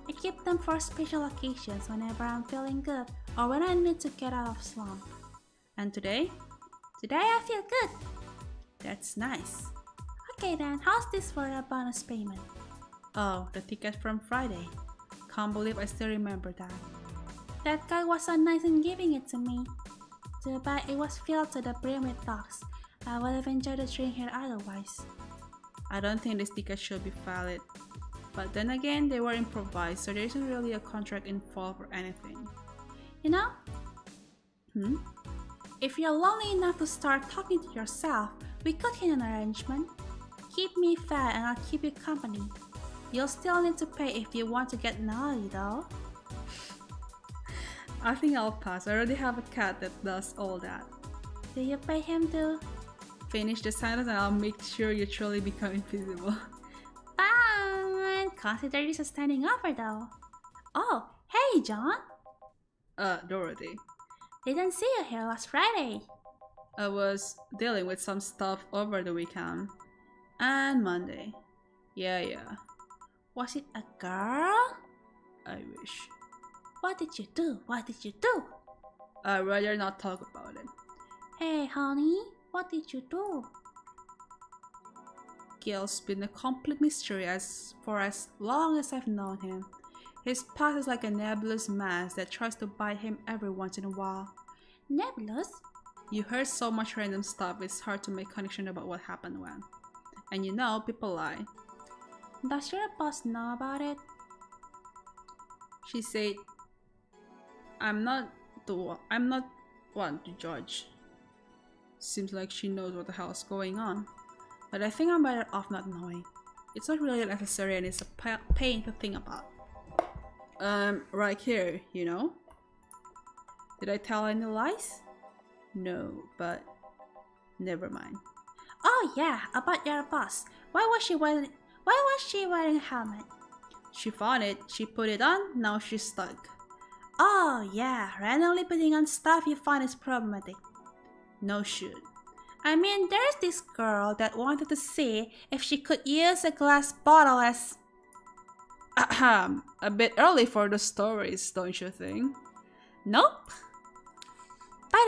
I keep them for special occasions whenever I'm feeling good or when I need to get out of slump. And today? Today I feel good. That's nice. Okay then, how's this for a bonus payment? Oh, the ticket from Friday. Can't believe I still remember that. That guy was so nice in giving it to me. Too bad it was filled to the brim with dogs. I would have enjoyed the drink here otherwise. I don't think this ticket should be valid. But then again, they were improvised, so there isn't really a contract involved or anything. You know? If you're lonely enough to start talking to yourself, we could hit an arrangement. Keep me fed and I'll keep you company. You'll still need to pay if you want to get naughty though. I think I'll pass. I already have a cat that does all that. Do you pay him too? Finish the sentence and I'll make sure you truly become invisible. Fine! Consider this a standing offer though. Oh, hey John! Dorothy. Didn't see you here last Friday. I was dealing with some stuff over the weekend. And Monday. Yeah. Was it a girl? I wish. What did you do? I'd rather not talk about it. Hey honey, what did you do? Gil's been a complete mystery for as long as I've known him. His past is like a nebulous mass that tries to bite him every once in a while. Nebulous? You heard so much random stuff, it's hard to make connection about what happened when. And you know, people lie. Does your boss know about it? She said, I'm not one to judge. Seems like she knows what the hell's going on. But I think I'm better off not knowing. It's not really necessary and it's a pain to think about. Right here, you know? Did I tell any lies? No, but never mind. Oh yeah, about your boss. Why was she wearing a helmet? She found it, she put it on, now she's stuck. Oh yeah, randomly putting on stuff you find is problematic. No shoot. I mean, there's this girl that wanted to see if she could use a glass bottle as... A bit early for the stories, don't you think? Nope. By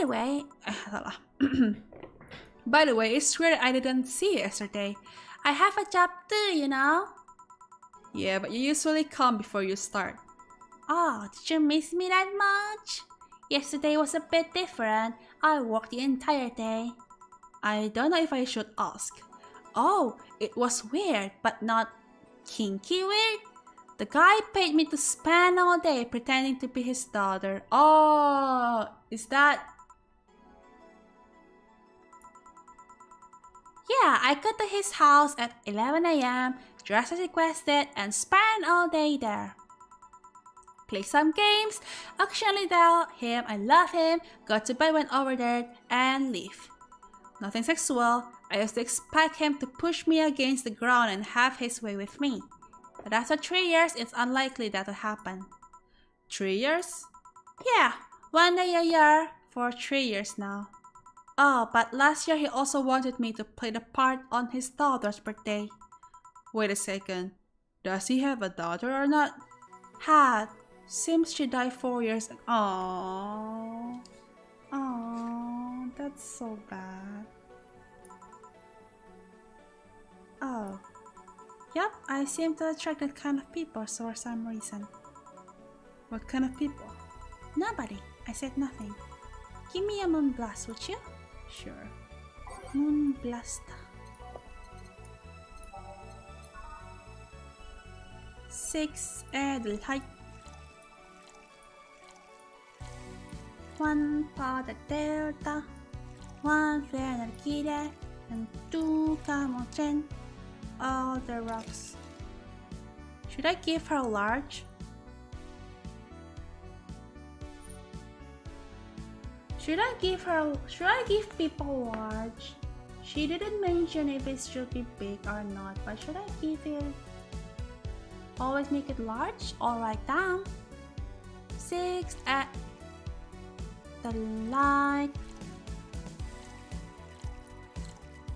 the way, it's weird I didn't see you yesterday. I have a job too, you know? Yeah, but you usually come before you start. Oh, did you miss me that much? Yesterday was a bit different. I worked the entire day. I don't know if I should ask. Oh, it was weird, but not kinky weird. The guy paid me to spend all day pretending to be his daughter. Oh, is that... Yeah, I got to his house at 11 AM, dressed as requested, and spent all day there. Play some games, occasionally tell him I love him, got to bed when over there, and leave. Nothing sexual. I used to expect him to push me against the ground and have his way with me. But after 3 years, it's unlikely that will happen. 3 years? Yeah, 1 day a year for 3 years now. Oh, but last year he also wanted me to play the part on his daughter's birthday. Wait a second. Does he have a daughter or not? Had. Seems she died 4 years ago. Aww. Aww, that's so bad. Oh. Yep, I seem to attract that kind of people for some reason. What kind of people? Nobody. I said nothing. Give me a moon blast, would you? Sure. Moon blast. 6 adult height. 1 powder delta. 1 flare kide. and 2 camoten. All the rocks. Should I give her large? Should I give people large? She didn't mention if it should be big or not, but should I give it? Always make it large? Alright, down. 6 at the light.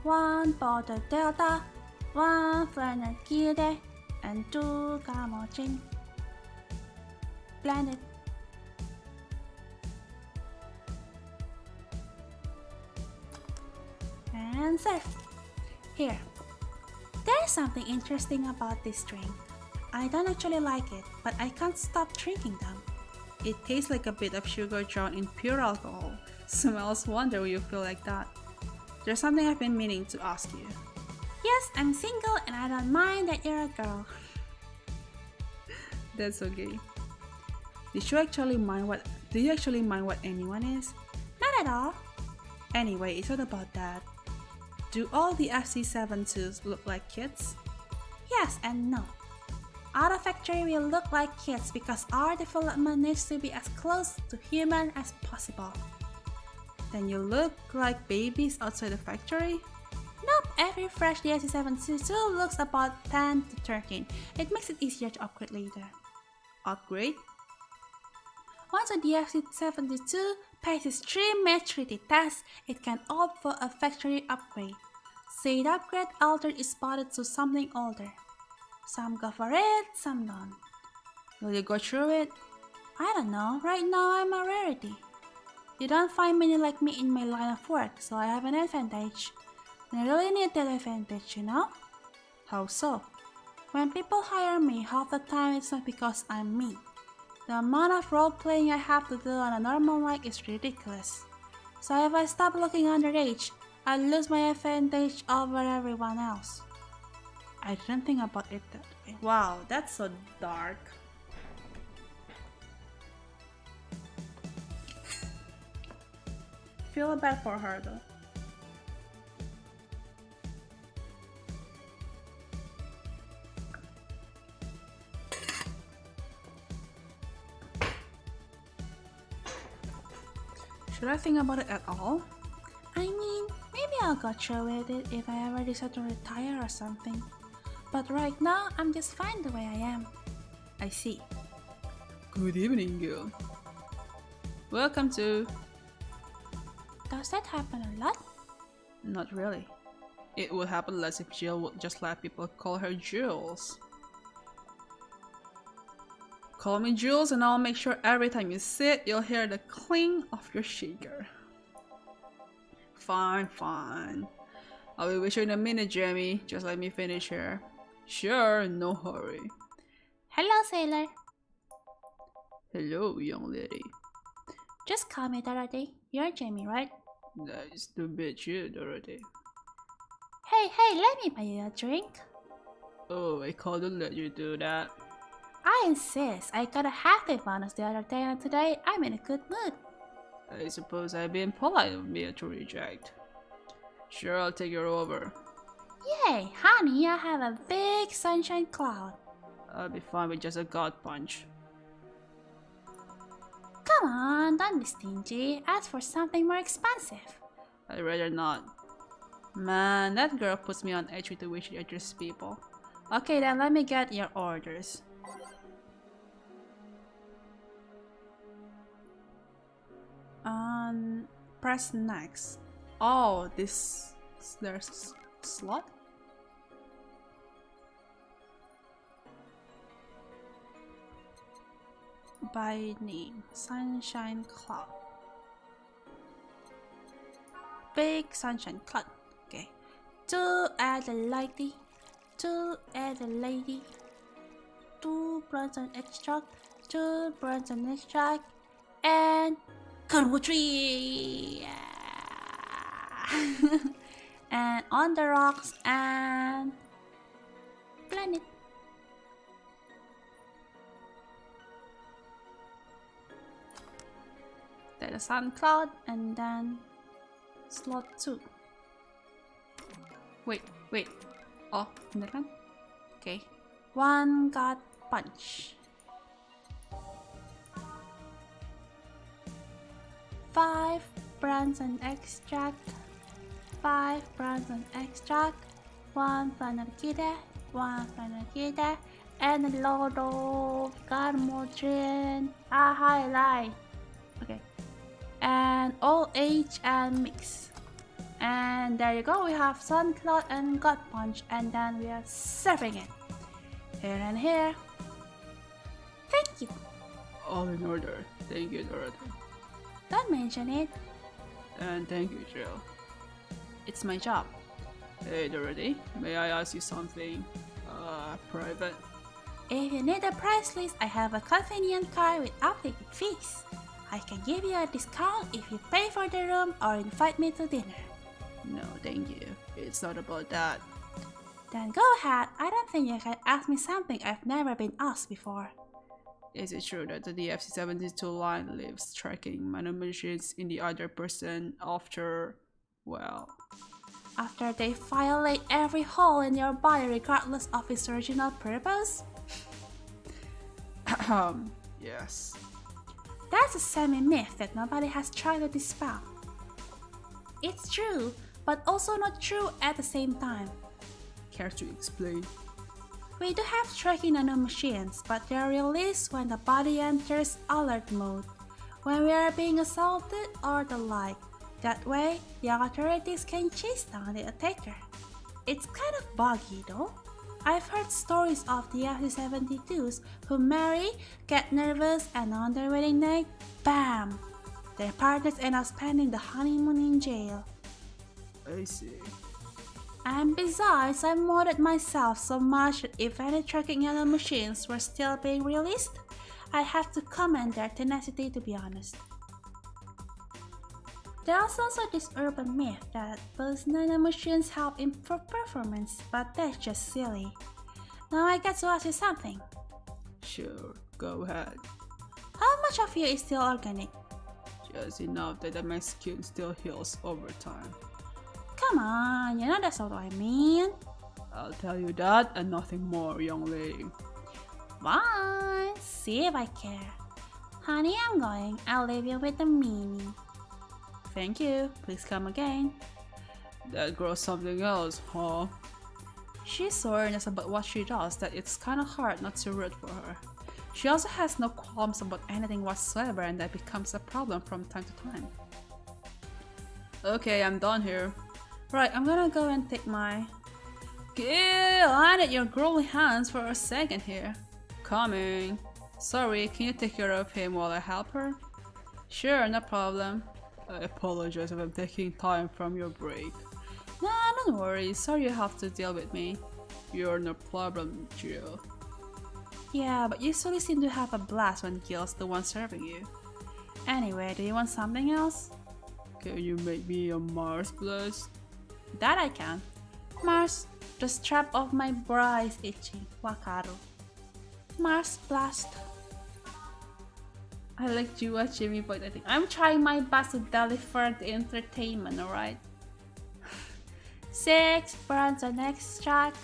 1 border delta, 1 planet gilde, and 2 camogen. Planet. And save. Here. There's something interesting about this drink. I don't actually like it, but I can't stop drinking them. It tastes like a bit of sugar drowned in pure alcohol. Smells wonder will you feel like that. There's something I've been meaning to ask you. Yes, I'm single and I don't mind that you're a girl. That's okay. Do you actually mind what anyone is? Not at all. Anyway, it's not about that. Do all the FC-72s look like kids? Yes and no. Out of factory we look like kids because our development needs to be as close to human as possible. Then you look like babies outside the factory? Nope, every fresh FC-72 looks about 10 to 13. It makes it easier to upgrade later. Upgrade? Once a FC-72 passes 3 maturity tests, it can opt for a factory upgrade. Say the upgrade alter is spotted to something older. Some go for it, some don't. Will you go through it? I don't know, right now I'm a rarity. You don't find many like me in my line of work, so I have an advantage. And I really need that advantage, you know? How so? When people hire me, half the time it's not because I'm me. The amount of role-playing I have to do on a normal mic is ridiculous. So if I stop looking underage, I lose my advantage over everyone else. I didn't think about it that way. Wow, that's so dark. Feel bad for her though. Should I think about it at all? I mean, maybe I'll go through with it if I ever decide to retire or something. But right now, I'm just fine the way I am. I see. Good evening, girl. Welcome to... Does that happen a lot? Not really. It would happen less if Jill would just let people call her Jules. Call me Jules and I'll make sure every time you sit, you'll hear the cling of your shaker. Fine, fine. I'll be with you in a minute, Jamie. Just let me finish here. Sure, no hurry. Hello, sailor. Hello, young lady. Just call me Dorothy. You're Jamie, right? Nice to meet you, Dorothy. Hey, let me buy you a drink. Oh, I couldn't let you do that. I insist. I got a half-day bonus the other day and today I'm in a good mood. I suppose I've been polite of me to reject. Sure, I'll take you over. Yay, honey, I have a big sunshine cloud. I'll be fine with just a god punch. Come on, don't be stingy. Ask for something more expensive. I'd rather not. Man, that girl puts me on edge with the way she addresses people. Okay then, let me get your orders. Press next. Oh, there's slot? By name, Sunshine Cloud. Big Sunshine Cloud. Okay. 2 Adelaide, 2 Adelaide, 2 Bronson extract, 2 Bronson extract, and Carbo tree. And on the rocks and planet. Then a sun cloud and then slot 2. Wait. Oh, beneran? Okay. 1 gut punch. 5 Bronson extract. 5 Bronson extract. 1 Planarkida. 1 Planarkida. And a load of Garmodrin. A highlight. Okay. And all age and mix. And there you go, we have Sun Cloud and Gut Punch, and then we are serving it. Here and here. Thank you. All in order. Thank you, Dorothy. Don't mention it. And thank you, Jill. It's my job. Hey, Dorothy, may I ask you something? Private? If you need a price list, I have a convenient card with updated fees. I can give you a discount if you pay for the room or invite me to dinner. No, thank you. It's not about that. Then go ahead. I don't think you can ask me something I've never been asked before. Is it true that the FC-72 line leaves tracking manomachines in the other person after, well... After they violate every hole in your body regardless of its original purpose? Yes. That's a semi-myth that nobody has tried to dispel. It's true, but also not true at the same time. Care to explain? We do have tracking nanomachines, but they are released when the body enters alert mode, when we are being assaulted or the like. That way, the authorities can chase down the attacker. It's kind of buggy though. I've heard stories of the FC-72s who marry, get nervous, and on their wedding night, BAM! Their partners end up spending the honeymoon in jail. I see. And besides, I modded myself so much that if any tracking nanomachines were still being released, I have to commend their tenacity, to be honest. There's also this urban myth that those nanomachines help improve performance, but that's just silly. Now I get to ask you something. Sure, go ahead. How much of you is still organic? Just enough that my skin still heals over time. Come on, you know that's not what I mean. I'll tell you that and nothing more, young lady. Fine, see if I care. Honey, I'm going. I'll leave you with the mini. Thank you. Please come again. That girl's something else, huh? She's so earnest about what she does that it's kinda hard not to root for her. She also has no qualms about anything whatsoever, and that becomes a problem from time to time. Okay, I'm done here. Right, I'm gonna go and take my... Gil, I need your girly hands for a second here. Coming. Sorry, can you take care of him while I help her? Sure, no problem. I apologize if I'm taking time from your break. Nah, don't worry. Sorry you have to deal with me. You're no problem, Jill. Yeah, but you usually seem to have a blast when Gil's the one serving you. Anyway, do you want something else? Can you make me a Mars blast? That I can. Mars, the strap of my bra is itchy. Wakaru. Mars blast. I like you watching me point. I think I'm trying my best to deliver the entertainment, alright? 6 Bronson extract.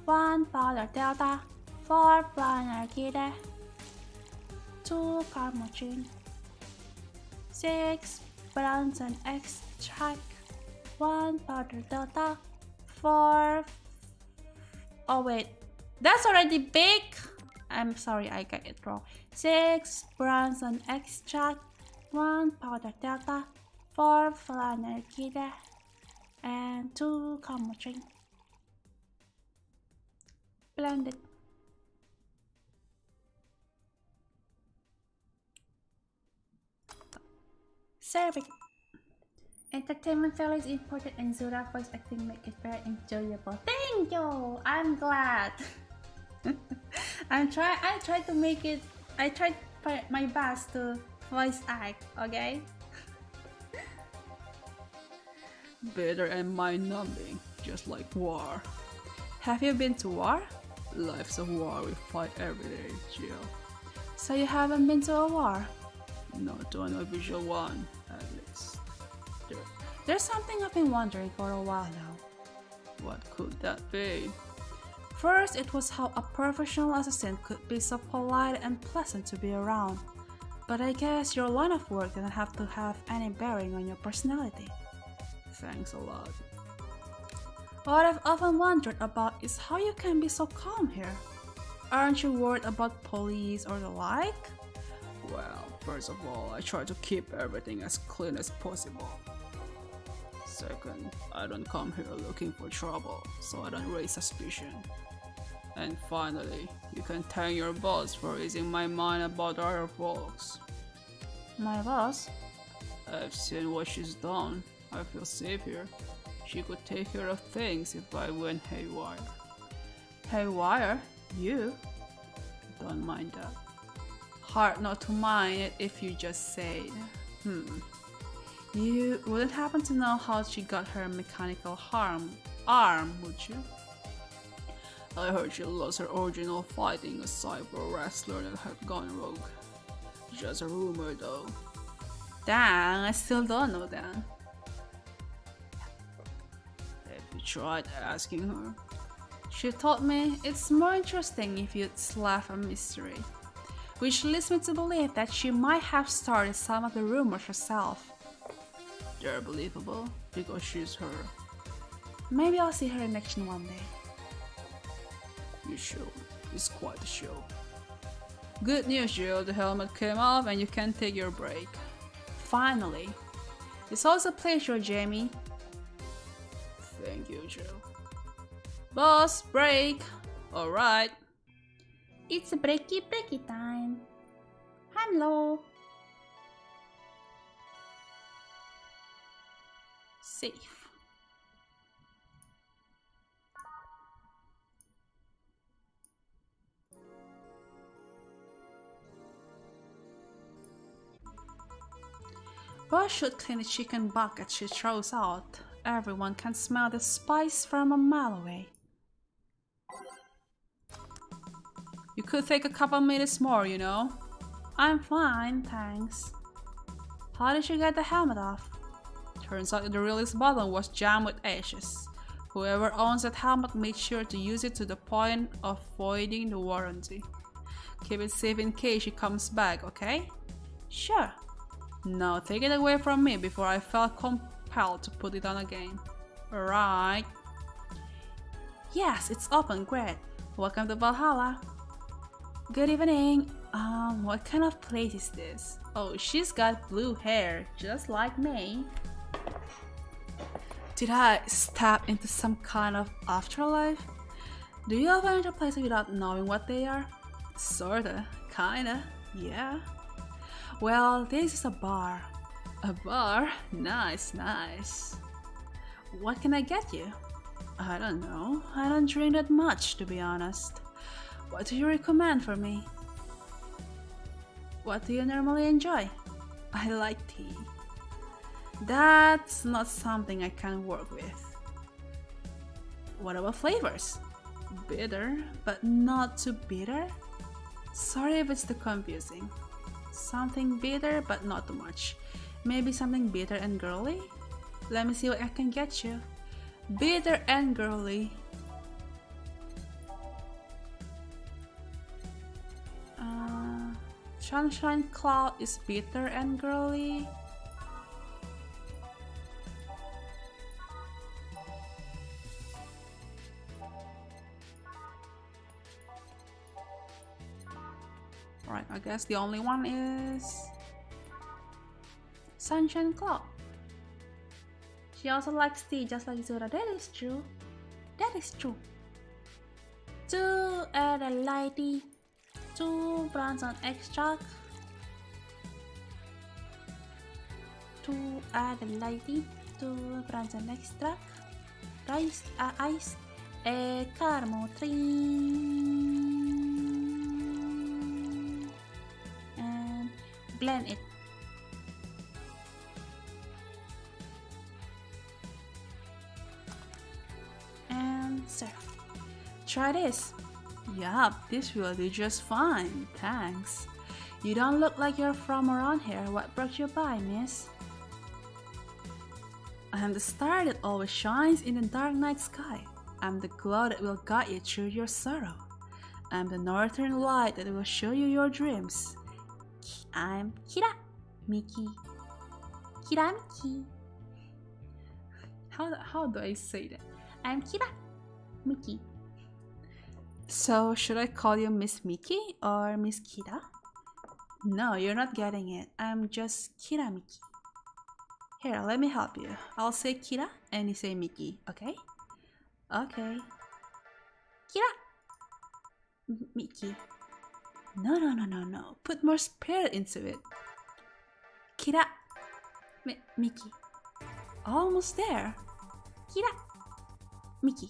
1 powder delta. 4 planar kida. 2 carmogene. 6 Bronson extract. 1 powder delta. 4. Oh wait, that's already big. I'm sorry, I got it wrong. 6 Bronson extract, 1 powder delta, 4 planar kida, and 2 carmogene. Blended. Serving. Entertainment value is important and Azura voice acting make it very enjoyable. Thank you! I'm glad. I tried to make it. I tried my best to voice act, okay? Bitter and mind-numbing, just like war. Have you been to war? Life's a war we fight every day, Jill. So you haven't been to a war? Not to an official one, at least. There's something I've been wondering for a while now. What could that be? First, it was how a professional assistant could be so polite and pleasant to be around. But I guess your line of work doesn't have to have any bearing on your personality. Thanks a lot. What I've often wondered about is how you can be so calm here. Aren't you worried about police or the like? Well, first of all, I try to keep everything as clean as possible. Second, I don't come here looking for trouble, so I don't raise suspicion. And finally, you can thank your boss for easing my mind about other folks. My boss? I've seen what she's done. I feel safe here. She could take care of things if I went haywire. Haywire? You? Don't mind that. Hard not to mind it if you just say it. You wouldn't happen to know how she got her mechanical arm, would you? I heard she lost her original fighting a cyber wrestler that had gone rogue. Just a rumor though. Dang, I still don't know that. Have you tried asking her? She told me it's more interesting if you'd slash a mystery. Which leads me to believe that she might have started some of the rumors herself. They're believable because she's her. Maybe I'll see her in action one day. You should. It's quite a show. Good news, Jill. The helmet came off and you can take your break. Finally. It's always a pleasure, Jamie. Thank you, Jill. Boss, break! Alright. It's a breaky time. Hello. Safe. Boss should clean the chicken bucket she throws out. Everyone can smell the spice from a mile away. You could take a couple minutes more, you know? I'm fine, thanks. How did you get the helmet off? Turns out the release button was jammed with ashes. Whoever owns that helmet made sure to use it to the point of voiding the warranty. Keep it safe in case she comes back, okay? Sure. Now take it away from me before I felt compelled to put it on again. Alright. Yes, it's open, great. Welcome to Valhalla. Good evening. What kind of place is this? Oh, she's got blue hair, just like me. Did I step into some kind of afterlife? Do you ever enter places without knowing what they are? Sorta, kinda, yeah. Well, this is a bar. A bar? Nice, nice. What can I get you? I don't know. I don't drink that much, to be honest. What do you recommend for me? What do you normally enjoy? I like tea. That's not something I can work with. What about flavors? Bitter, but not too bitter? Sorry if it's too confusing. Something bitter, but not too much. Maybe something bitter and girly? Let me see what I can get you. Bitter and girly. Sunshine Cloud is bitter and girly. Right, I guess the only one is Sunshine Cloud. She also likes tea just like Azura. That is true. That is true. 2 add a light tea. 2 bronze extract. 2 add a light tea. 2 bronze extract. Rice, ice, caramel 3. And blend it. And serve. Try this. Yup, this will do just fine, thanks. You don't look like you're from around here. What brought you by, miss? I am the star that always shines in the dark night sky. I'm the glow that will guide you through your sorrow. I'm the northern light that will show you your dreams. I'm Kira Miki. Kira Miki. How do I say that? I'm Kira Miki. So, should I call you Miss Miki or Miss Kira? No, you're not getting it. I'm just Kira Miki. Here, let me help you. I'll say Kira and you say Miki, okay? Okay. Kira! Miki. No. Put more spirit into it. Kira! Miki. Almost there. Kira! Miki.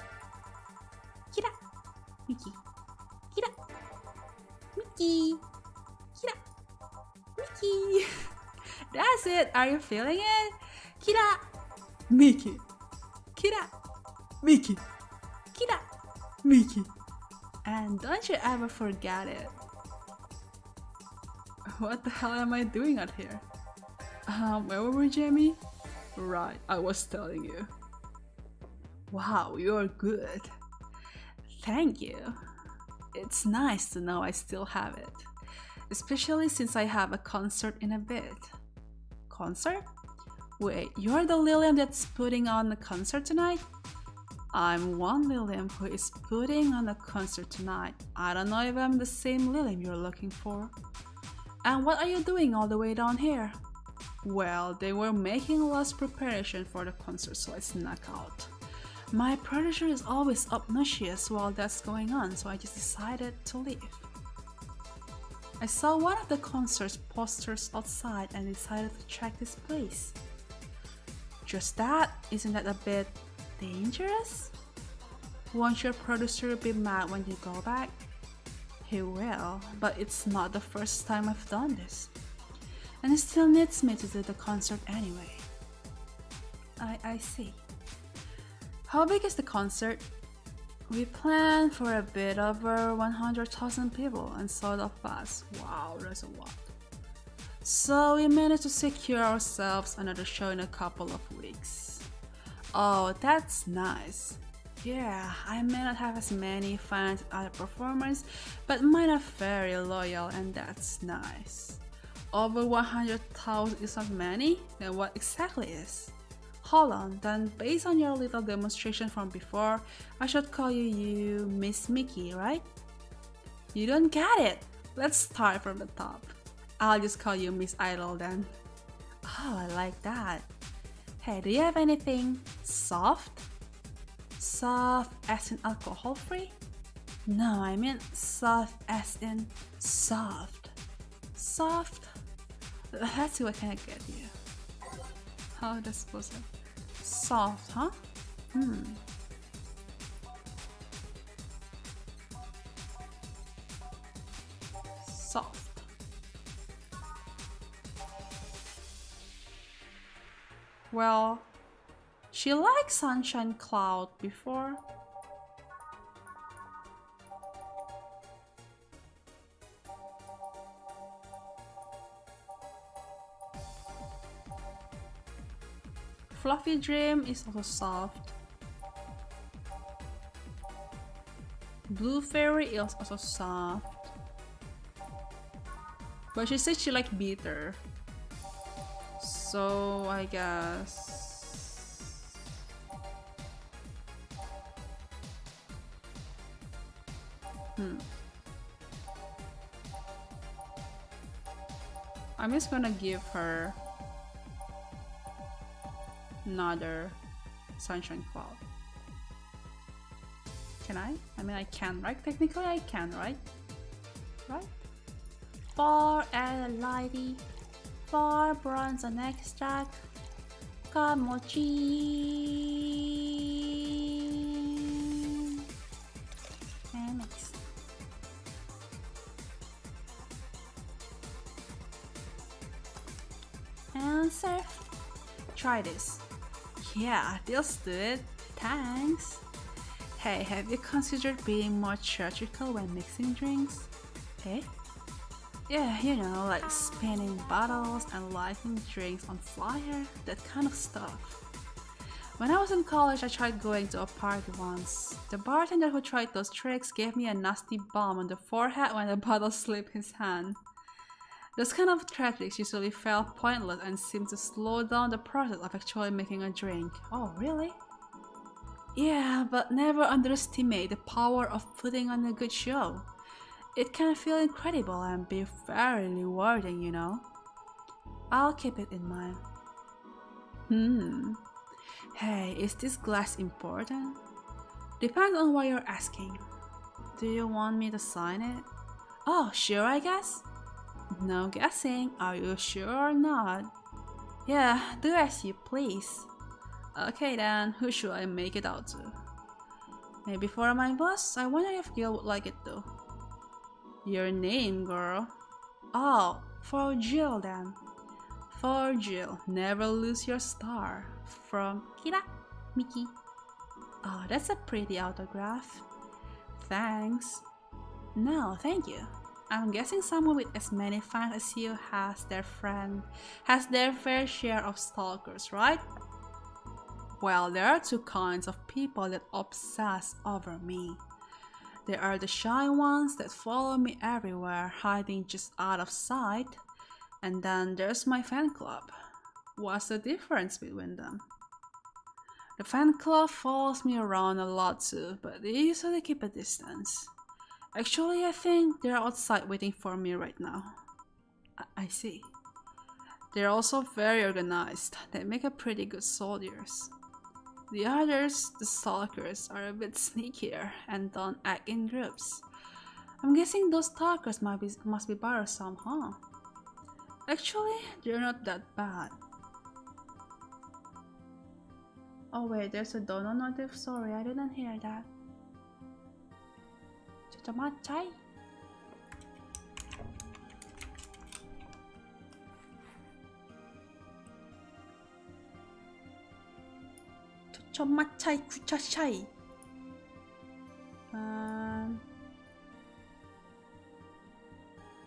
Kira! Miki. Kira! Miki. Kira! Miki. That's it. Are you feeling it? Kira! Miki. Kira! Miki. Kira! Miki. And don't you ever forget it. What the hell am I doing out here? Where were we, Jamie? Right, I was telling you. Wow, you're good. Thank you. It's nice to know I still have it. Especially since I have a concert in a bit. Concert? Wait, you're the Lilium that's putting on the concert tonight? I'm one Lilium who is putting on a concert tonight. I don't know if I'm the same Lilium you're looking for. And what are you doing all the way down here? Well, they were making last preparation for the concert, so I snuck out. My producer is always obnoxious while that's going on, so I just decided to leave. I saw one of the concert's posters outside and decided to check this place. Just that, isn't that a bit dangerous? Won't your producer be mad when you go back? He will, but it's not the first time I've done this. And he still needs me to do the concert anyway. I see. How big is the concert? We planned for a bit over 100,000 people and sold out fast. Wow, that's a lot. So we managed to secure ourselves another show in a couple of weeks. Oh, that's nice. Yeah, I may not have as many fans as other performers, but mine are very loyal and that's nice. Over 100,000 is not many? Then what exactly is? Hold on, then based on your little demonstration from before, I should call you Miss Miki, right? You don't get it! Let's start from the top. I'll just call you Miss Idol then. Oh, I like that. Hey, do you have anything soft? Soft as in alcohol free? No, I mean soft as in soft. Soft? Let's see what can I get you. How that's supposed to... Soft, huh? Soft. Well, she liked Sunshine Cloud before. Fluffy Dream is also soft. Blue Fairy is also soft. But she said she liked bitter. So I guess... I'm just gonna give her another Sunshine Cloud. Can I? I mean I can, right? Technically I can, right? Right? 4 Lighty, 4 Bronze and Extract, Kamochi. And next. And surf. Try this. Yeah, they'll do it. Thanks. Hey, have you considered being more theatrical when mixing drinks? Hey? Yeah, you know, like spinning bottles and lighting drinks on fire, that kind of stuff. When I was in college, I tried going to a party once. The bartender who tried those tricks gave me a nasty bomb on the forehead when the bottle slipped his hand. Those kind of tactics usually felt pointless and seemed to slow down the process of actually making a drink. Oh, really? Yeah, but never underestimate the power of putting on a good show. It can feel incredible and be very rewarding, you know? I'll keep it in mind. Hey, is this glass important? Depends on what you're asking. Do you want me to sign it? Oh, sure, I guess. No guessing. Are you sure or not? Yeah, do as you please. Okay then, who should I make it out to? Maybe for my boss? I wonder if Gil would like it though. Your name, girl. Oh, for Jill then. For Jill, never lose your star. From Kira, Miki. Oh, that's a pretty autograph. Thanks. No, thank you. I'm guessing someone with as many fans as you has their fair share of stalkers, right? Well, there are two kinds of people that obsess over me. There are the shy ones that follow me everywhere, hiding just out of sight. And then there's my fan club. What's the difference between them? The fan club follows me around a lot too, but they usually keep a distance. Actually, I think they're outside waiting for me right now. I see. They're also very organized. They make a pretty good soldiers. The others, the stalkers, are a bit sneakier and don't act in groups. I'm guessing those stalkers must be bothersome, huh? Actually, they're not that bad. Oh wait, there's a donut notif. Sorry, I didn't hear that. Matchay. Matchay kuchachay.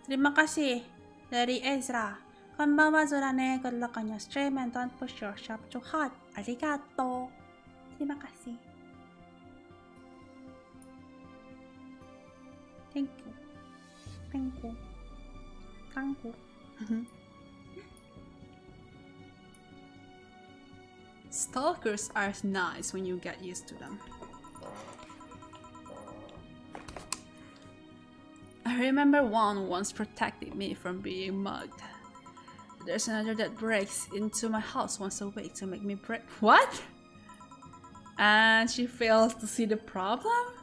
Terima kasih dari Ezra. Konbanwa Zurane, good luck on your stream and don't push yourself too hard. Arigato. Terima kasih. Thank you. Thank you. Thank you. Stalkers are nice when you get used to them. I remember one once protected me from being mugged. There's another that breaks into my house once a week to make me break. What? And she fails to see the problem?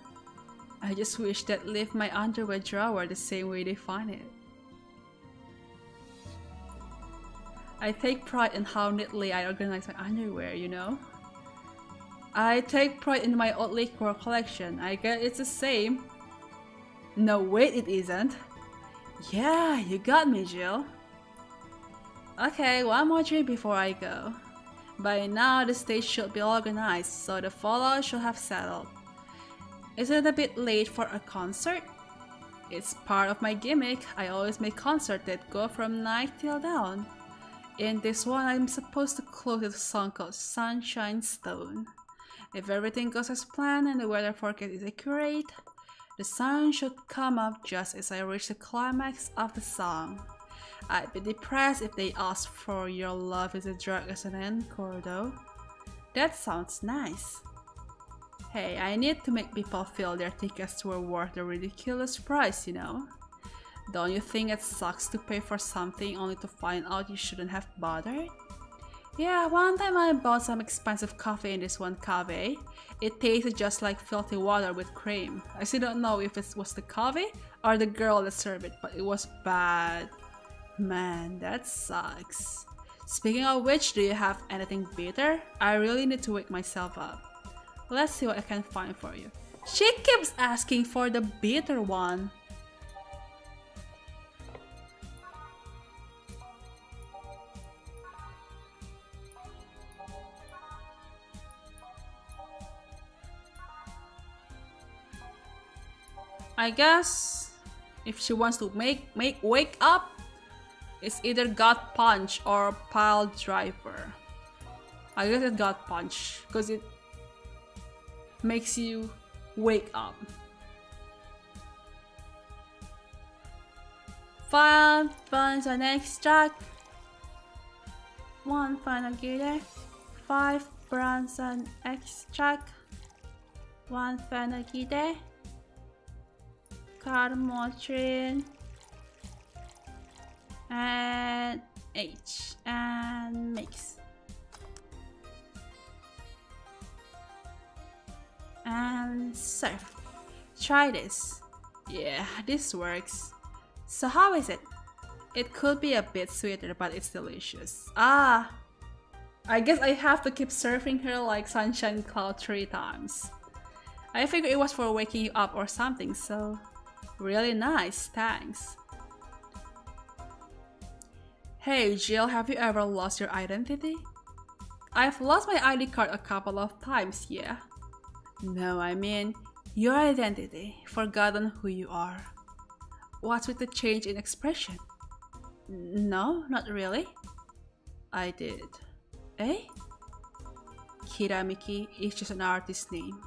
I just wish they'd leave my underwear drawer the same way they find it. I take pride in how neatly I organize my underwear, you know? I take pride in my old liquor collection. I guess it's the same. No, wait, it isn't. Yeah, you got me, Jill. Okay, one more drink before I go. By now, the stage should be organized, so the fallout should have settled. Is it a bit late for a concert? It's part of my gimmick. I always make concerts that go from night till dawn. In this one, I'm supposed to close with a song called Sunshine Stone. If everything goes as planned and the weather forecast is accurate, the sun should come up just as I reach the climax of the song. I'd be depressed if they asked for Your Love Is a Drug as an encore though. That sounds nice. Hey, I need to make people feel their tickets were worth the ridiculous price, you know? Don't you think it sucks to pay for something only to find out you shouldn't have bothered? Yeah, one time I bought some expensive coffee in this one cafe. It tasted just like filthy water with cream. I still don't know if it was the coffee or the girl that served it, but it was bad. Man, that sucks. Speaking of which, do you have anything bitter? I really need to wake myself up. Let's see what I can find for you. She keeps asking for the bitter one. I guess if she wants to wake up, it's either gut punch or pile driver. I guess it got punched because it makes you wake up. Fun on extract. 1 final gear. 5 bronze extract. 1 final gear. Carmotrin. And H. And mix. And surf. Try this. Yeah, this works. So how is it? It could be a bit sweeter, but it's delicious. Ah! I guess I have to keep surfing her like Sunshine Cloud 3 times. I figured it was for waking you up or something, so really nice, thanks. Hey Jill, have you ever lost your identity? I've lost my ID card a couple of times, yeah. No, I mean your identity, forgotten who you are. What's with the change in expression? No, not really. I did. Eh? Miki is just an artist name.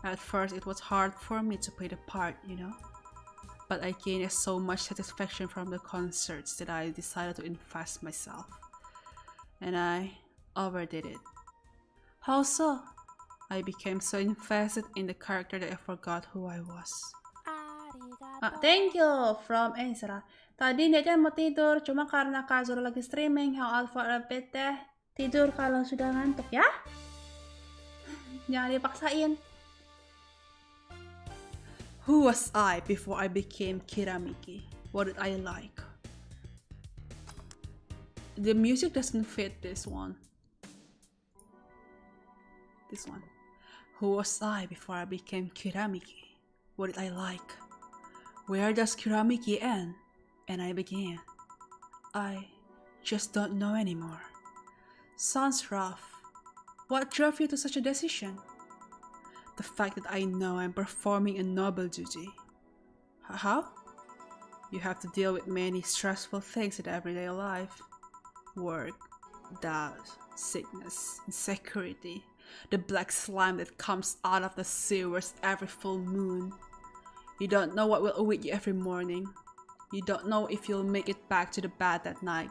At first it was hard for me to play the part, you know? But I gained so much satisfaction from the concerts that I decided to invest myself. And I overdid it. How so? I became so invested in the character that I forgot who I was. Thank you from Azura. Tadi niatnya mau tidur, cuma karena Kak Azura lagi streaming, how out for a bit deh. Tidur kalau sudah ngantuk ya. Jangan dipaksain. Who was I before I became Miki? What did I like? The music doesn't fit this one. This one. Who was I before I became Miki? What did I like? Where does Miki end? And I began. I just don't know anymore. Sounds rough. What drove you to such a decision? The fact that I know I'm performing a noble duty. How? You have to deal with many stressful things in everyday life. Work, doubt, sickness, insecurity, the black slime that comes out of the sewers every full moon. You don't know what will await you every morning. You don't know if you'll make it back to the bed that night.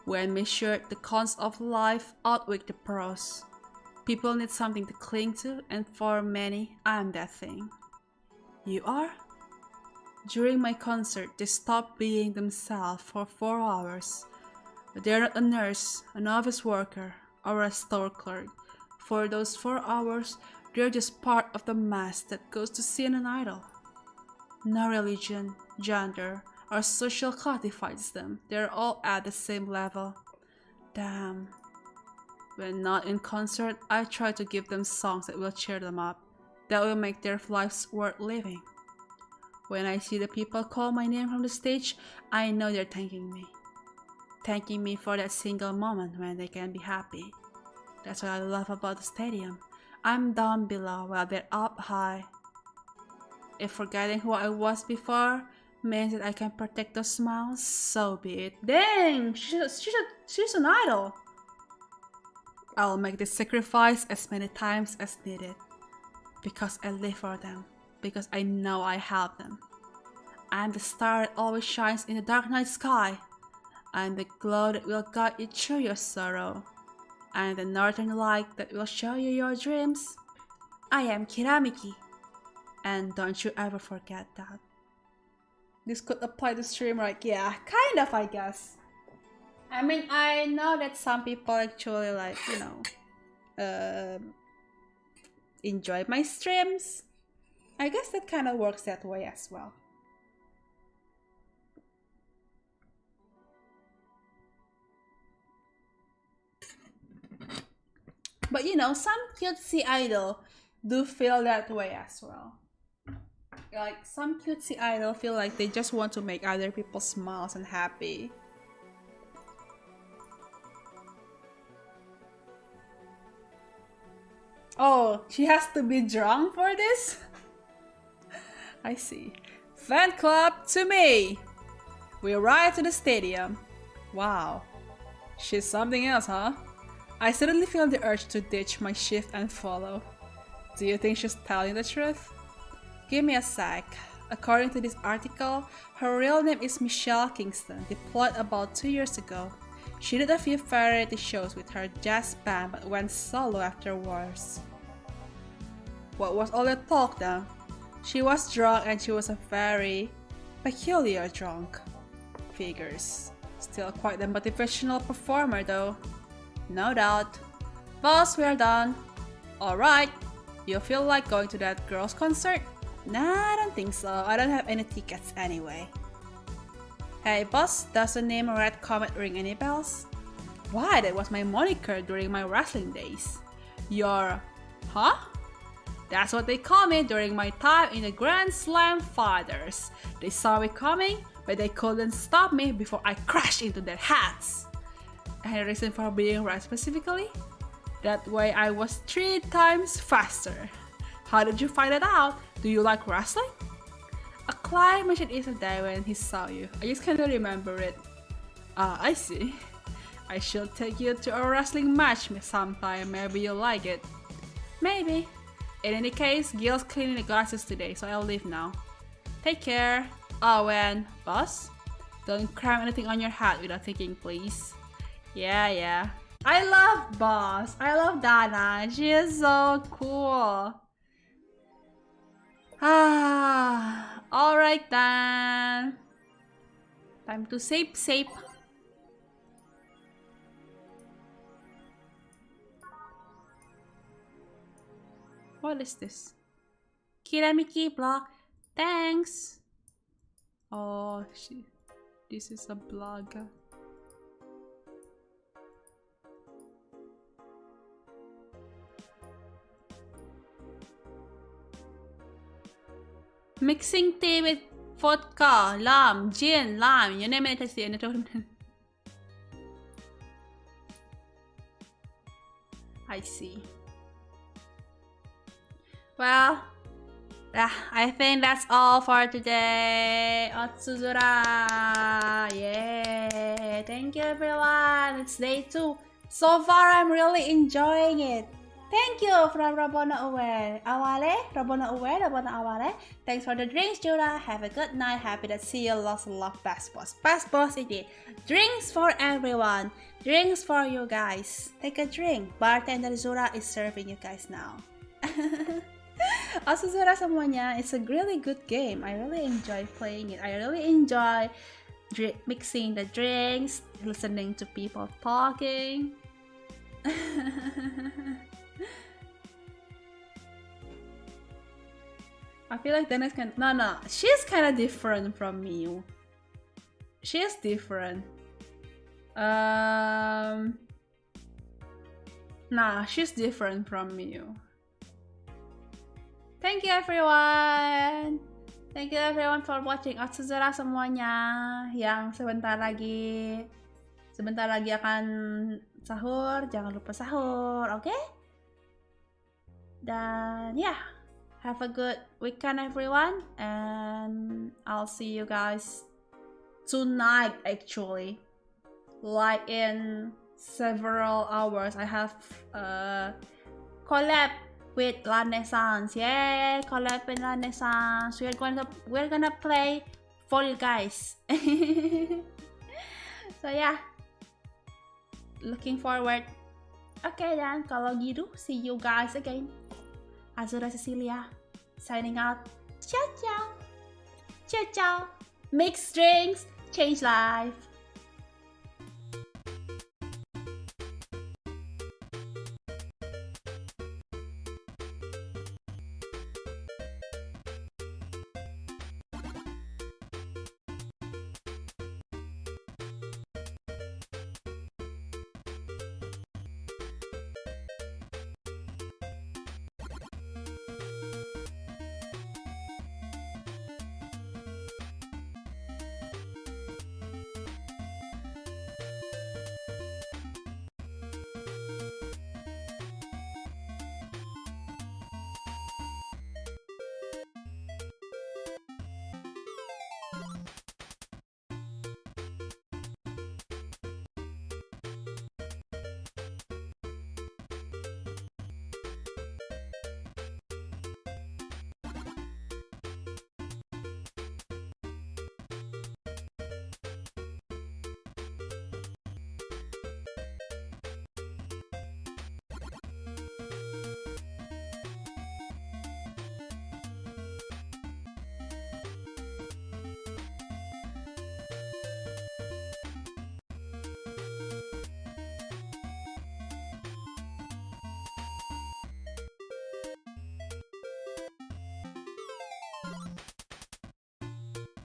When measured, the cons of life outweigh the pros. People need something to cling to, and for many, I'm that thing. You are? During my concert, they stopped being themselves for 4 hours. They're not a nurse, an office worker, or a store clerk. For those 4 hours, they're just part of the mass that goes to see an idol. No religion, gender, or social class divides them. They're all at the same level. Damn. When not in concert, I try to give them songs that will cheer them up, that will make their lives worth living. When I see the people call my name from the stage, I know they're thanking me. Thanking me for that single moment when they can be happy. That's what I love about the stadium. I'm down below while they're up high. If forgetting who I was before means that I can protect those smiles, so be it. Dang! She's an idol! I'll make this sacrifice as many times as needed. Because I live for them. Because I know I have them. I'm the star that always shines in the dark night sky. I'm the glow that will guide you through your sorrow. I'm the northern light that will show you your dreams. I am Miki. And don't you ever forget that. This could apply to stream, right? Yeah, kind of, I guess. I mean, I know that some people actually like, you know, enjoy my streams. I guess that kind of works that way as well. But you know, some cutesy idol do feel that way as well. Like, some cutesy idol feel like they just want to make other people smile and happy. Oh, she has to be drunk for this? I see. Fan club to me! We arrived to the stadium. Wow. She's something else, huh? I suddenly feel the urge to ditch my shift and follow. Do you think she's telling the truth? Give me a sec. According to this article, her real name is Michelle Kingston, deployed about 2 years ago. She did a few variety shows with her jazz band but went solo afterwards. What was all that talk then? She was drunk and she was a very peculiar drunk. Figures. Still quite the motivational performer though. No doubt. Boss, we're done. Alright. You feel like going to that girls' concert? Nah, I don't think so. I don't have any tickets anyway. Hey boss, does the name Red Comet ring any bells? Why, that was my moniker during my wrestling days. You're... Huh? That's what they call me during my time in the Grand Slam Fighters. They saw me coming, but they couldn't stop me before I crashed into their hats. Any reason for being red specifically? That way I was 3 times faster. How did you find it out? Do you like wrestling? A client mentioned it a day when he saw you. I just can't remember it. Ah, I see. I should take you to a wrestling match sometime. Maybe you'll like it. Maybe. In any case, Gil's cleaning the glasses today, so I'll leave now. Take care. Oh, and boss? Don't cram anything on your hat without thinking, please. Yeah. I love Boss. I love Dana. She is so cool. Alright then. Time to save. What is this? Miki block. Thanks. Oh, this is a blogger. Mixing tea with vodka, gin, lime. You name it, I see it. I see. Well, yeah, I think that's all for today. Azura! Yeah! Thank you everyone! It's day 2. So far, I'm really enjoying it. Thank you from Rabona Aware. Rabona Aware. Thanks for the drinks, Jura. Have a good night. Happy to see you. Lots of love, best boss. Best boss indeed. Drinks for everyone. Drinks for you guys. Take a drink. Bartender Zura is serving you guys now. Azura semuanya, it's a really good game. I really enjoy playing it. I really enjoy mixing the drinks, listening to people talking. I feel like Dennis can. No, she's kind of different from Miu. She's different. Nah, she's different from Miu. Thank you everyone. Thank you everyone for watching. Ottaspace semuanya yang sebentar lagi akan sahur. Jangan lupa sahur, oke? Okay? Dan yeah, have a good weekend everyone, and I'll see you guys tonight actually. Like in several hours, I have collab with Renaissance. Yay, collab with Renaissance. We're gonna play for you guys. So yeah, looking forward. Okay then, kalau gitu, see you guys again. Azura Cecillia signing out. Ciao ciao. Ciao ciao. Mix drinks, change life.